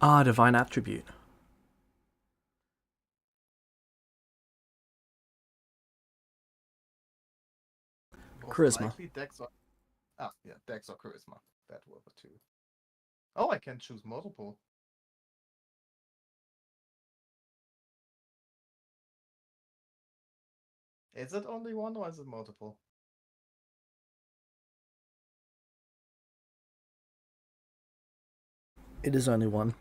Ah, divine attribute. Most Charisma. likely Dex or Dex or Charisma. That were the two. Oh, I can choose multiple. Is it only one or is it multiple? It is only one.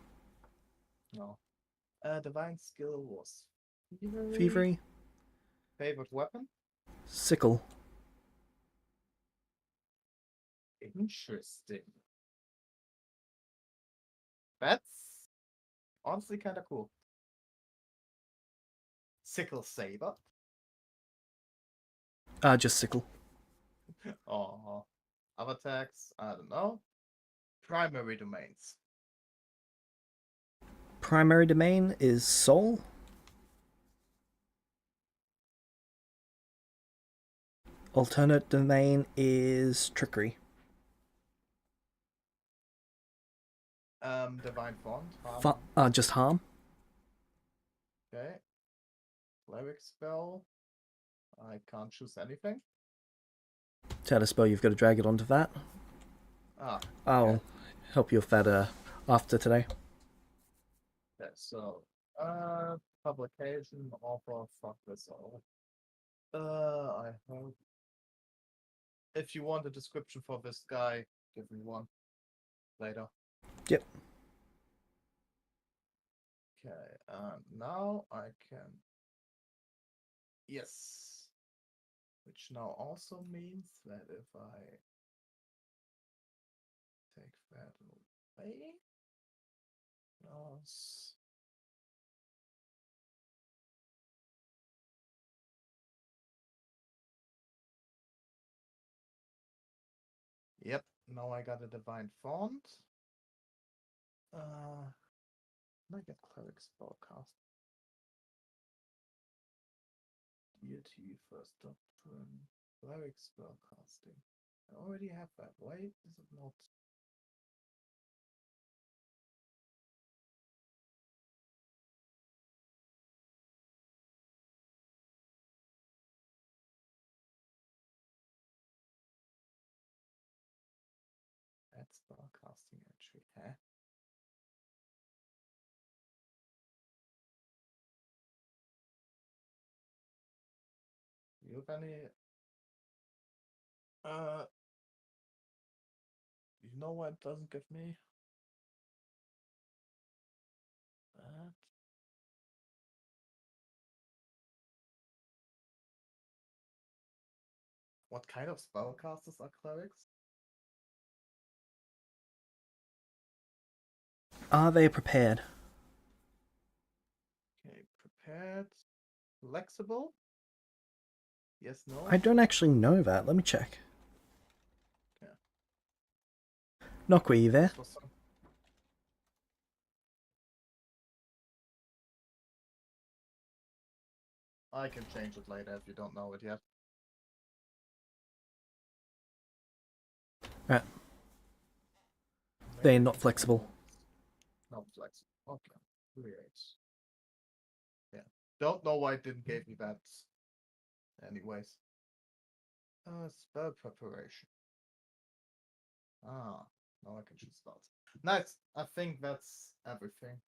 No. Divine skill was Thievery. favorite weapon. Sickle. Interesting. That's honestly kind of cool. Sickle saber. Just sickle. Oh, other attacks. I don't know. Primary domains. Primary domain is soul. Alternate domain is trickery. Divine font. Just harm. Okay. Cleric spell. I can't choose anything. To add a spell, you've got to drag it onto that. Ah. I'll Okay. help you with that after today. Okay, so publication offer, fuck this all. I hope. If you want a description for this guy, give me one later. Yep. Okay, now I can Yes. Which now also means that if I take that away, plus yep, now I got a divine font. I get cleric spellcast. Deity, first doctrine, cleric spellcasting. I already have that. Why is it not? Add spellcasting entry, huh? Do you have any you know what it doesn't give me? That. What kind of spellcasters are clerics? Are they prepared? Okay, prepared. Flexible? Yes, no? I don't actually know that. Let me check. Yeah. Knock, were you there? For some... I can change it later if you don't know it yet. Right. They're not flexible. Not flexible. Okay. Create. Yeah. Don't know why it didn't give me that. Anyways. Spell preparation. Ah. Now I can choose spells. Nice. I think that's everything.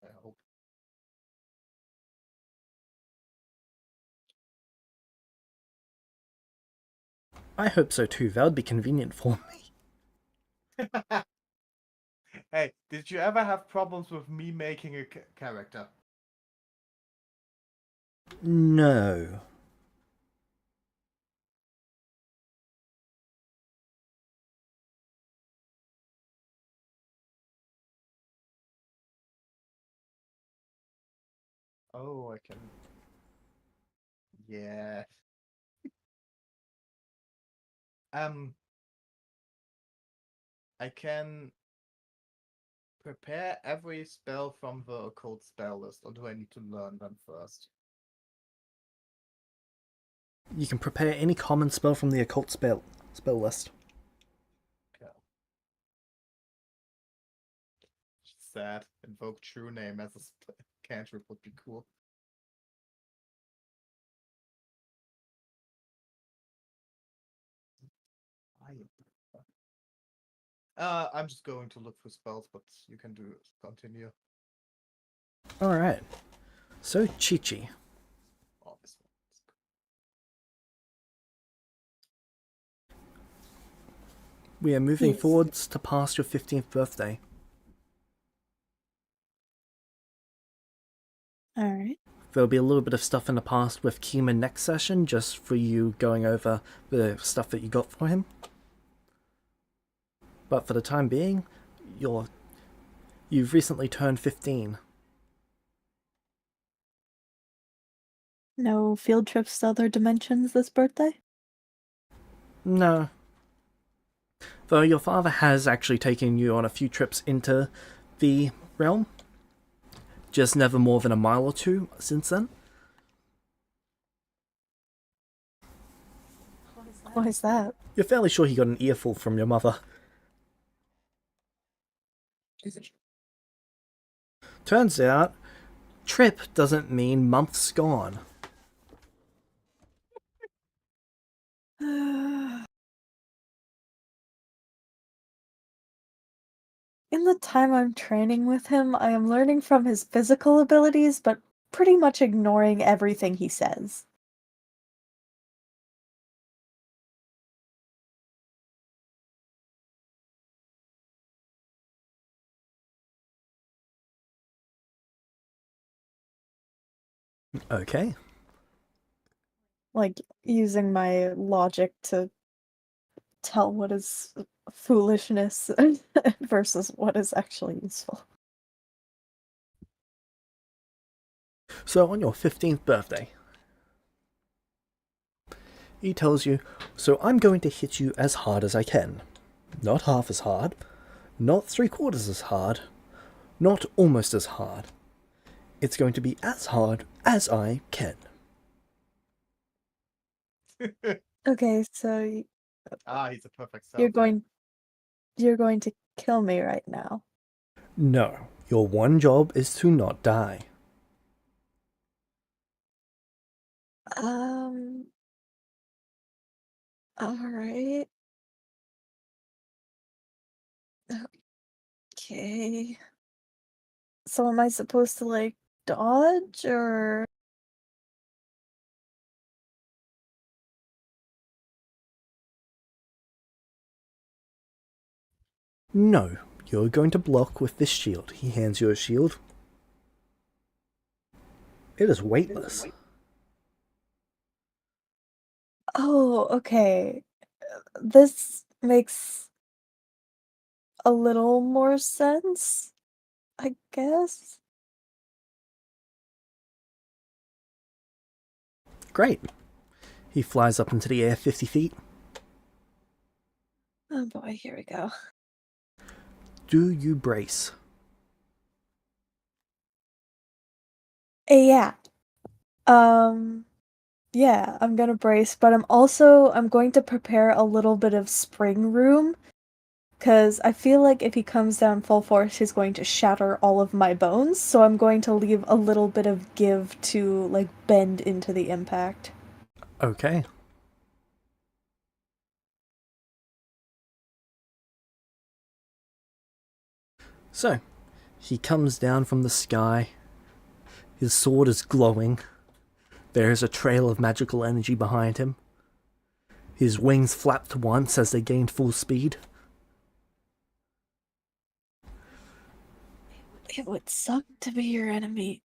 I hope. I hope so too. That would be convenient for me. Hey, did you ever have problems with me making a character? No. Oh, I can. Yeah. I can prepare every spell from the occult spell list, or do I need to learn them first? You can prepare any common spell from the occult spell list. Okay. Sad. Invoke true name as a cantrip would be cool. I'm just going to look for spells, but you can continue. Alright. So, Chi-Chi. Oh, this one. We are moving Yes. forwards to past your 15th birthday. Alright. There'll be a little bit of stuff in the past with Kima next session, just for you going over the stuff that you got for him. But for the time being, you've recently turned 15. No field trips to other dimensions this birthday? No. Though your father has actually taken you on a few trips into the realm. Just never more than a mile or two since then. Why is that? You're fairly sure he got an earful from your mother. Turns out, trip doesn't mean months gone. In the time I'm training with him, I am learning from his physical abilities, but pretty much ignoring everything he says. Okay. like, using my logic to tell what is foolishness versus what is actually useful. So on your 15th birthday, he tells you, so I'm going to hit you as hard as I can. Not half as hard, not 3/4 as hard, not almost as hard. It's going to be as hard as I can. Okay, so He's a perfect you're self. you're going to kill me right now. No, your one job is to not die. Alright. Okay. So am I supposed to, like, dodge, or... No, you're going to block with this shield. He hands you a shield. It is weightless. Oh, okay. This makes a little more sense, I guess? Great. He flies up into the air 50 feet. Oh boy, here we go. Do you brace? Yeah. Yeah, I'm gonna brace, but I'm going to prepare a little bit of spring room, because I feel like if he comes down full force, he's going to shatter all of my bones, so I'm going to leave a little bit of give to, like, bend into the impact. Okay. So, he comes down from the sky. His sword is glowing. There is a trail of magical energy behind him. His wings flapped once as they gained full speed. It would suck to be your enemy.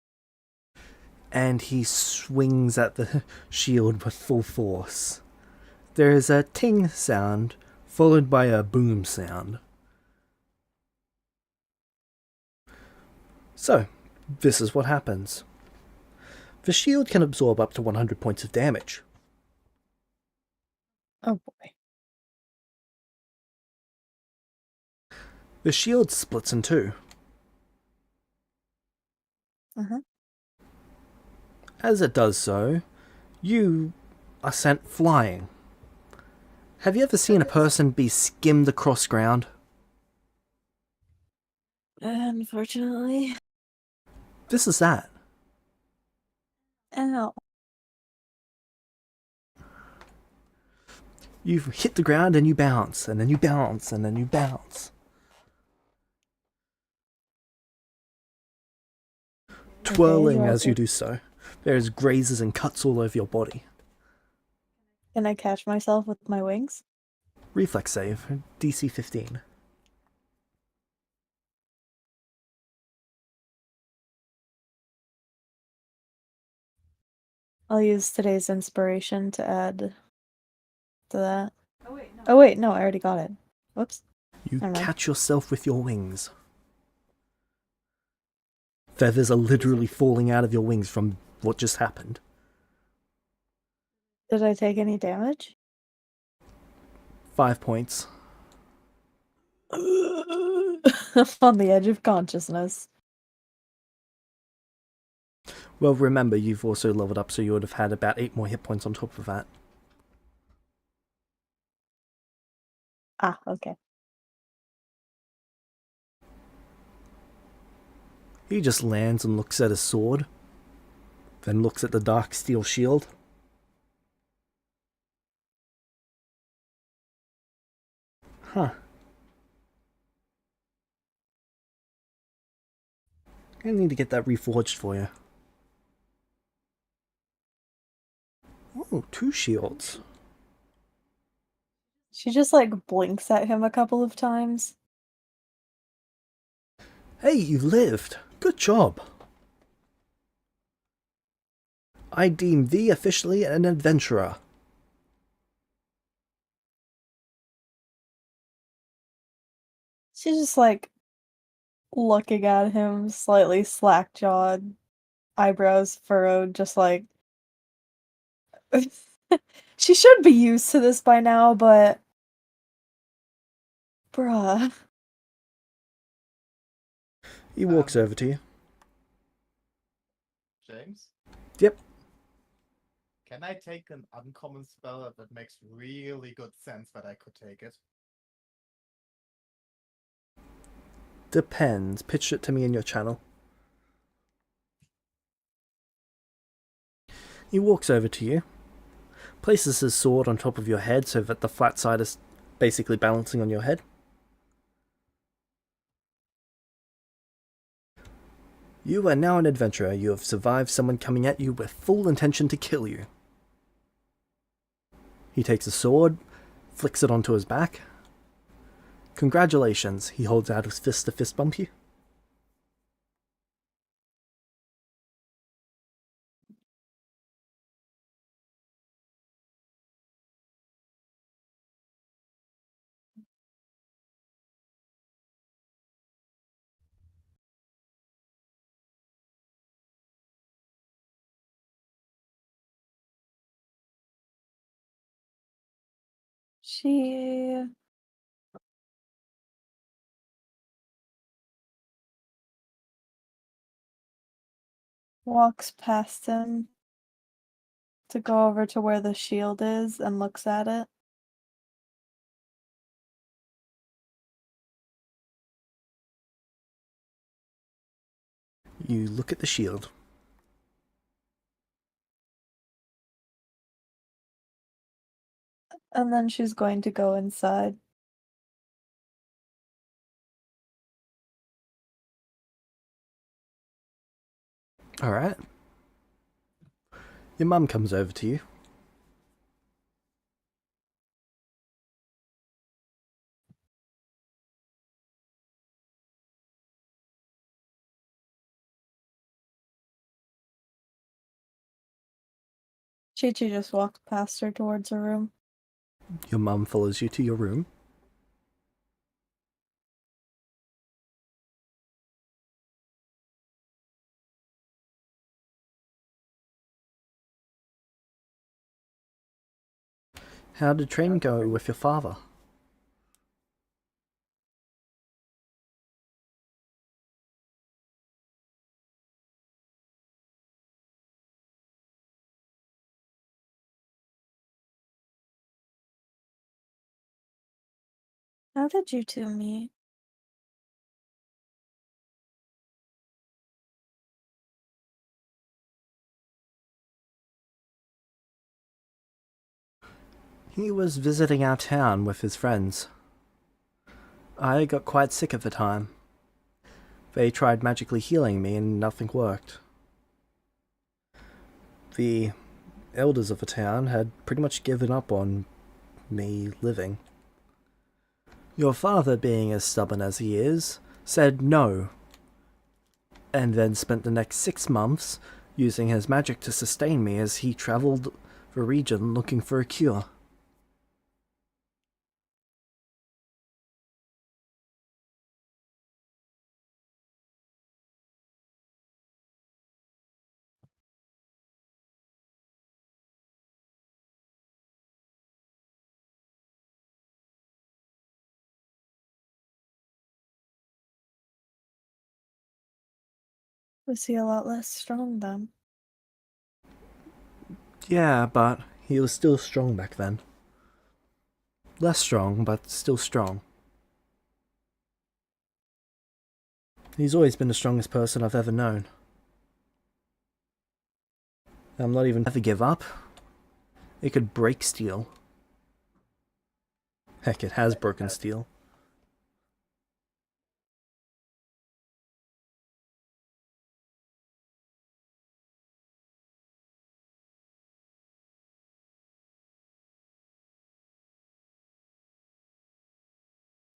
And he swings at the shield with full force. There is a ting sound, followed by a boom sound. So, this is what happens. The shield can absorb up to 100 points of damage. Oh boy. The shield splits in two. Uh-huh. As it does so, you are sent flying. Have you ever seen a person be skimmed across ground? Unfortunately. This is that. Ow. You hit the ground and you bounce, and then you bounce, and then you bounce. Twirling Okay, as you do so. There's grazes and cuts all over your body. Can I catch myself with my wings? Reflex save, DC 15. I'll use today's inspiration to add to that. Oh wait, no, I already got it. Whoops. You Never mind. catch yourself with your wings. Feathers are literally falling out of your wings from what just happened. Did I take any damage? 5 points. I'm on the edge of consciousness. Well, remember, you've also leveled up, so you would have had about 8 more hit points on top of that. Ah, okay. He just lands and looks at his sword, then looks at the dark steel shield. Huh. I need to get that reforged for you. Oh, 2 shields. She just, like, blinks at him a couple of times. Hey, you lived. Good job. I deem thee officially an adventurer. She's just like looking at him, slightly slack-jawed, eyebrows furrowed, just like she should be used to this by now, but bruh. He walks over to you. James? Yep. Can I take an uncommon spell that makes really good sense that I could take it? Depends. Pitch it to me in your channel. He walks over to you, places his sword on top of your head so that the flat side is basically balancing on your head. You are now an adventurer. You have survived someone coming at you with full intention to kill you. He takes a sword, flicks it onto his back. Congratulations. He holds out his fist to fist bump you. She walks past him to go over to where the shield is and looks at it. You look at the shield. And then she's going to go inside. Alright. Your mum comes over to you. Chi-Chi just walks past her towards her room. Your mum follows you to your room. How did training go with your father? How did you two meet? He was visiting our town with his friends. I got quite sick at the time. They tried magically healing me and nothing worked. The elders of the town had pretty much given up on me living. Your father, being as stubborn as he is, said no, and then spent the next 6 months using his magic to sustain me as he travelled the region looking for a cure. Was he a lot less strong then? Yeah, but he was still strong back then. Less strong, but still strong. He's always been the strongest person I've ever known. I'm not even ever give up. It could break steel. Heck, it has broken steel.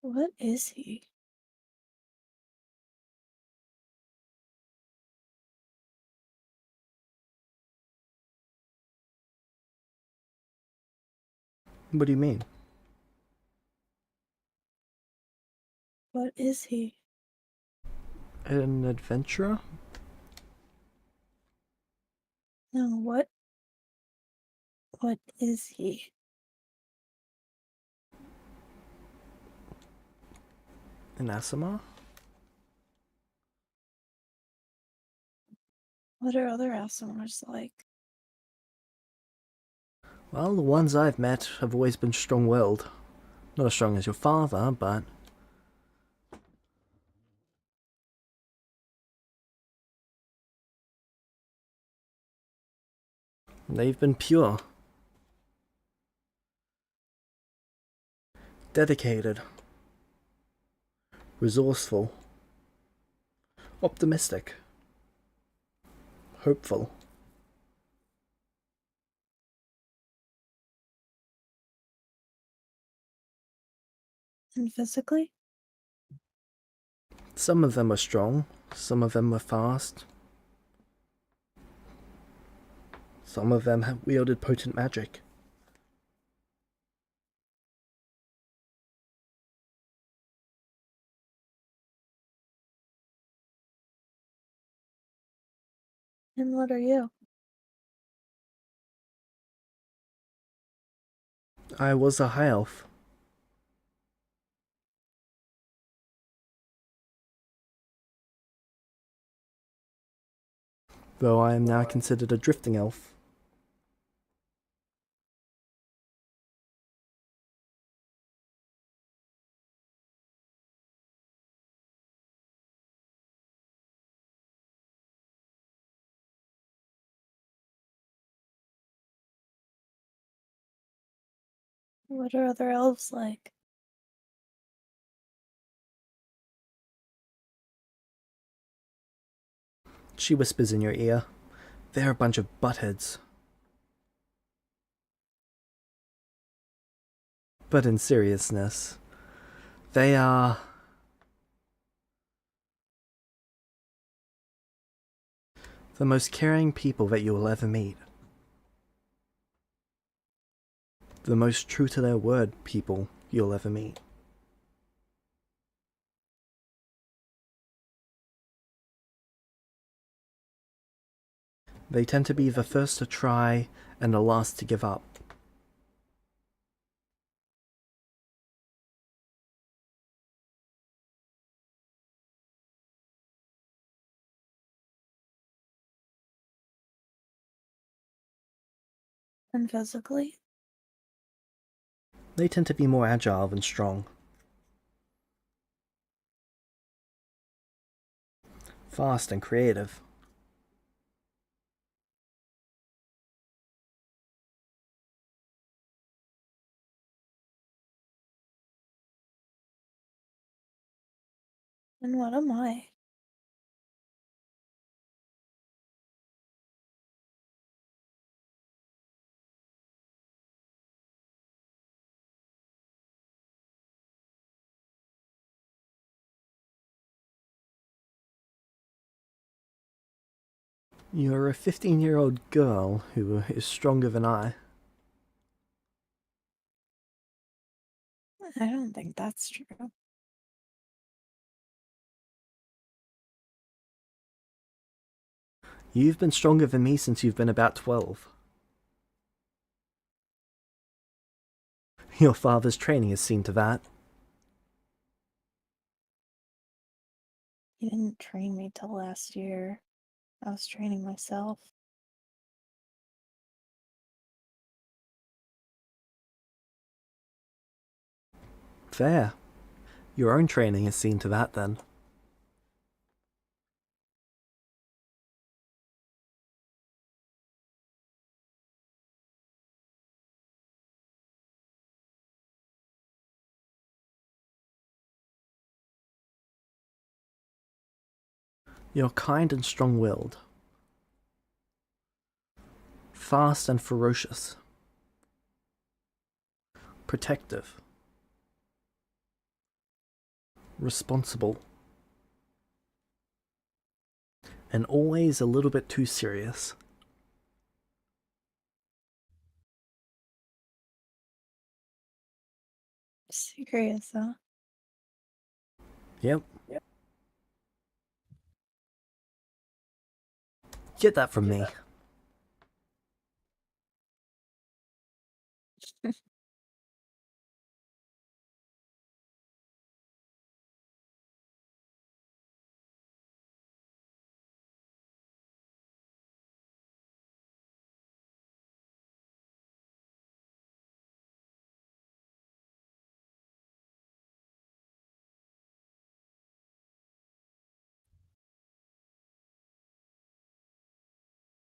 What is he? What do you mean? What is he? An adventurer? No, what? What is he? An Asimar? What are other Asimars like? Well, the ones I've met have always been strong-willed. Not as strong as your father, but... they've been pure. Dedicated. Resourceful. Optimistic. Hopeful. And physically? Some of them were strong, some of them were fast. Some of them wielded potent magic. And what are you? I was a high elf. Though I am now considered a drifting elf. What are other elves like? She whispers in your ear. They're a bunch of buttheads. But in seriousness, they are... the most caring people that you will ever meet. The most true to their word people you'll ever meet. They tend to be the first to try and the last to give up. And physically? They tend to be more agile than strong. Fast and creative. And what am I? You're a 15-year-old girl who is stronger than I. I don't think that's true. You've been stronger than me since you've been about 12. Your father's training has seen to that. He didn't train me till last year. I was training myself. Fair. Your own training has seen to that then. You're kind and strong-willed. Fast and ferocious. Protective. Responsible. And always a little bit too serious. Serious, huh? Yep. Get that from me.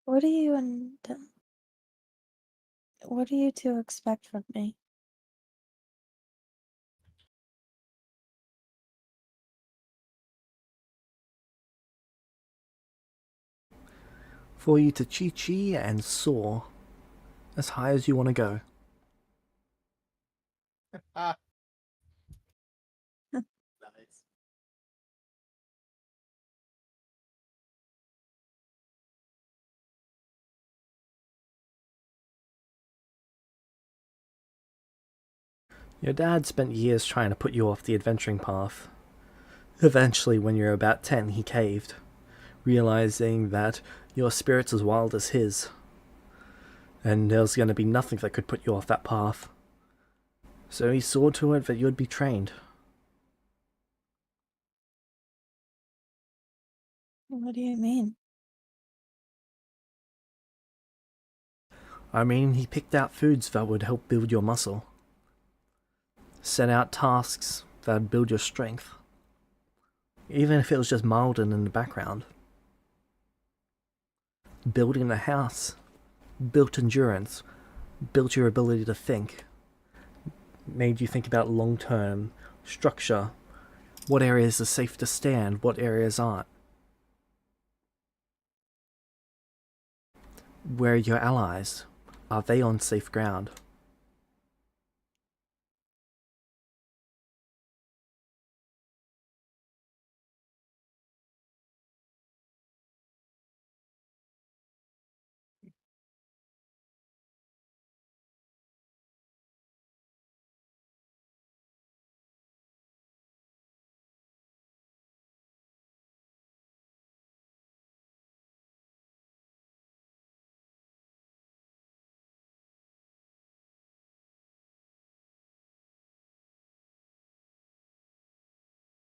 What do you what do you two expect from me? For you to chi-chi and soar as high as you want to go. Ah, nice. Your dad spent years trying to put you off the adventuring path. Eventually, when you were about 10, he caved, realizing that your spirit's as wild as his, and there was going to be nothing that could put you off that path. So he saw to it that you would be trained. What do you mean? I mean, he picked out foods that would help build your muscle, set out tasks that would build your strength, even if it was just mild and in the background. Building a house built endurance, built your ability to think, made you think about long-term structure, what areas are safe to stand, what areas aren't. Where are your allies? Are they on safe ground?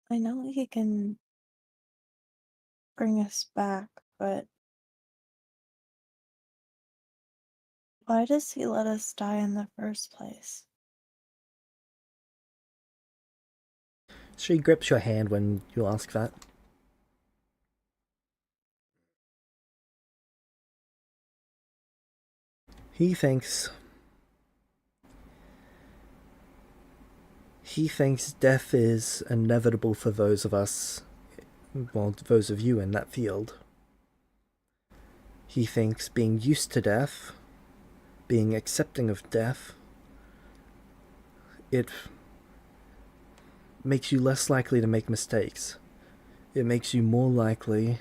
I know he can bring us back, but why does he let us die in the first place? She grips your hand when you ask that. He thinks death is inevitable for those of us, well, those of you in that field. He thinks being used to death, being accepting of death, it makes you less likely to make mistakes. It makes you more likely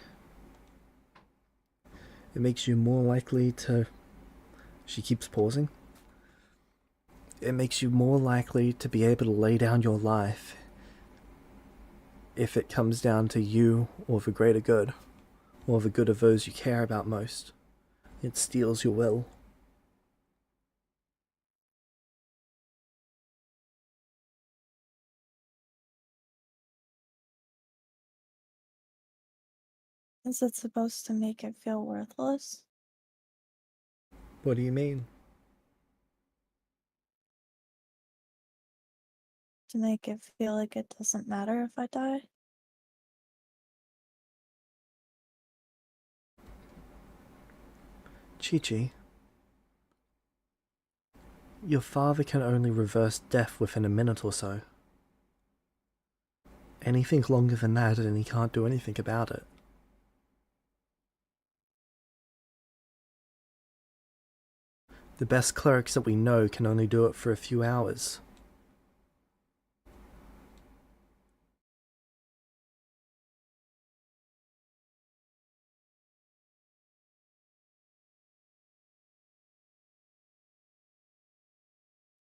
to... She keeps pausing. It makes you more likely to be able to lay down your life if it comes down to you or the greater good, or the good of those you care about most. It steals your will. Is it supposed to make it feel worthless? What do you mean? To make it feel like it doesn't matter if I die? Chi-Chi, your father can only reverse death within a minute or so. Anything longer than that and he can't do anything about it. The best clerics that we know can only do it for a few hours.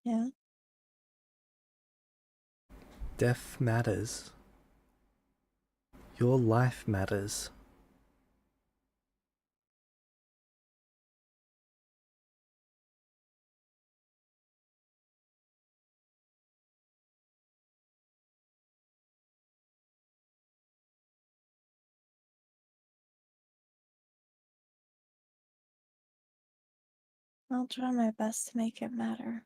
Yeah. Death matters. Your life matters. I'll try my best to make it matter.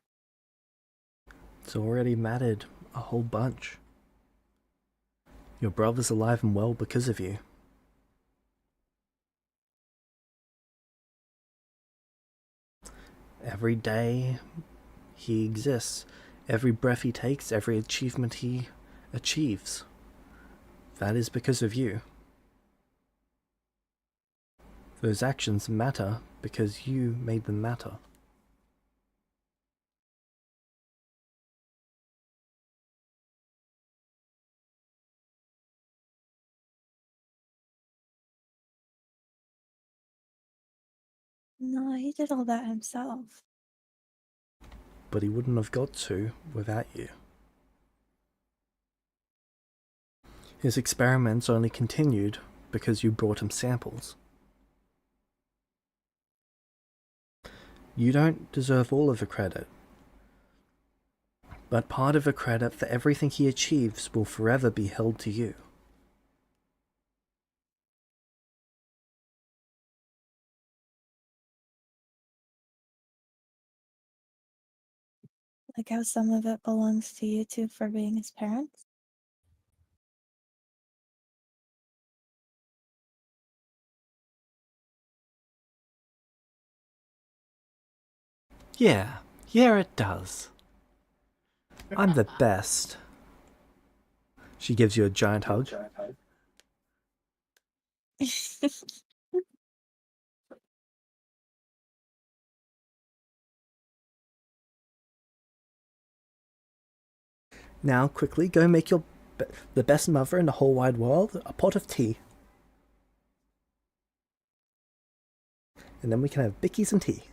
It's already mattered a whole bunch. Your brother's alive and well because of you. Every day he exists, every breath he takes, every achievement he achieves. That is because of you. Those actions matter because you made them matter. No, he did all that himself. But he wouldn't have got to without you. His experiments only continued because you brought him samples. You don't deserve all of the credit, but part of the credit for everything he achieves will forever be held to you. Like how some of it belongs to you two for being his parents. Yeah, it does. I'm the best. She gives you a giant hug. Now, quickly, go make the best mother in the whole wide world a pot of tea. And then we can have bickies and tea.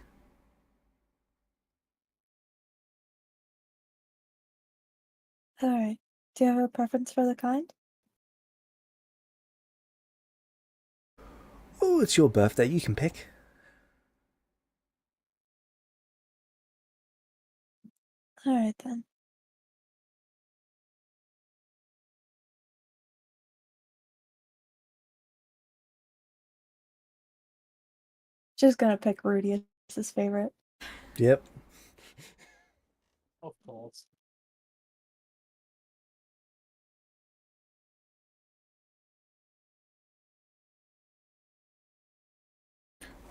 Alright. Do you have a preference for the kind? Oh, it's your birthday, you can pick. Alright then. Just gonna pick Rudy as his favorite. Yep. Of course.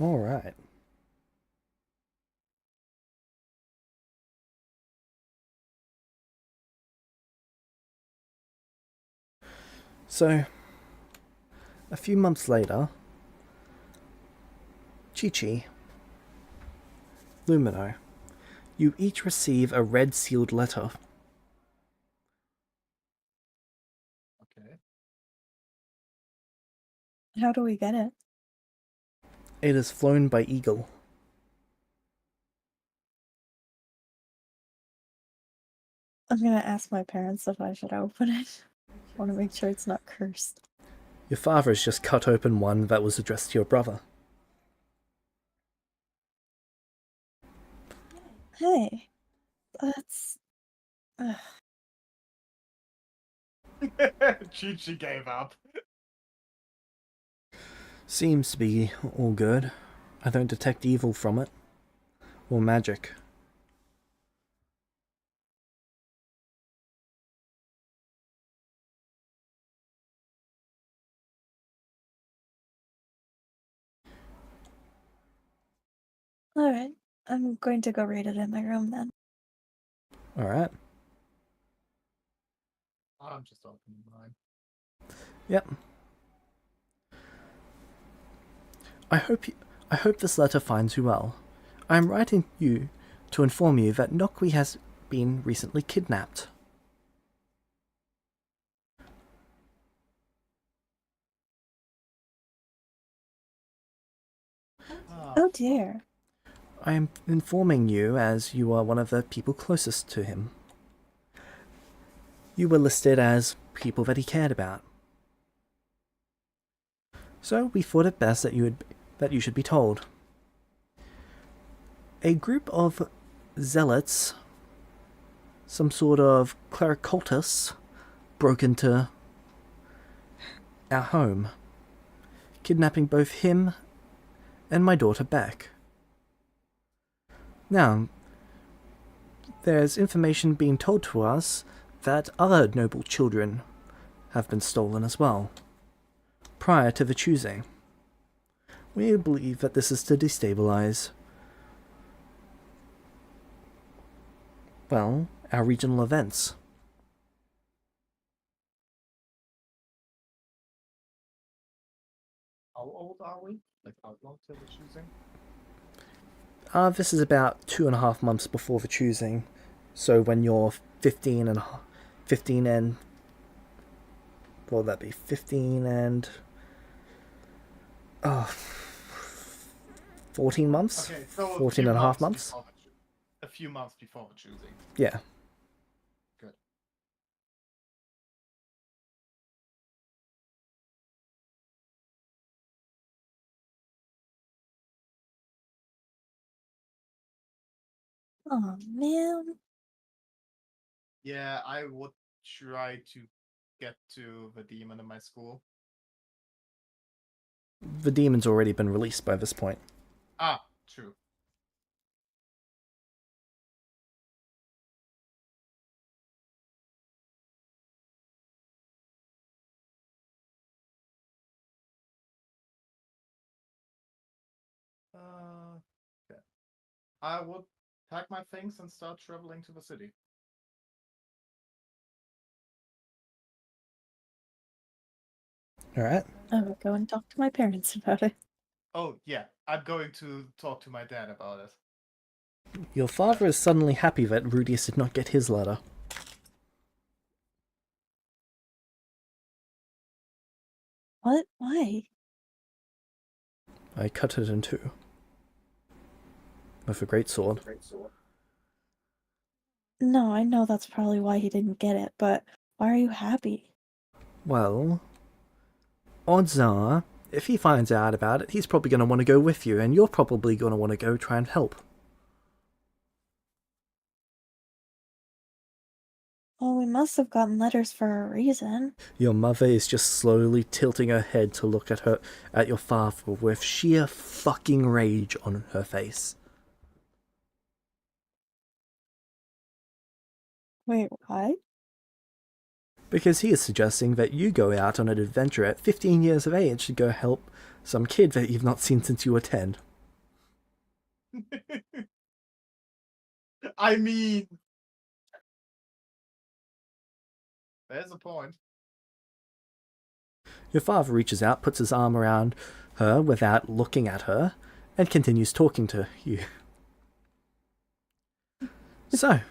Alright. So, a few months later, Chi-Chi, Lumino, you each receive a red sealed letter. Okay. How do we get it? It is flown by Eagle. I'm gonna ask my parents if I should open it. I want to make sure it's not cursed. Your father has just cut open one that was addressed to your brother. Hey, that's... Chi gave up. Seems to be all good. I don't detect evil from it. Or magic. Alright, I'm going to go read it in my room then. Alright. I'm just opening mine. Yep. I hope this letter finds you well. I am writing you to inform you that Nokwi has been recently kidnapped. Oh dear. I am informing you as you are one of the people closest to him. you were listed as people that he cared about. So we thought it best that you should be told. A group of zealots, some sort of clericultists, broke into our home, kidnapping both him and my daughter Beck. Now, there's information being told to us that other noble children have been stolen as well, prior to the choosing. We believe that this is to destabilize, well, our regional events. How old are we? Like, how long till the choosing? This is about 2.5 months before the choosing. So when you're 15 and what would that be? 15 and 14 months? Okay, so 14 and a half months? A few months before the choosing. Yeah. Good. Oh man. Yeah, I would try to get to the demon in my school. The demon's already been released by this point. Ah, true. Okay. I would pack my things and start traveling to the city. Alright. I will go and talk to my parents about it. Oh, yeah. I'm going to talk to my dad about it. Your father is suddenly happy that Rudius did not get his letter. What? Why? I cut it in two. With a great sword. No, I know that's probably why he didn't get it, but why are you happy? Well, odds are, if he finds out about it, he's probably going to want to go with you, and you're probably going to want to go try and help. Well, we must have gotten letters for a reason. Your mother is just slowly tilting her head to look at your father with sheer fucking rage on her face. Wait, what? Because he is suggesting that you go out on an adventure at 15 years of age to go help some kid that you've not seen since you were 10. I mean, there's a point. Your father reaches out, puts his arm around her without looking at her, and continues talking to you. So,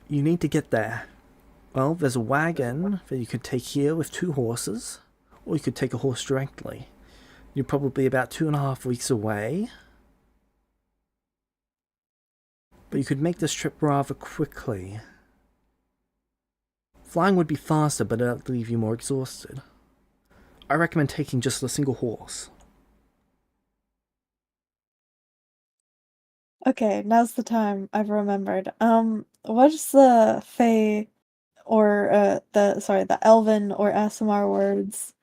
you need to get there. Well, there's a wagon that you could take here with 2 horses, or you could take a horse directly. You're probably about 2.5 weeks away, but you could make this trip rather quickly. Flying would be faster, but it'll leave you more exhausted. I recommend taking just a single horse. Okay, now's the time. I've remembered. What's the Fey or the Elven or ASMR words?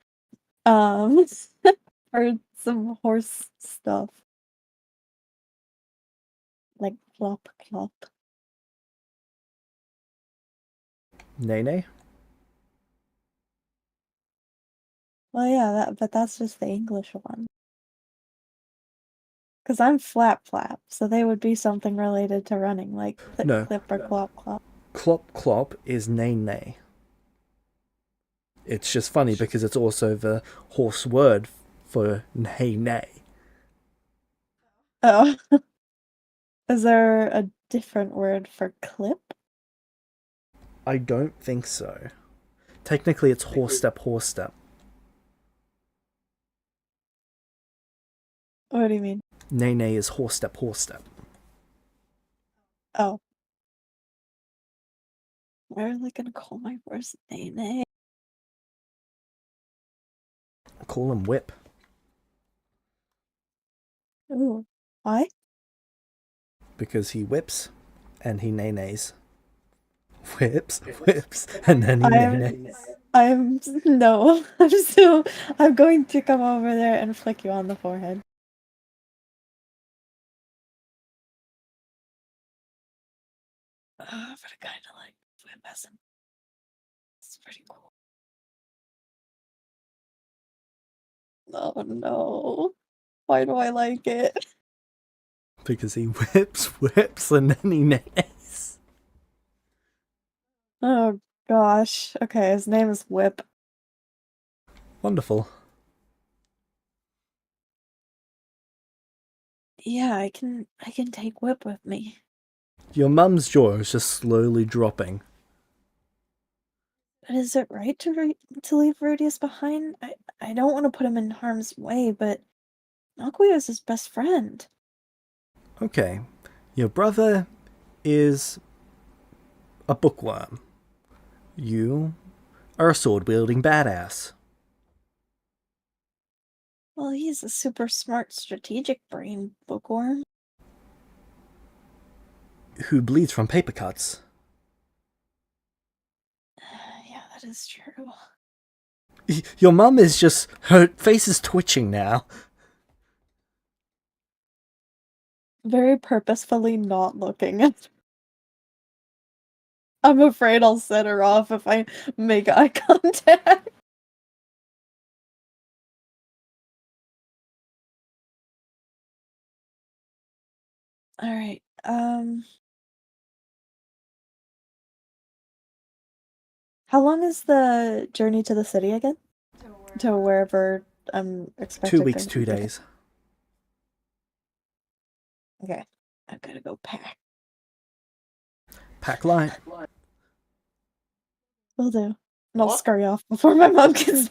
For some horse stuff. Like clop clop. Nene? Well, yeah, but that's just the English one. Because I'm flap flap, so they would be something related to running, like clip No. clip or clop clop. Clop clop is nene. It's just funny because it's also the horse word for nay nay. Oh. Is there a different word for clip? I don't think so. Technically, it's horse step, horse step. What do you mean? Nay nay is horse step, horse step. Oh. Where are they gonna call my first name? Call him Whip. Ooh. Why? Because he whips and he nay-nays. Whips, and then he nay-nays. No. I'm going to come over there and flick you on the forehead. But I kind of like Whip as him. It's pretty cool. Oh no. Why do I like it? Because he whips, and then he nays. Oh gosh. Okay, his name is Whip. Wonderful. Yeah, I can take Whip with me. Your mum's jaw is just slowly dropping. But is it right to leave Rudius behind? I don't want to put him in harm's way, but Nakuya is his best friend. Okay. Your brother is a bookworm. You are a sword-wielding badass. Well, he's a super smart strategic brain bookworm. Who bleeds from paper cuts. Yeah, that is true. Your mum is just... her face is twitching now. Very purposefully not looking at. I'm afraid I'll set her off if I make eye contact. Alright, how long is the journey to the city again? To wherever I'm expecting. 2 weeks, 2 days. Okay, I've gotta go pack. Pack light. Will do. And I'll What? scurry off before my mom gets.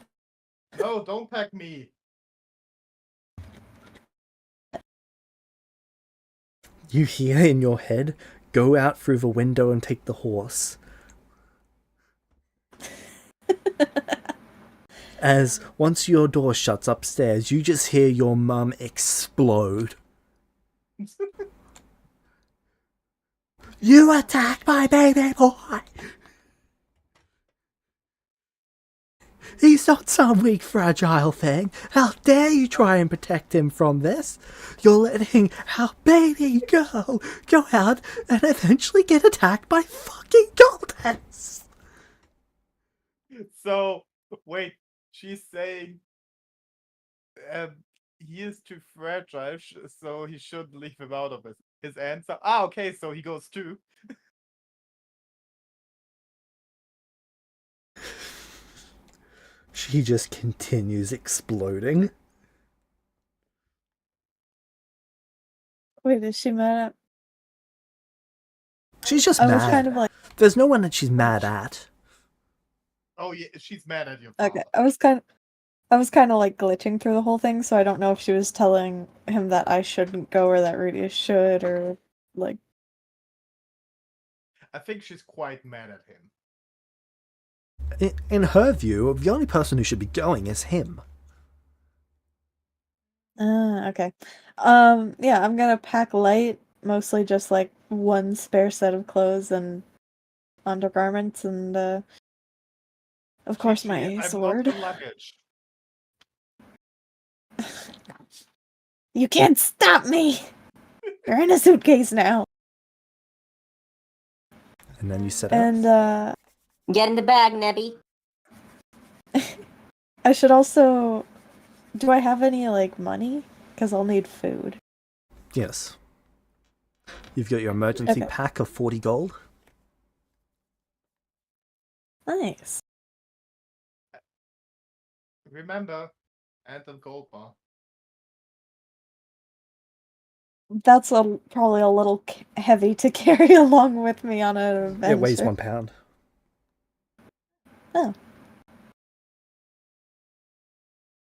No, don't pack me. You hear in your head, go out through the window and take the horse. As once your door shuts upstairs, you just hear your mum explode. You attacked my baby boy! He's not some weak, fragile thing. How dare you try and protect him from this? You're letting our baby go out and eventually get attacked by fucking goldens. So, wait, she's saying he is too fragile, so he shouldn't leave him out of his answer. Ah, okay, so he goes too. She just continues exploding. Wait, is she mad at? She's just I mad. was kind of like, There's no one that she's mad at. Oh yeah, she's mad at your okay, father. I was kind of like glitching through the whole thing, so I don't know if she was telling him that I shouldn't go or that Rudius should, or like. I think she's quite mad at him. In her view, the only person who should be going is him. Okay. Yeah, I'm gonna pack light, mostly just like one spare set of clothes and undergarments, and of course my I'm sword. not the luggage. You can't stop me! You're in a suitcase now. And then you set And out. Get in the bag, Nebby. I should also. Do I have any like money? Because I'll need food. Yes. You've got your emergency Okay. pack of 40 gold. Nice. Remember, Anthem Gold Bar. That's probably a little heavy to carry along with me on an adventure. It weighs 1 pound. Oh.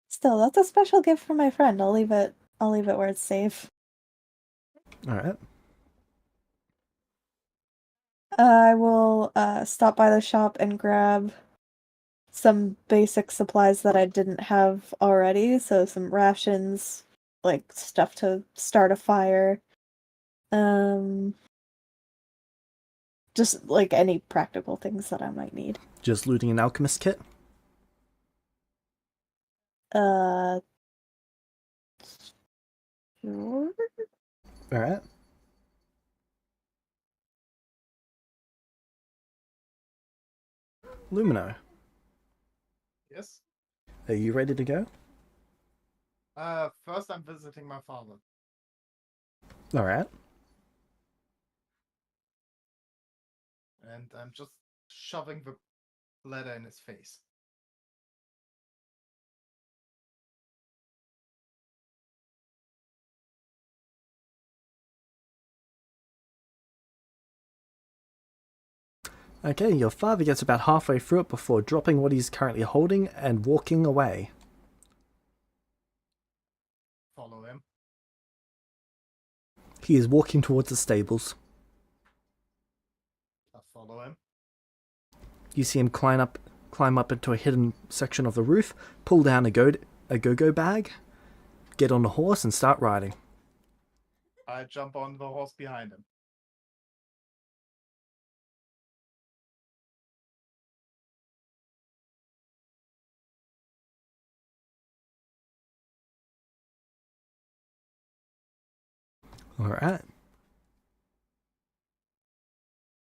Still, that's a special gift from my friend. I'll leave it where it's safe. Alright. I will stop by the shop and grab some basic supplies that I didn't have already, so some rations, like stuff to start a fire. Just like any practical things that I might need. Just looting an alchemist kit? Sure. Alright. Lumino, Yes. are you ready to go? First I'm visiting my father. Alright. And I'm just shoving the letter in his face. Okay, your father gets about halfway through it before dropping what he's currently holding and walking away. Follow him. He is walking towards the stables. I follow him. You see him climb up into a hidden section of the roof, pull down a go-go bag, get on a horse and start riding. I jump on the horse behind him. Alright.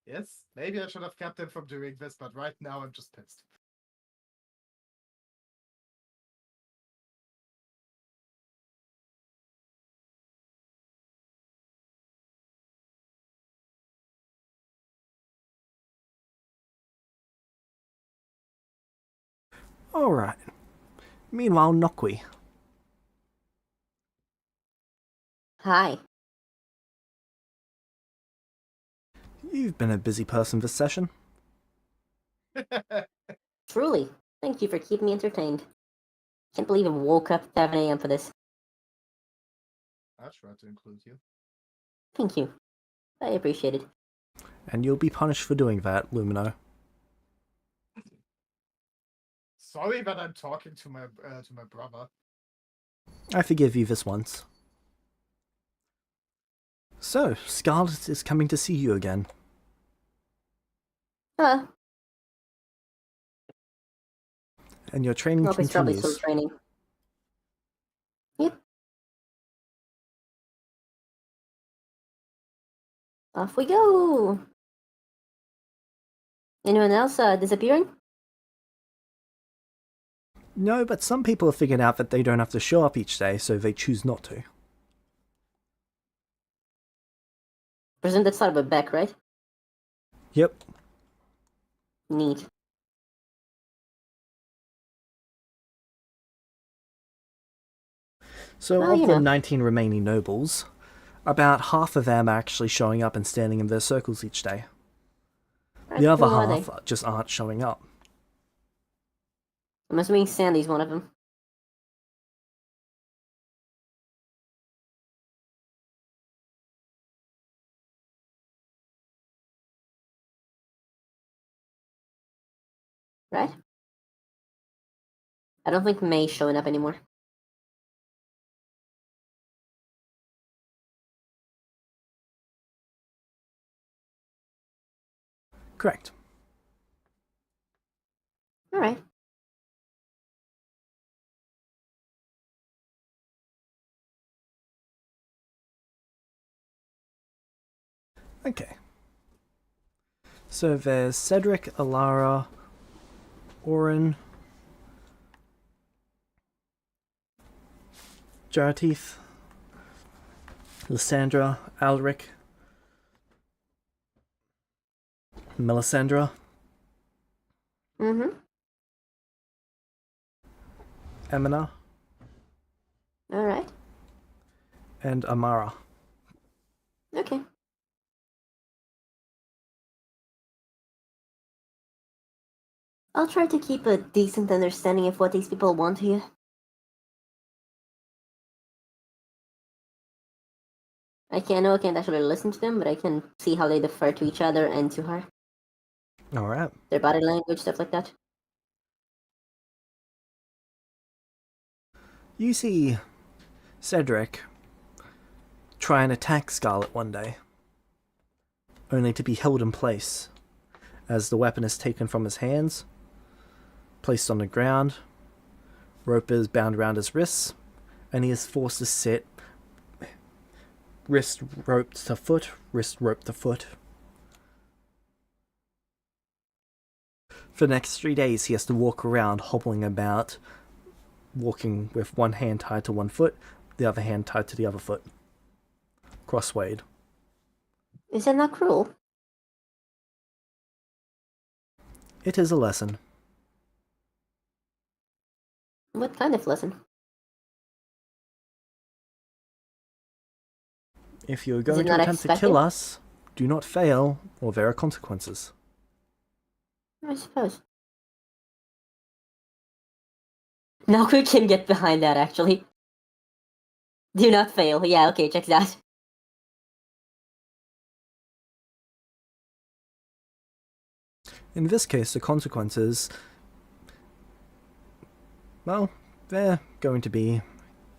Yes, maybe I should have kept him from doing this, but right now I'm just pissed. Alright. Meanwhile, Nokwi. Hi. You've been a busy person this session. Truly. Thank you for keeping me entertained. Can't believe I woke up at 7 a.m. for this. I tried to include you. Thank you. I appreciate it. And you'll be punished for doing that, Lumino. Sorry that I'm talking to my brother. I forgive you this once. So, Scarlet is coming to see you again. Huh. And your training Nobody's probably still continues. training. Yep. Off we go. Anyone else disappearing? No, but some people have figured out that they don't have to show up each day, so they choose not to. Presume that's sort of a Beck, right? Yep. Neat. So Well, of you the know. 19 remaining nobles, about half of them are actually showing up and standing in their circles each day. The other Who are half they? just aren't showing up. I'm assuming Sandy's one of them. Right? I don't think May's showing up anymore. Correct. Alright. Okay. So there's Cedric, Alara, Orin, Jarateeth, Lysandra, Alric, Melisandra, Mm-hmm. Emina, Alright. and Amara. Okay. I'll try to keep a decent understanding of what these people want here. I can't actually listen to them, but I can see how they defer to each other and to her. Alright. Their body language, stuff like that. You see Cedric try and attack Scarlet one day, only to be held in place as the weapon is taken from his hands, placed on the ground, rope is bound around his wrists, and he is forced to sit wrist roped to foot, wrist roped to foot. For the next 3 days, he has to walk around hobbling about, walking with one hand tied to one foot, the other hand tied to the other foot. Crosswayed. Is that not cruel? It is a lesson. What kind of lesson? If you are Is going it to not attempt to expected? kill us, do not fail, or there are consequences. I suppose. Now we can get behind that, actually. Do not fail. Yeah, okay, check that. In this case, the consequences, well, they're going to be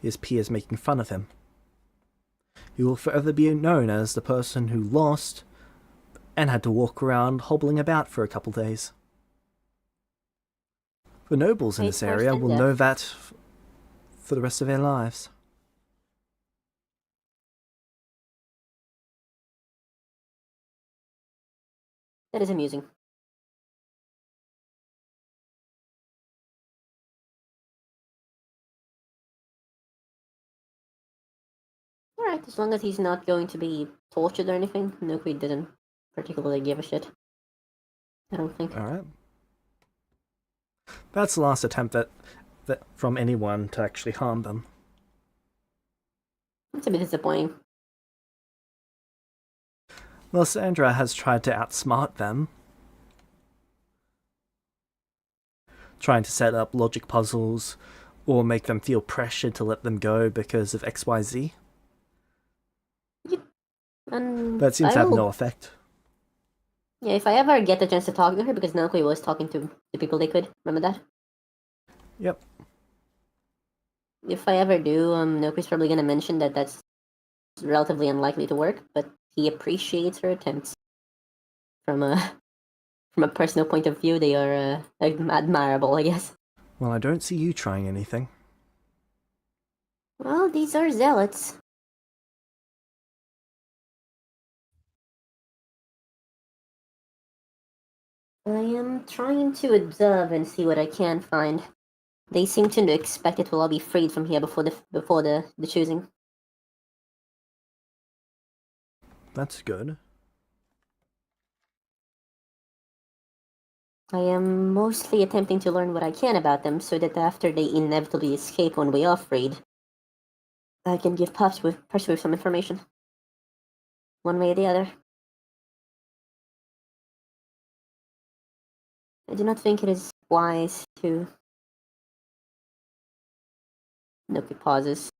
his peers making fun of him. He will forever be known as the person who lost and had to walk around hobbling about for a couple days. The nobles in Wait, this worse area than will death. know that for the rest of their lives. That is amusing. Alright, as long as he's not going to be tortured or anything, Noki didn't particularly give a shit. I don't think. Alright. That's the last attempt that from anyone to actually harm them. It's a bit disappointing. Lysandra has tried to outsmart them, trying to set up logic puzzles or make them feel pressured to let them go because of XYZ. And But it seems to have no effect. Yeah, if I ever get the chance to talk to her, because Naokoi was talking to the people they could. Remember that? Yep. If I ever do, Naoki's probably gonna mention that that's relatively unlikely to work, but he appreciates her attempts. From a from a personal point of view, they are admirable, I guess. Well, I don't see you trying anything. Well, these are zealots. I am trying to observe and see what I can find. They seem to expect it will all be freed from here before the choosing. That's good. I am mostly attempting to learn what I can about them, so that after they inevitably escape when we are freed, I can give Percival some information. One way or the other. I do not think it is wise to... Noki pauses.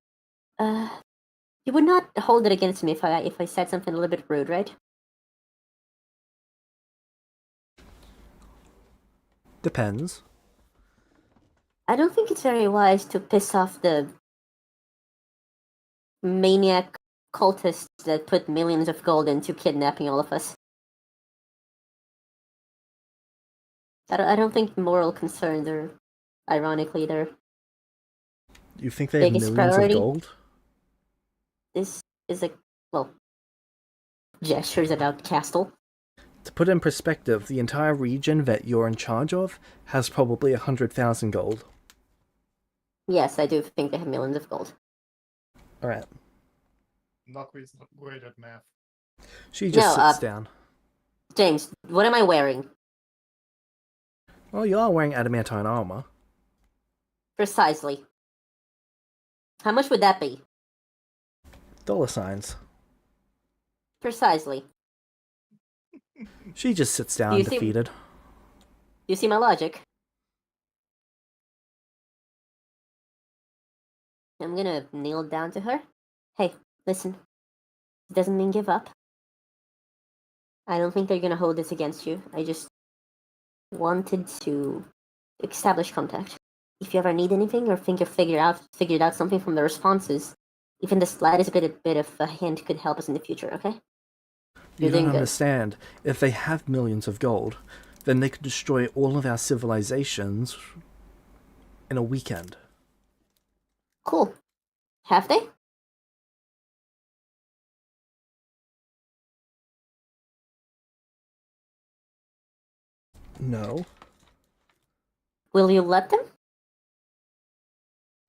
You would not hold it against me if I said something a little bit rude, right? Depends. I don't think it's very wise to piss off the maniac cultists that put millions of gold into kidnapping all of us. I don't think moral concerns are, ironically, their You think they have biggest millions priority. of gold? This is gestures about Castle. To put in perspective, the entire region that you're in charge of has probably 100,000 gold. Yes, I do think they have millions of gold. Alright. Nakui's not great at math. She just No, sits down. James, what am I wearing? Well, you are wearing adamantine armor. Precisely. How much would that be? $signs. Precisely. She just sits down you see- defeated. You see my logic? I'm gonna kneel down to her. Hey, listen. It doesn't mean give up. I don't think they're gonna hold this against you. I just wanted to establish contact. If you ever need anything or think you figured out something from the responses, even the slightest bit of a hint could help us in the future, okay? You You're don't doing good. understand. If they have millions of gold, then they could destroy all of our civilizations in a weekend. Cool. Have they? No. Will you let them?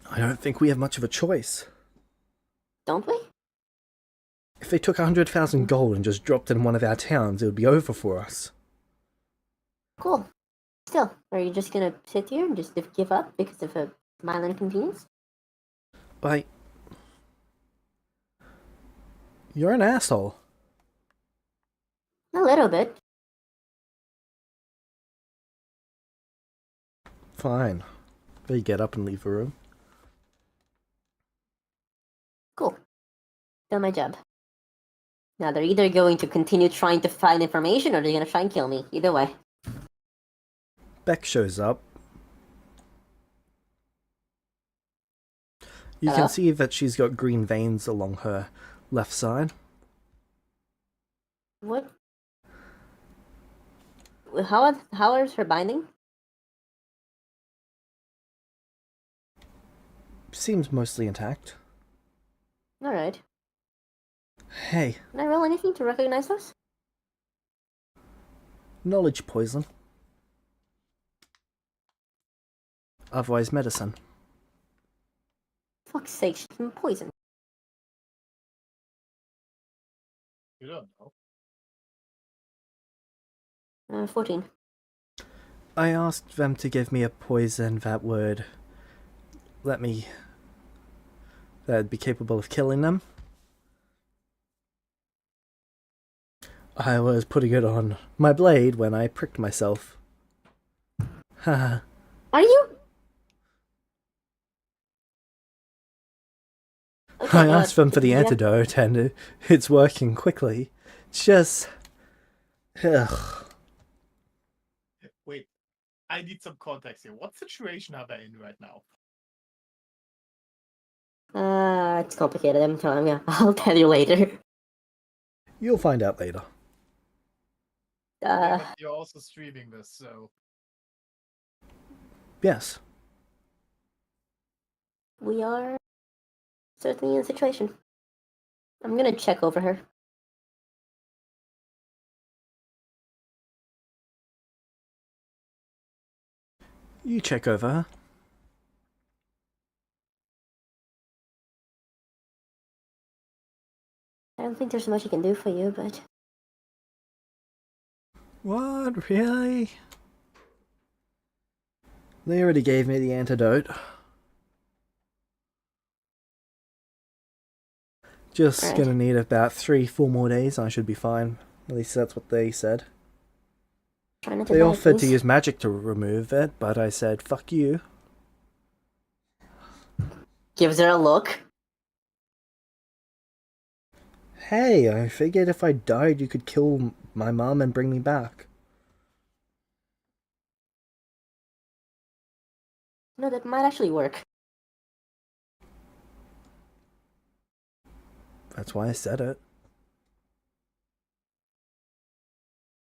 I don't think we have much of a choice. Don't we? If they took 100,000 gold and just dropped in one of our towns, it would be over for us. Cool. Still, are you just gonna sit here and just give up because of a minor inconvenience? You're an asshole. A little bit. Fine. They get up and leave the room. Cool. Done my job. Now they're either going to continue trying to find information or they're gonna try and kill me. Either way. Beck shows up. You Hello? can see that she's got green veins along her left side. What? How is her binding? Seems mostly intact. Alright. Hey, Can I roll anything to recognize those? knowledge poison. Otherwise medicine. Fuck's sake, she's been poisoned. You don't know. 14. I asked them to give me a poison that would that'd be capable of killing them. I was putting it on my blade when I pricked myself. Haha. Are you? Okay, I asked them for the yeah. antidote and it's working quickly. It's just... Ugh. Wait, I need some context here. What situation are they in right now? It's complicated. I'm telling you. I'll tell you later. You'll find out later. Yeah, but you're also streaming this, so... Yes. We are certainly in a situation. I'm gonna check over her. You check over her. I don't think there's much I can do for you, but What? Really? They already gave me the antidote. Just Alright. gonna need about 3-4 more days, I should be fine. At least that's what they said. try not to They die, offered to please. use magic to remove it, but I said, fuck you. Gives her a look. Hey, I figured if I died you could kill my mom and bring me back. No, that might actually work. That's why I said it.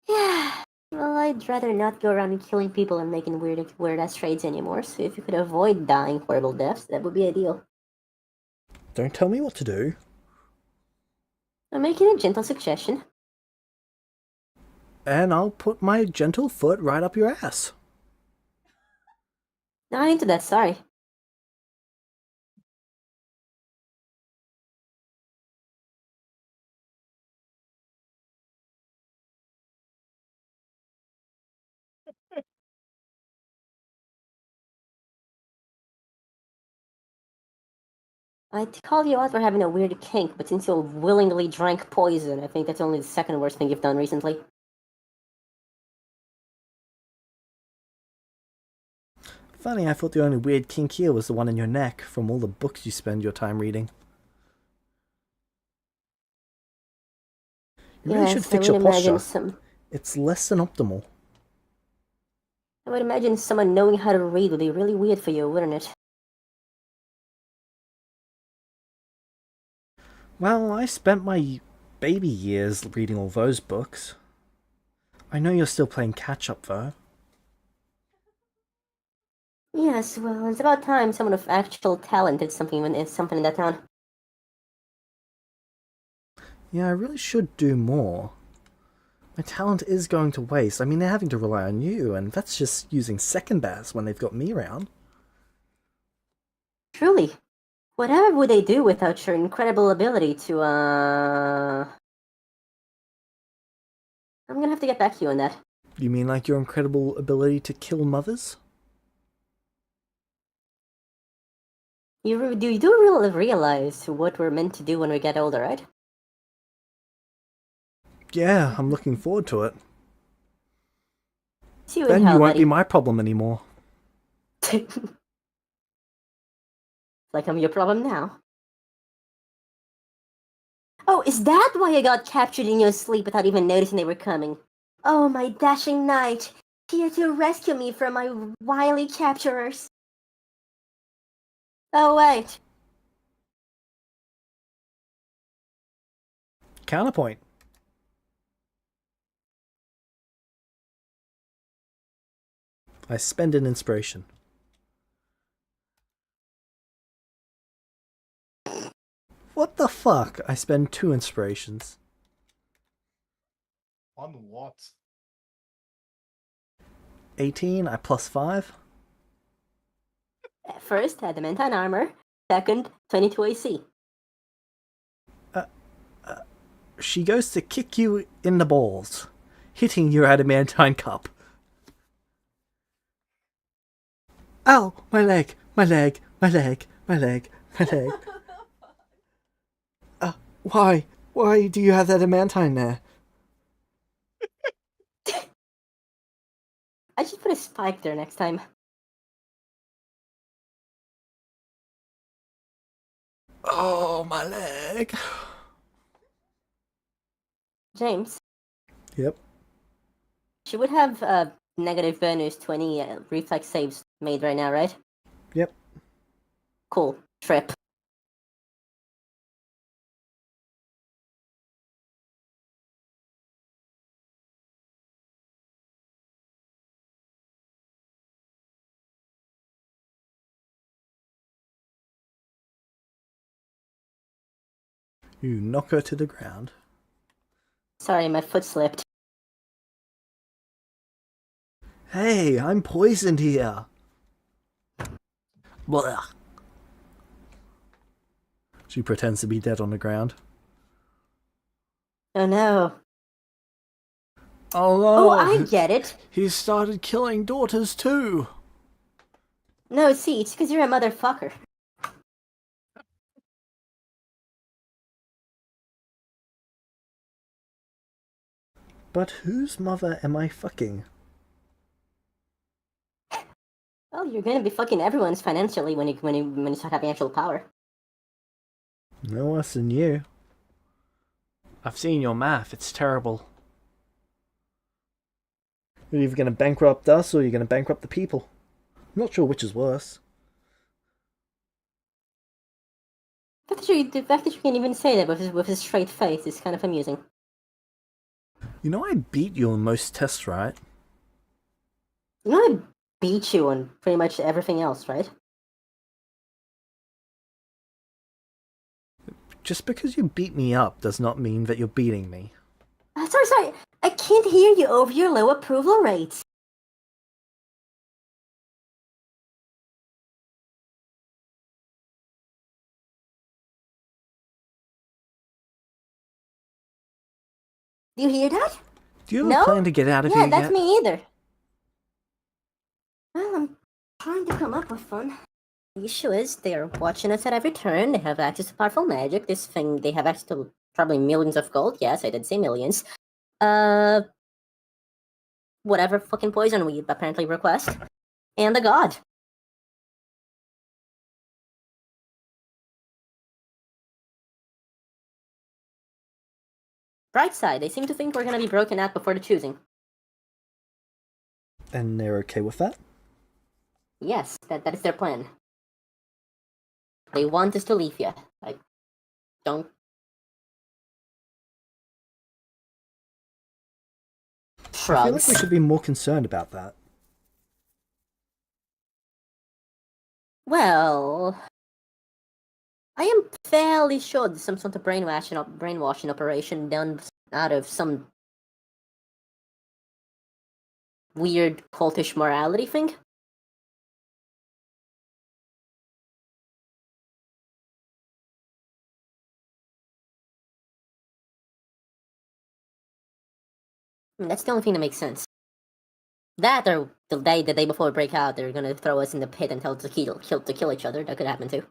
Yeah. Well, I'd rather not go around killing people and making weird ass trades anymore. So if you could avoid dying horrible deaths, that would be ideal. Don't tell me what to do. I'm making a gentle suggestion. And I'll put my gentle foot right up your ass. Not into that, sorry. I'd call you out for having a weird kink, but since you willingly drank poison, I think that's only the second worst thing you've done recently. Funny, I thought the only weird kink here was the one in your neck from all the books you spend your time reading. You really should Yes, I fix would your imagine posture. It's less than optimal. I would imagine someone knowing how to read would be really weird for you, wouldn't it? Well, I spent my baby years reading all those books. I know you're still playing catch-up, though. Yes, well, it's about time someone of actual talent did something in that town. Yeah, I really should do more. My talent is going to waste. I mean, they're having to rely on you, and that's just using second best when they've got me around. Truly. Whatever would they do without your incredible ability to, I'm gonna have to get back to you on that. You mean like your incredible ability to kill mothers? You do really realize what we're meant to do when we get older, right? Yeah, I'm looking forward to it. See you in Then hell, you won't buddy. be my problem anymore. Like I'm your problem now. Oh, is that why I got captured in your sleep without even noticing they were coming? Oh, my dashing knight, here to rescue me from my wily capturers. Oh, wait. Counterpoint. I spend an inspiration. What the fuck? I spend 2 inspirations. On what? 18, I plus 5. First, adamantine armor. Second, 22 AC. She goes to kick you in the balls, hitting your adamantine cup. Ow! My leg! My leg! My leg! My leg! My leg! Why? Why do you have that adamantine there? I should put a spike there next time. Oh, my leg! James, Yep. she would have negative bonus 20 reflex saves made right now, right? Yep. Cool. Trip. You knock her to the ground. Sorry, my foot slipped. Hey, I'm poisoned here. Blah. She pretends to be dead on the ground. Oh no. Oh no! Oh, I get it. He started killing daughters too. No, see, it's because you're a motherfucker. But whose mother am I fucking? Well, you're gonna be fucking everyone's financially when you start having actual power. No worse than you. I've seen your math, it's terrible. You're either going to bankrupt us or you're going to bankrupt the people. I'm not sure which is worse. The fact that you can even say that with his straight face is kind of amusing. You know I beat you on most tests, right? You know I beat you on pretty much everything else, right? Just because you beat me up does not mean that you're beating me. Sorry. I can't hear you over your low approval rates. Do you hear that? Do you have No? a plan to get out of here Yeah, that's yet? me either. Well, I'm trying to come up with one. The issue is they're watching us at every turn. They have access to powerful magic. They have access to probably millions of gold. Yes, I did say millions. Whatever fucking poison we apparently request. And the god. Bright side, they seem to think we're gonna be broken out before the choosing. And they're okay with that? Yes, that is their plan. They want us to leave here. I don't... I feel like we Shrugs. should be more concerned about that. Well... I am fairly sure there's some sort of brainwashing operation done out of some weird cultish morality thing. I mean, that's the only thing that makes sense. That, or the day before we break out, they're gonna throw us in the pit and tell us to kill each other. That could happen too.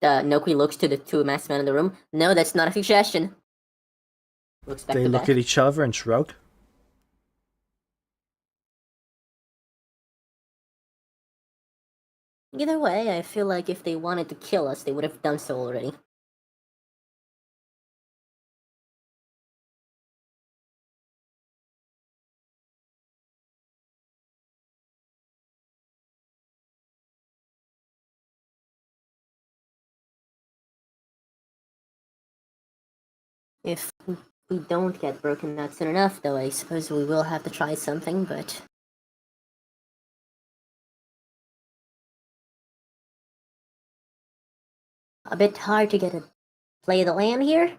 Noki looks to the two masked men in the room. No, that's not a suggestion. Looks back They to look back. at each other and shrug. Either way, I feel like if they wanted to kill us, they would have done so already. If we don't get broken out soon enough, though, I suppose we will have to try something, but... a bit hard to get a play of the land here.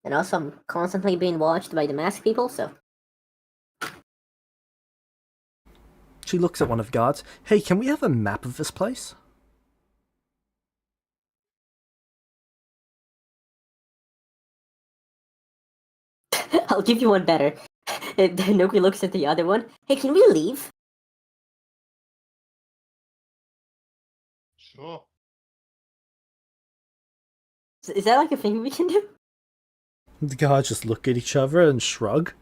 And also, I'm constantly being watched by the masked people, so... She looks at one of the guards. Hey, can we have a map of this place? I'll give you one better. Noki looks at the other one. Hey, can we leave? Sure. Is that like a thing we can do? The guards just look at each other and shrug.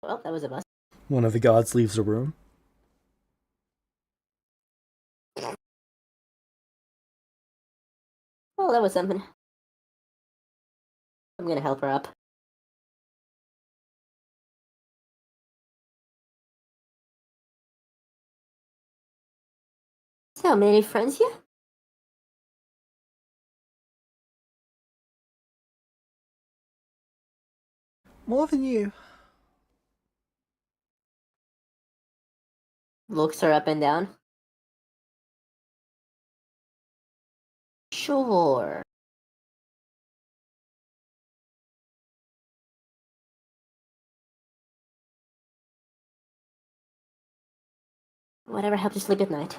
Well, that was a bust. One of the guards leaves the room. Well, that was something. I'm gonna help her up. So, many friends here? More than you. Looks her up and down. Sure. Whatever helps you sleep at night.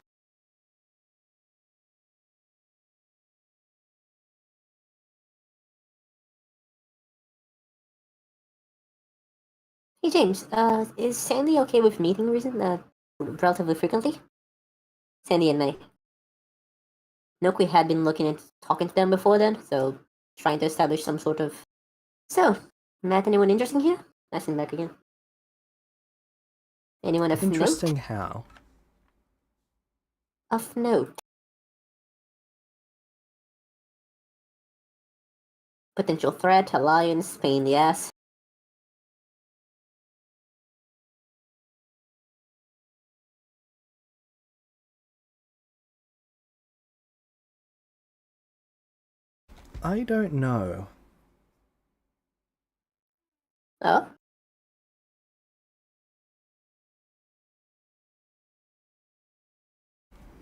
Hey James, is Sandy okay with meeting relatively frequently? Sandy and May. Noki had been looking at talking to them before then, so trying to establish some sort of... So, met anyone interesting here? Ask him back again. Anyone of Interesting note? how? Of note. Potential threat, alliance, pain in the ass. I don't know. Oh?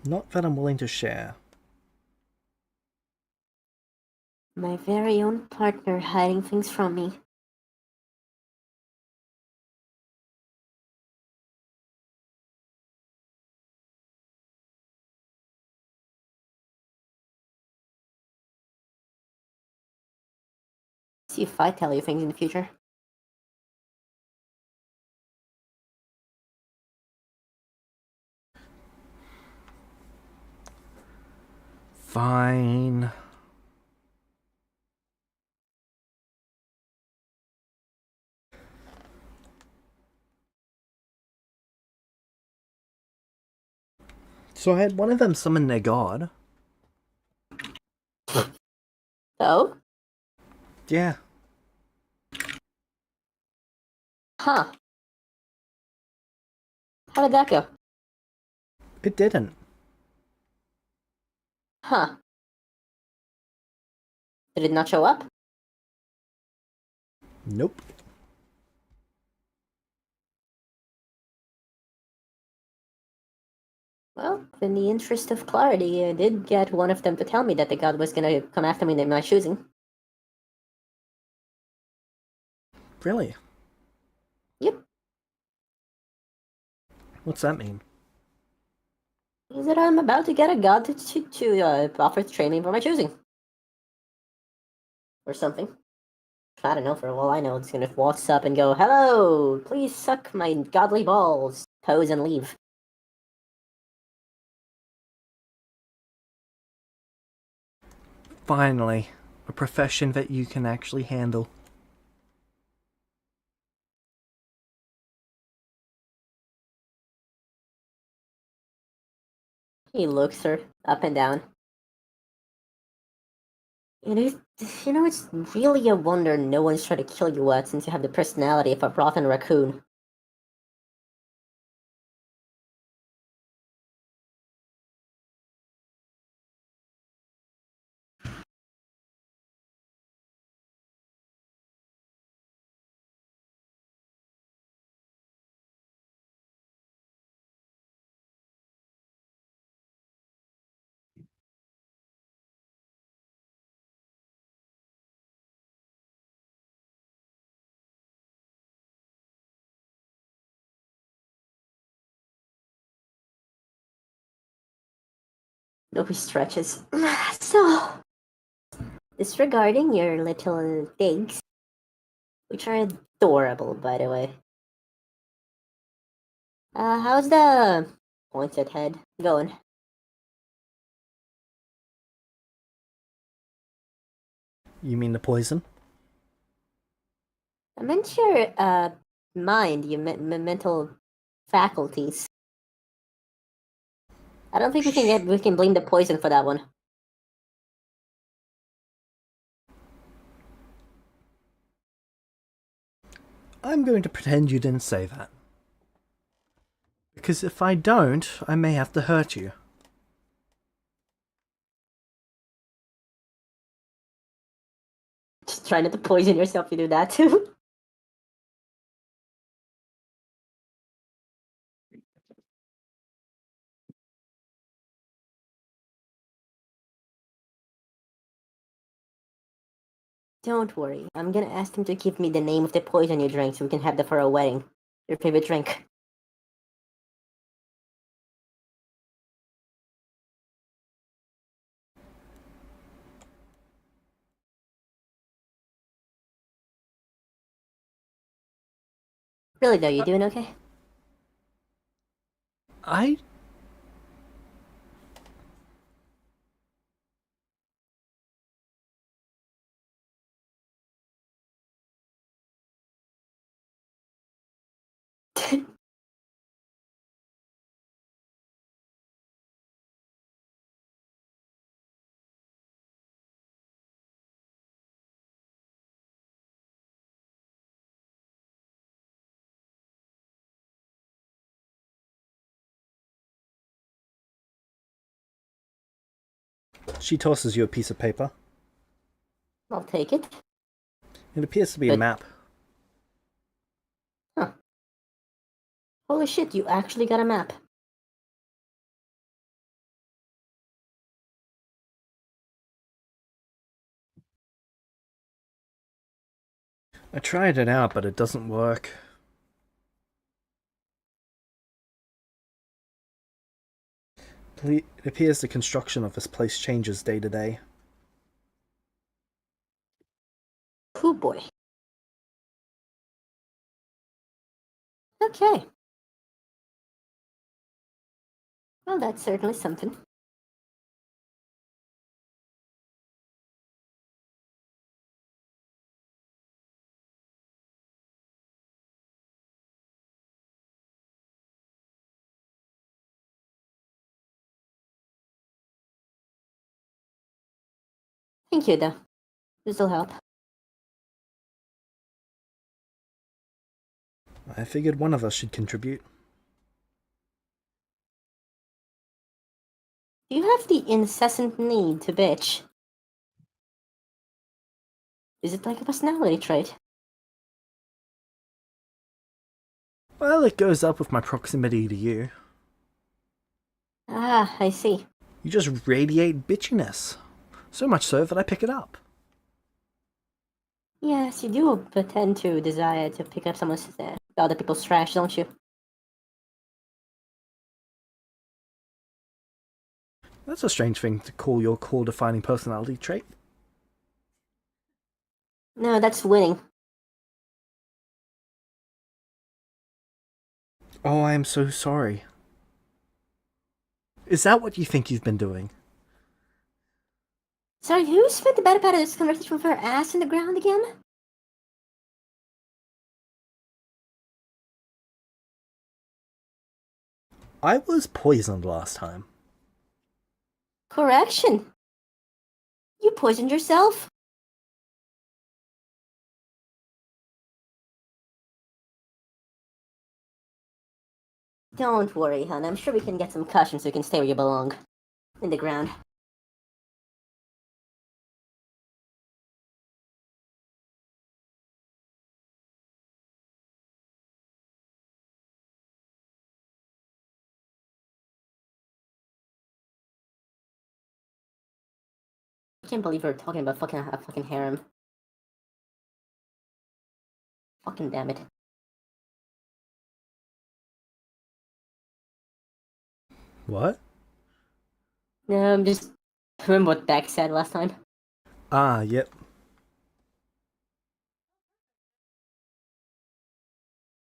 Not that I'm willing to share. My very own partner hiding things from me. See if I tell you things in the future. Fine. So I had one of them summon their god. Oh? Yeah, Huh. How did that go? it didn't. Huh. Did it not show up? Nope. Well, in the interest of clarity, I did get one of them to tell me that the god was gonna come after me in my choosing. Really? Yep. What's that mean? Is that I'm about to get a god to offer to train me for my choosing. Or something. I don't know, for all I know, it's gonna walk up and go, "Hello, please suck my godly balls," pose and leave. Finally, a profession that you can actually handle. He looks her up and down. It's really a wonder no one's tried to kill you yet since you have the personality of a rotten raccoon. No, he stretches. So, disregarding your little digs, which are adorable, by the way. How's the pointed head going? You mean the poison? I meant your mind, your mental faculties. I don't think we can blame the poison for that one. I'm going to pretend you didn't say that. Because if I don't, I may have to hurt you. Just try not to poison yourself. You do that too. Don't worry. I'm gonna ask him to give me the name of the poison you drank so we can have that for our wedding. Your favorite drink. Really though, you doing okay? I... She tosses you a piece of paper. I'll take it. It appears to be a Good. map. Huh. Holy shit, you actually got a map. I tried it out, but it doesn't work. It appears the construction of this place changes day to day. Oh boy. Okay. Well, that's certainly something. Thank you, though. This'll help. I figured one of us should contribute. Do you have the incessant need to bitch? Is it like a personality trait? Well, it goes up with my proximity to you. Ah, I see. You just radiate bitchiness. So much so that I pick it up. Yes, you do pretend to desire to pick up someone's other people's trash, don't you? That's a strange thing to call your core defining personality trait. No, that's winning. Oh, I am so sorry. Is that what you think you've been doing? Sorry, who spent the better part of this conversation with her ass in the ground again? I was poisoned last time. Correction. You poisoned yourself. Don't worry, hon. I'm sure we can get some cushion so you can stay where you belong. In the ground. I can't believe we're talking about a fucking harem. Fucking damn it. What? No, I'm just remember what Beck said last time. Ah, yep.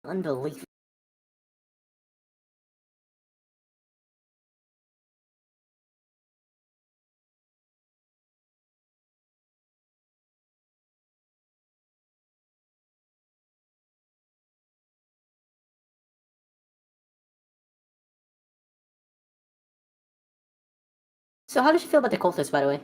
Unbelievable. So how did you feel about the cultists, by the way?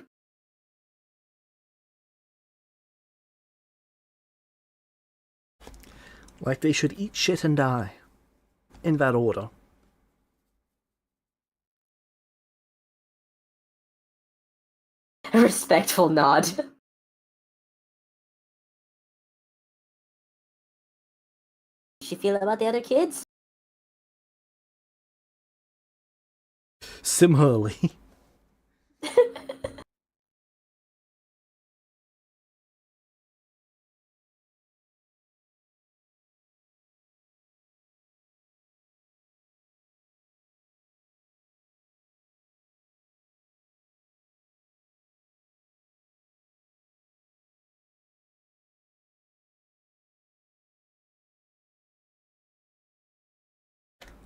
Like they should eat shit and die. In that order. A respectful nod. She feel about the other kids? Similarly.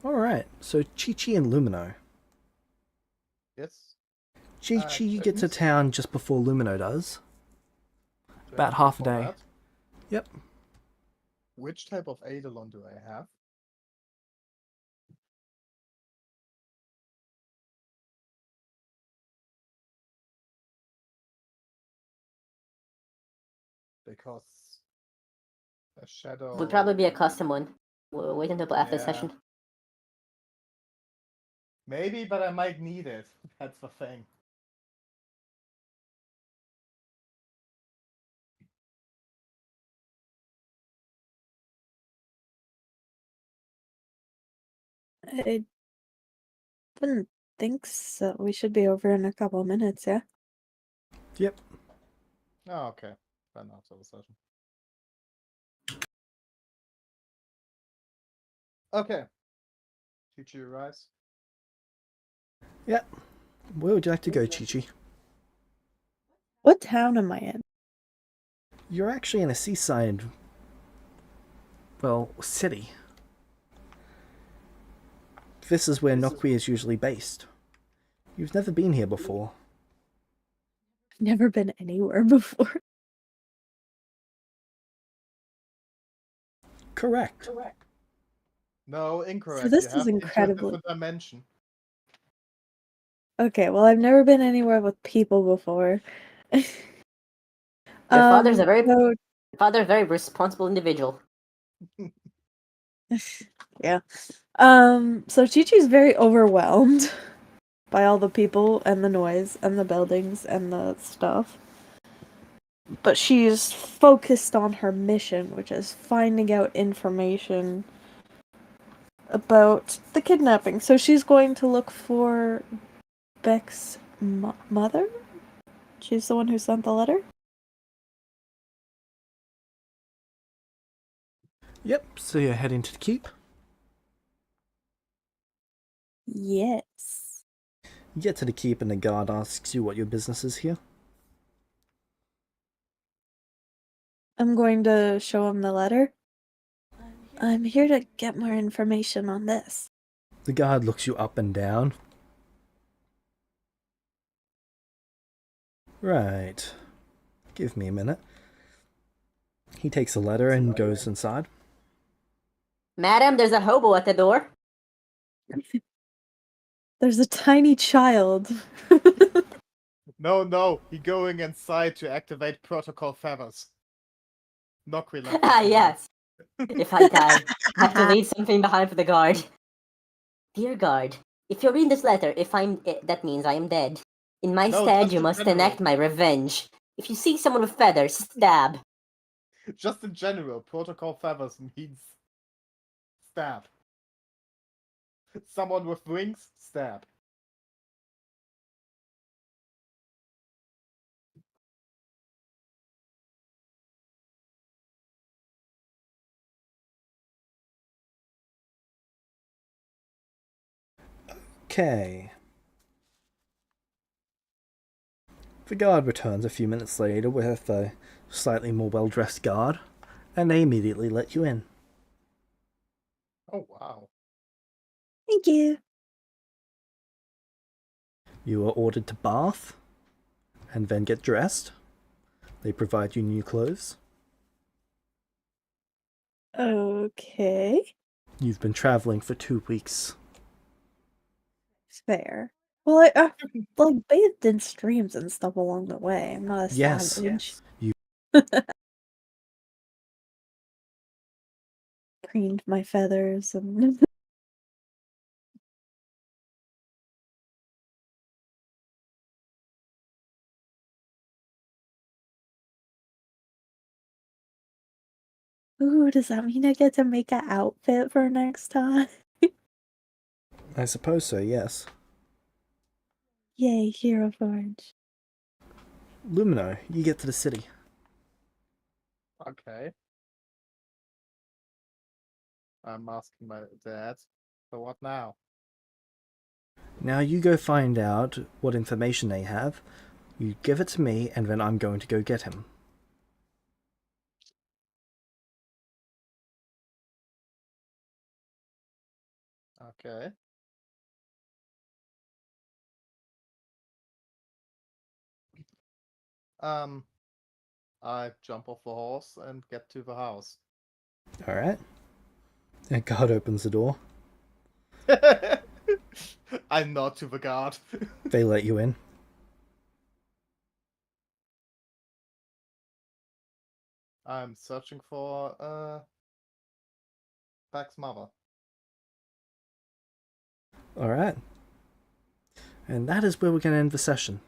Alright, so Chi-Chi and Lumino. Yes. Chi-Chi gets to Chickens? town just before Lumino does. Do I About have half a before day. that? Yep. Which type of Eidolon do I have? Because a shadow Would probably be a custom one. We'll wait until after the Yeah. session. Maybe, but I might need it. That's the thing. I wouldn't think so. We should be over in a couple minutes, yeah? Yep. Oh, okay. Then after the session. Okay. Teach you rise. Yep. Where would you like to go, Chi-Chi? What town am I in? You're actually in a seaside... well, city. This is where Nokwi is usually based. You've never been here before. I've never been anywhere before. Correct. No, incorrect. So this You is have been to a incredibly... different dimension. Okay, well, I've never been anywhere with people before. Your father's a so very responsible individual. yeah. So Chi-Chi's very overwhelmed by all the people and the noise and the buildings and the stuff. But she's focused on her mission, which is finding out information about the kidnapping. So she's going to look for Beck's mother? She's the one who sent the letter? Yep, so you're heading to the keep. Yes. You get to the keep and the guard asks you what your business is here. I'm going to show him the letter. I'm here to get more information on this. The guard looks you up and down. Right. Give me a minute. He takes the letter and goes inside. Madam, there's a hobo at the door. There's a tiny child. No, he going inside to activate protocol feathers. Knock relax. Ah, yes. If I die, I have to leave something behind for the guard. Dear guard, if you read this letter, that means I am dead. In my No, stead, just you in must general. enact my revenge. If you see someone with feathers, stab. Just in general, protocol feathers means stab. Someone with wings, stab. Okay. The guard returns a few minutes later with a slightly more well-dressed guard, and they immediately let you in. Oh wow. Thank you. You are ordered to bath, and then get dressed. They provide you new clothes. Okay. You've been traveling for 2 weeks. Fair. Well, I like bathed in streams and stuff along the way. I'm not a Yes. savage. You Preened my feathers and ooh, does that mean I get to make an outfit for next time? I suppose so, yes. Yay, Hero Forge. Lumino, you get to the city. Okay. I'm asking my dad. So what now? Now you go find out what information they have. You give it to me, and then I'm going to go get him. Okay. I jump off the horse and get to the house. Alright. A guard opens the door. I nod to the guard. They let you in. I'm searching for Beck's mother. Alright. And that is where we're going to end the session.